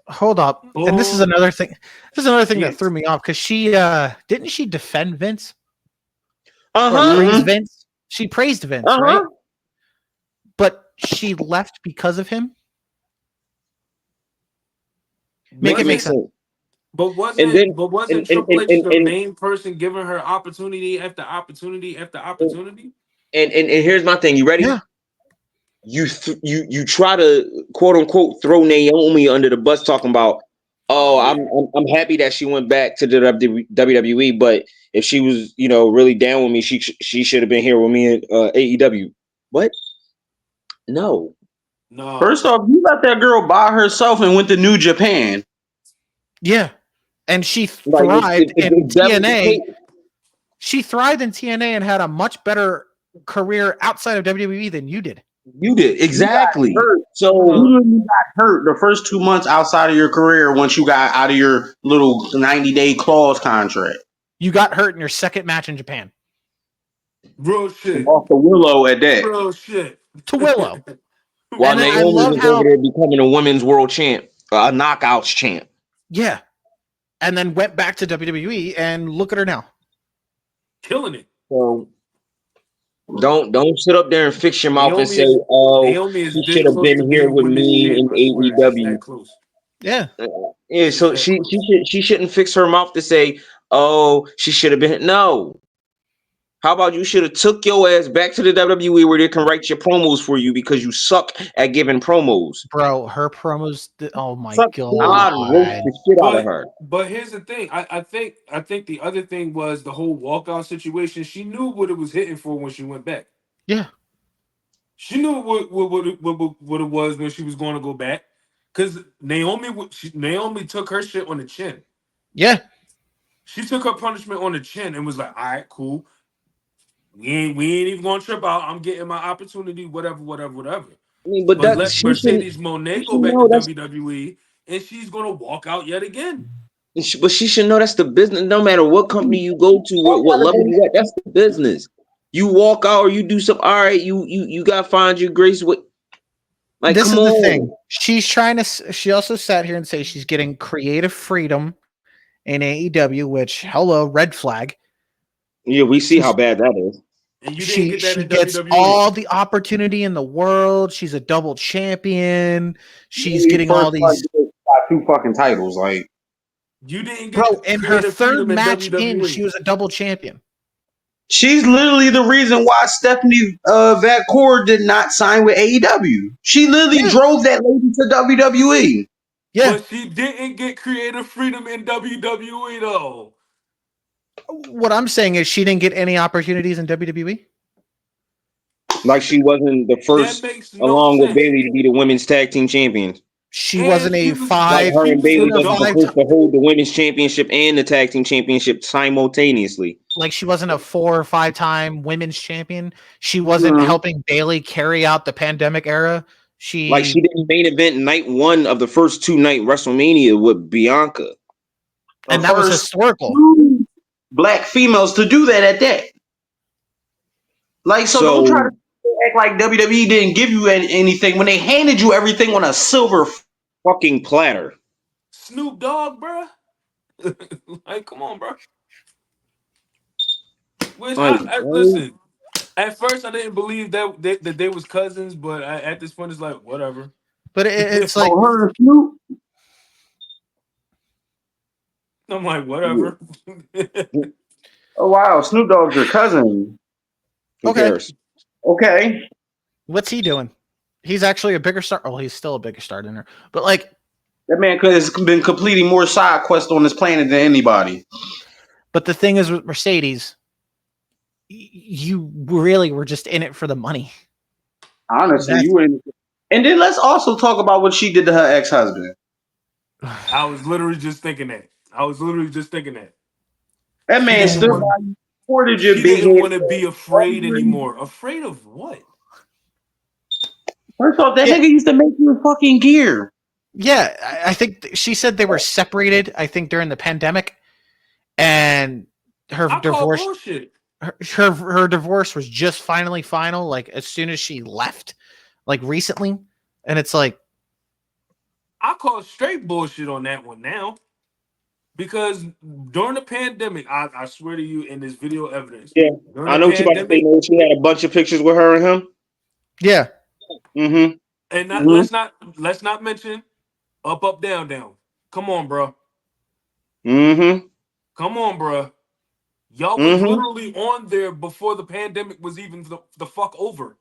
Hold up. And this is another thing. This is another thing that threw me off because she didn't she defend Vince? Praise Vince. She praised Vince, right? But she left because of him. Make it make sense. But wasn't Triple H the main person giving her opportunity after opportunity after opportunity? And here's my thing. You ready? Yeah. You try to quote unquote throw Naomi under the bus, talking about, oh, I'm happy that she went back to the WWE, but if she was really down with me, she should have been here with me in AEW. What? No. First off, you let that girl by herself and went to New Japan. Yeah. And she thrived in TNA. She thrived in TNA and had a much better career outside of WWE than you did. You did, exactly. So you got hurt the first 2 months outside of your career once you got out of your little 90-day clause contract. You got hurt in your second match in Japan. Real shit. Off the Willow at that. Real shit. To Willow. While Naomi was over there becoming a women's world champ, a knockouts champ. Yeah. And then went back to WWE and look at her now. Killing it. So don't sit up there and fix your mouth and say, oh, she should have been here with me in AEW. Yeah. Yeah, so she shouldn't fix her mouth to say, oh, she should have been. No. How about you should have took your ass back to the WWE where they can write your promos for you because you suck at giving promos. Bro, her promos, oh my God. The shit out of her. But here's the thing. I think the other thing was the whole walkout situation. She knew what it was hitting for when she went back. Yeah. She knew what it was when she was going to go back. Because Naomi took her shit on the chin. Yeah. She took her punishment on the chin and was like, all right, cool. We ain't even gonna trip out. I'm getting my opportunity, whatever. I mean, but let Mercedes Moné go back to WWE, and she's gonna walk out yet again. But she should know that's the business. No matter what company you go to, what level you at, that's the business. You walk out or you do something. All right, you gotta find your grace with. Like, this is the thing. She's trying to. She also sat here and say she's getting creative freedom in AEW, which red flag. Yeah, we see how bad that is. And you didn't get that she in gets WWE. all the opportunity in the world. She's a double champion. She's getting all these 2 fucking titles. Like, you didn't get, bro. In her third match in, she was a double champion. She's literally the reason why Stephanie Vatcourt did not sign with AEW. She literally drove that lady to WWE. Yeah, but she didn't get creative freedom in WWE though. What I'm saying is she didn't get any opportunities in WWE. Like she wasn't the first, along with Bailey, to be the women's tag team champions. She wasn't a five. Like her and Bailey wasn't the first to time. hold the women's championship and the tag team championship simultaneously. Like she wasn't a 4 or 5 time women's champion. She wasn't helping Bailey carry out the pandemic era. She didn't main event night 1 of the first 2-night WrestleMania with Bianca, and that was historical. Black females to do that at that. Like so don't try to act like WWE didn't give you anything when they handed you everything on a silver fucking platter. Snoop Dogg, bro. Like, come on, bro. Which listen. At first, I didn't believe that they was cousins, but at this point, it's like whatever. But it's like her Snoop. I'm like whatever. Oh wow, Snoop Dogg's your cousin. Who cares? Okay. What's he doing? He's actually a bigger star. Oh, he's still a bigger star than her. But like that man has been completing more side quests on this planet than anybody. But the thing is with Mercedes, you really were just in it for the money. Honestly, you were in it. And then let's also talk about what she did to her ex-husband. I was literally just thinking that. That man stood by you, supported your big. He didn't want to be afraid anymore. Afraid of what? First off, that nigga used to make you fucking gear. Yeah, I think she said they were separated, I think, during the pandemic. And her divorce... Her divorce was just finally final, like as soon as she left, like recently, and it's like I call straight bullshit on that one now, because during the pandemic, I swear to you, in this video evidence, I know what you're about to say. She had a bunch of pictures with her and him. Yeah. And let's not mention up, down. Come on, bro. Come on, bro. Y'all was literally on there before the pandemic was even the fuck over.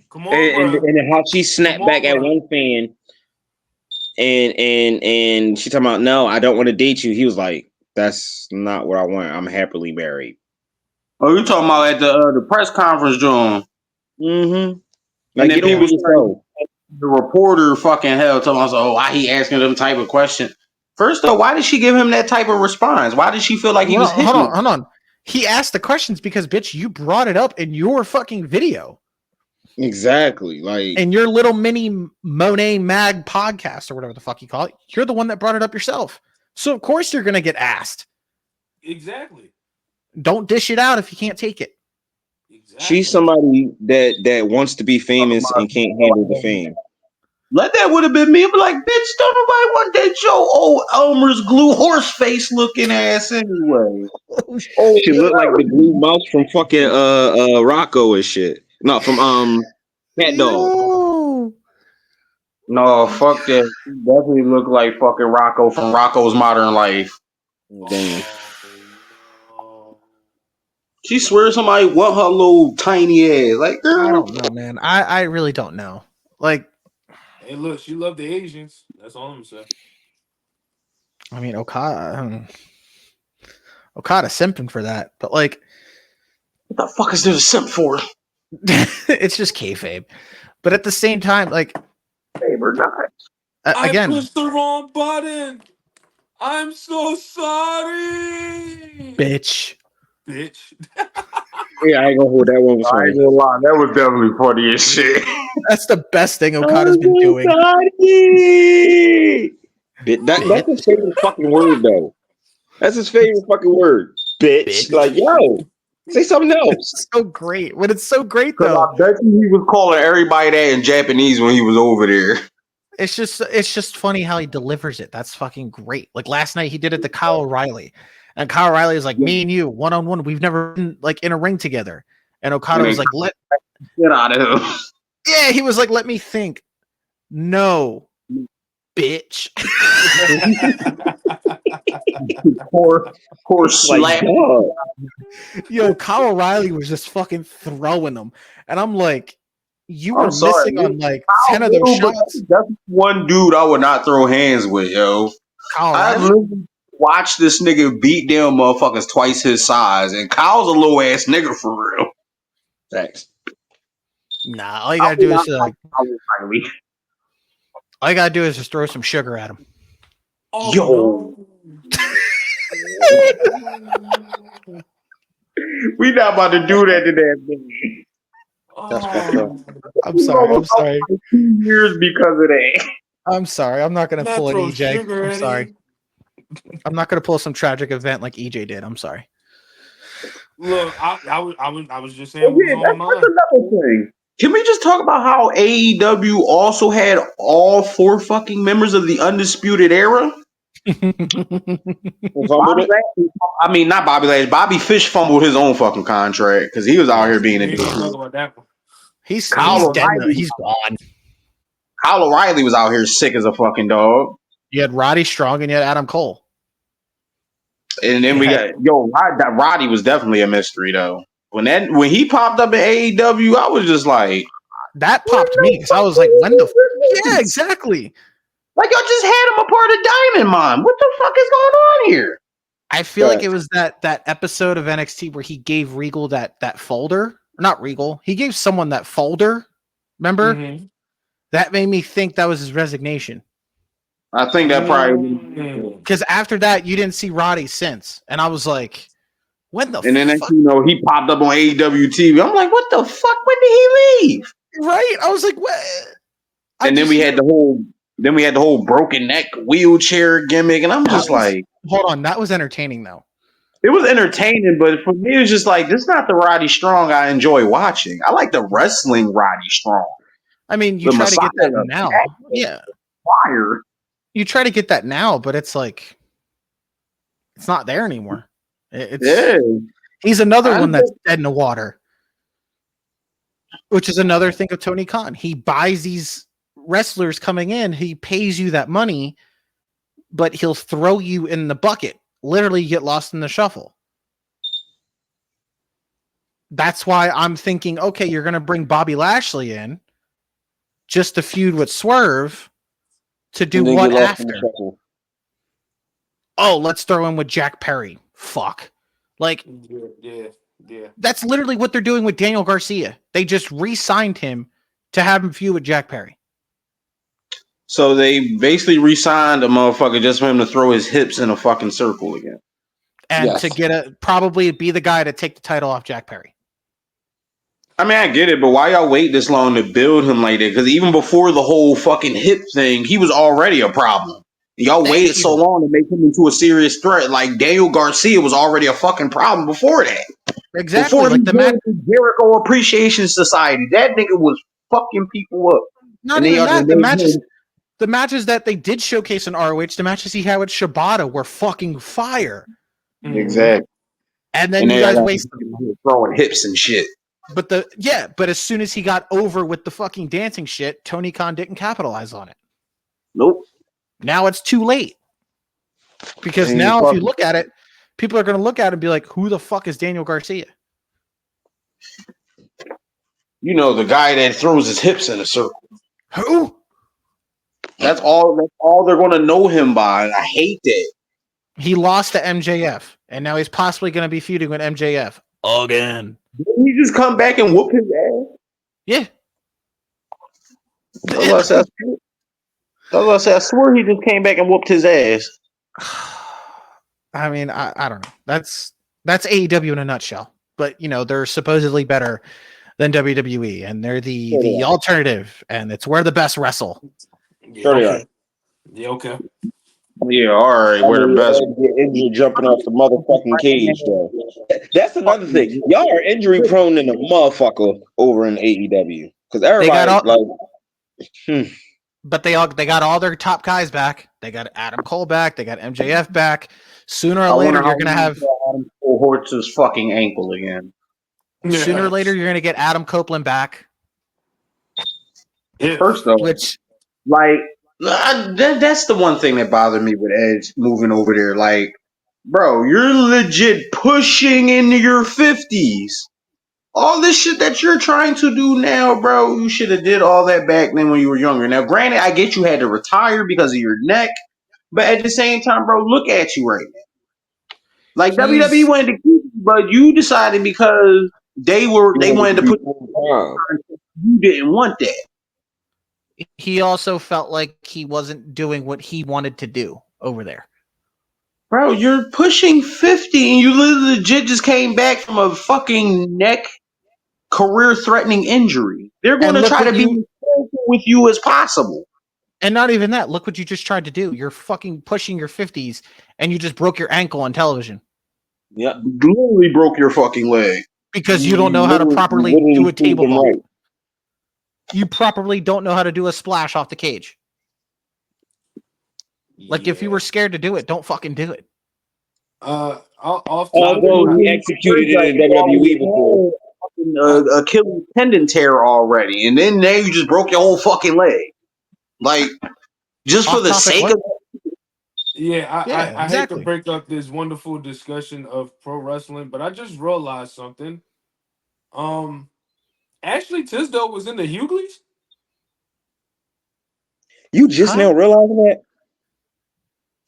Come on, and how she snapped back at one fan, and she talking about, no, I don't want to date you. He was like, that's not what I want. I'm happily married. Oh, you talking about at the press conference, John? Like, get over yourself. The reporter fucking hell talking about, oh, why he asking them type of question? First though, why did she give him that type of response? Why did she feel like he was hitting? Hold on. He asked the questions because, bitch, you brought it up in your fucking video. Exactly. Like in your little mini Monet Mag podcast or whatever the fuck you call it. You're the one that brought it up yourself. So, of course, you're going to get asked. Exactly. Don't dish it out if you can't take it. Exactly. She's somebody that wants to be famous and can't handle the fame. Like that would have been me. I'm like, bitch, don't nobody want that Joe old Elmer's glue horse face looking ass anyway. She looked like the blue mouse from fucking Rocco and shit. No, from Cat Dog. No, fuck that. She definitely looked like fucking Rocco from Rocco's Modern Life. Damn. She swears somebody want her little tiny ass. Like, girl. I don't know, man. I really don't know. Like, hey, look, she loved the Asians. That's all I'm gonna say. I mean, Okada simping for that, but like, what the fuck is there to simp for? It's just kayfabe. But at the same time, like, babe or not. Again, I pushed the wrong button. I'm so sorry, bitch. Yeah, I ain't gonna hold that one. I ain't gonna lie, that was definitely funny as shit. That's the best thing Okada's been doing. That's his favorite fucking word, though. That's his favorite fucking word, bitch. Like, yo, say something else. It's so great. When it's so great, though. I bet you he was calling everybody that in Japanese when he was over there. It's just funny how he delivers it. That's fucking great. Like last night, he did it to Kyle O'Reilly. And Kyle O'Reilly is like, me and you, one-on-one. We've never been like in a ring together. And Okada was like, get out of him. Yeah, he was like, let me think. No, bitch. Poor slap. Yo, Kyle O'Reilly was just fucking throwing them. And I'm like, you were missing on like 10 of those shots. That's one dude I would not throw hands with, yo. I literally watched this nigga beat down motherfuckers twice his size, and Kyle's a little ass nigga for real. Thanks. Nah, all you gotta do is just throw some sugar at him. Oh, Yo. no. We not about to do that to that man. That's fucked up. I'm sorry. 2 years because of that. I'm sorry. I'm not gonna pull an throw EJ. sugar I'm at sorry. him. I'm not gonna pull some tragic event like EJ did. I'm sorry. Look, I was just saying what was on my That's mind. another thing. Can we just talk about how AEW also had all 4 fucking members of the Undisputed Era? Fumbled it? I mean, not Bobby Lashley. Bobby Fish fumbled his own fucking contract because he was out here being a We ain't gonna talk dick. about that one. He's Kyle dead. O'Reilly. He's gone. Kyle O'Reilly was out here sick as a fucking dog. You had Roddy Strong and you had Adam Cole. And then we got Roddy was definitely a mystery though. When he popped up in AEW, I was just like, that popped me because I was like, when the yeah, exactly. Like y'all just had him a part of Diamond Mine. What the fuck is going on here? I feel like it was that episode of NXT where he gave Regal that folder. Not Regal. He gave someone that folder. Remember? Mm-hmm. That made me think that was his resignation. I think that probably because after that you didn't see Roddy since, and I was like, when the and then fuck? he popped up on AEW TV. I'm like, what the fuck? When did he leave? Right? I was like, what? And then we had the whole broken neck wheelchair gimmick, and I'm just like, hold on, that was entertaining though. It was entertaining, but for me, it was just like, this is not the Roddy Strong I enjoy watching. I like the wrestling Roddy Strong. I mean, you try to get that now. Yeah. Fire. You try to get that now, but it's like, it's not there anymore. He's another one that's dead in the water. Which is another thing of Tony Khan. He buys these wrestlers coming in, he pays you that money, but he'll throw you in the bucket. Literally get lost in the shuffle. That's why I'm thinking, okay, you're going to bring Bobby Lashley in just to feud with Swerve to do what after? Oh, let's throw in with Jack Perry. Fuck. Like, yeah. That's literally what they're doing with Daniel Garcia. They just re-signed him to have him feud with Jack Perry. So they basically re-signed a motherfucker just for him to throw his hips in a fucking circle again. And to get probably be the guy to take the title off Jack Perry. I mean, I get it, but why y'all wait this long to build him like that? Because even before the whole fucking hip thing, he was already a problem. Y'all waited so long to make him into a serious threat. Like Daniel Garcia was already a fucking problem before that. Exactly. Before like the Jericho Appreciation Society, that nigga was fucking people up. Not even that. The matches that they did showcase in ROH, the matches he had with Shibata were fucking fire. Exactly. And then you guys wasted throwing hips and shit. But as soon as he got over with the fucking dancing shit, Tony Khan didn't capitalize on it. Nope. Now it's too late. Because now if you look at it, people are going to look at it and be like, who the fuck is Daniel Garcia? You know, the guy that throws his hips in a circle. Who? That's all they're going to know him by. And I hate that. He lost to MJF, and now he's possibly going to be feuding with MJF again. Didn't he just come back and whoop his ass? Yeah. I swear he just came back and whooped his ass. I mean, I don't know. That's AEW in a nutshell. But, you know, they're supposedly better than WWE, and they're the alternative, and it's where the best wrestle. Sure they are. Yeah, okay. Yeah, all right. We're the best. Get injured jumping off the motherfucking cage, though. That's another thing. Y'all are injury prone in the motherfucker over in AEW because everybody But they got all their top guys back. They got Adam Cole back. They got MJF back. Sooner or later, you're gonna have Adam Cole hurts his fucking ankle again. Sooner or later, you're gonna get Adam Copeland back. Yeah. First though, that's the one thing that bothered me with Edge moving over there. Like, bro, you're legit pushing into your 50s. All this shit that you're trying to do now, bro, you should have did all that back then when you were younger. Now, granted, I get you had to retire because of your neck, but at the same time, bro, look at you right now. Like, WWE wanted to keep you, but you decided because They wanted to put you didn't want that. He also felt like he wasn't doing what he wanted to do over there. Bro, you're pushing 50 and you legit just came back from a fucking neck career-threatening injury. They're going to try to be as careful with you as possible. And not even that. Look what you just tried to do. You're fucking pushing your 50s and you just broke your ankle on television. Yeah, literally broke your fucking leg. Because you don't know how to properly do a table bump. Right. You properly don't know how to do a splash off the cage. Like, if you were scared to do it, don't fucking do it. Although he executed it in WWE before. Achilles tendon tear already, and then now you just broke your whole fucking leg. Like, just for the sake of I hate to break up this wonderful discussion of pro wrestling, but I just realized something. Ashley Tisdale was in the Hughleys? You just now realizing that?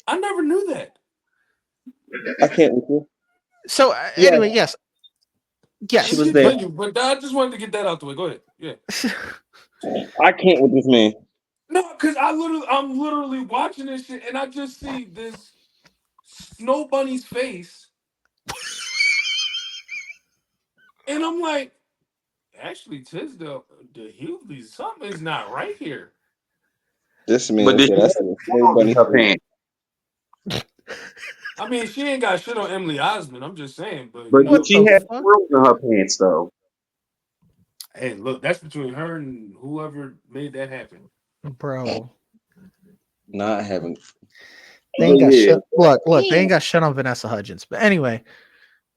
I never knew that. I can't with you. So, anyway, yes. Yes. She was there. But I just wanted to get that out the way. Go ahead. Yeah. I can't with this man. No, because I'm literally watching this shit and I just see this Snow Bunny's face. And I'm like, Ashley Tisdale, the Hughleys, something is not right here. This man, that's a Snow Bunny pants. I mean, she ain't got shit on Emily Osmond. I'm just saying, but she had frills in her pants, though. Hey, look, that's between her and whoever made that happen, bro. Not having. They ain't got shit. Look, they ain't got shit on Vanessa Hudgens. But anyway.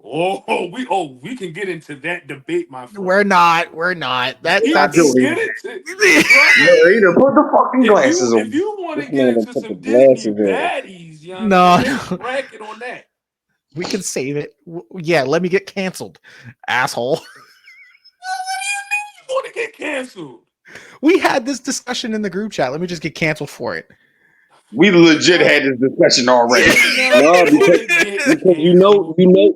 We can get into that debate, my friend. We're not. That's get it. Put the fucking glasses on. If you want to get into some Disney baddies, no, bracket on that. We can save it. Yeah, let me get canceled, asshole. What do you mean you want to get canceled? We had this discussion in the group chat. Let me just get canceled for it. We legit had this discussion already. No, because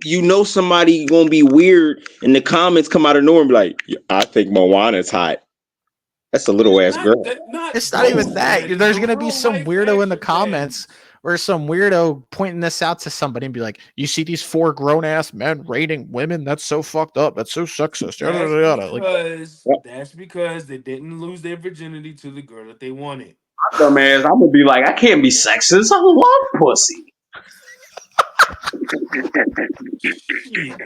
you know somebody gonna be weird in the comments, come out of nowhere and be like, I think Moana's hot. That's a little ass girl. It's not even that. There's gonna be some weirdo in the comments or some weirdo pointing this out to somebody and be like, you see these 4 grown ass men rating women? That's so fucked up. That's so sexist. That's because they didn't lose their virginity to the girl that they wanted. Dumbass, I'm gonna be like, I can't be sexist. I love pussy.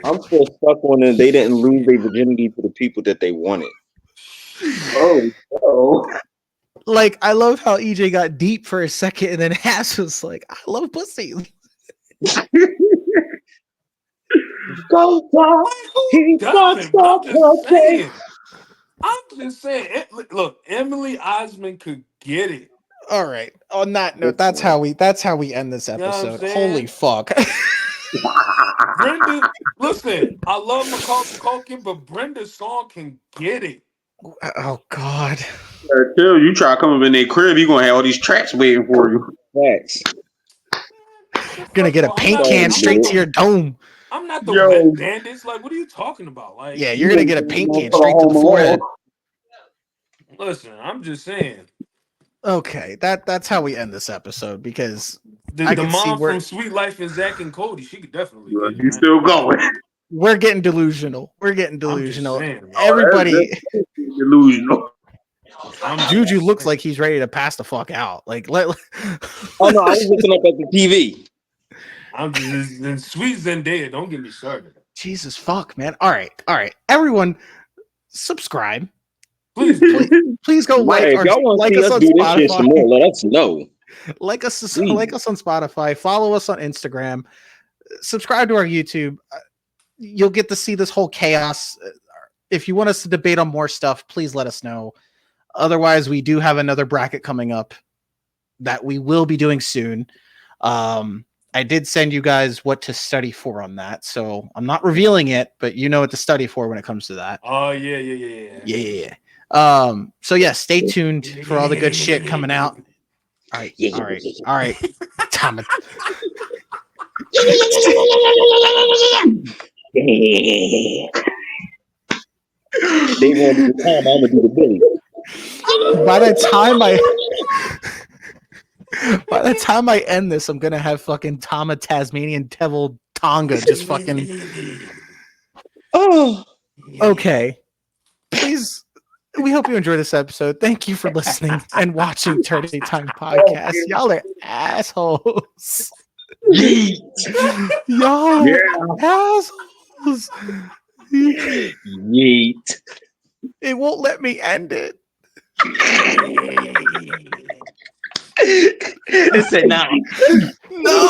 I'm still stuck on it. They didn't lose their virginity to the people that they wanted. Oh. Like, I love how EJ got deep for a second and then Haas was like, I love pussy. Go down. I'm just saying. Look, Emily Osmond could get it. All right. On that note, that's how we end this episode. You know holy fuck. Brenda, listen, I love Macaulay Culkin, but Brenda Song can get it. Oh God. Till you try coming in their crib, you're gonna have all these traps waiting for you. Facts. Gonna get a paint can straight to your dome. I'm not the wet bandits. Like, what are you talking about? Like, yeah, you're gonna get a paint can straight to the forehead. Listen, I'm just saying. Okay, that's how we end this episode because the mom from Sweet Life and Zach and Cody, she could definitely get it. He's still going. We're getting delusional. Saying, everybody delusional. Juju looks like he's ready to pass the fuck out. Like, oh no, I was looking up at the TV. I'm just Sweet Zendaya. Don't get me started. Jesus fuck, man. All right. Everyone, subscribe. Please go like us on Spotify. Let us know. Like us on Spotify. Follow us on Instagram. Subscribe to our YouTube. You'll get to see this whole chaos. If you want us to debate on more stuff, please let us know. Otherwise, we do have another bracket coming up that we will be doing soon. I did send you guys what to study for on that, so I'm not revealing it, but you know what to study for when it comes to that. Oh yeah. So yeah, stay tuned for all the good shit coming out. All right. Time. They want to do the Tom, I'm gonna do the Billy. By the time I end this, I'm gonna have fucking Tama Tasmanian Devil Tonga just fucking. Oh, Okay. Please, we hope you enjoyed this episode. Thank you for listening and watching Tourney Time Podcast. Y'all are assholes. Y'all are assholes. yeet. It won't let me end it. It said now. No.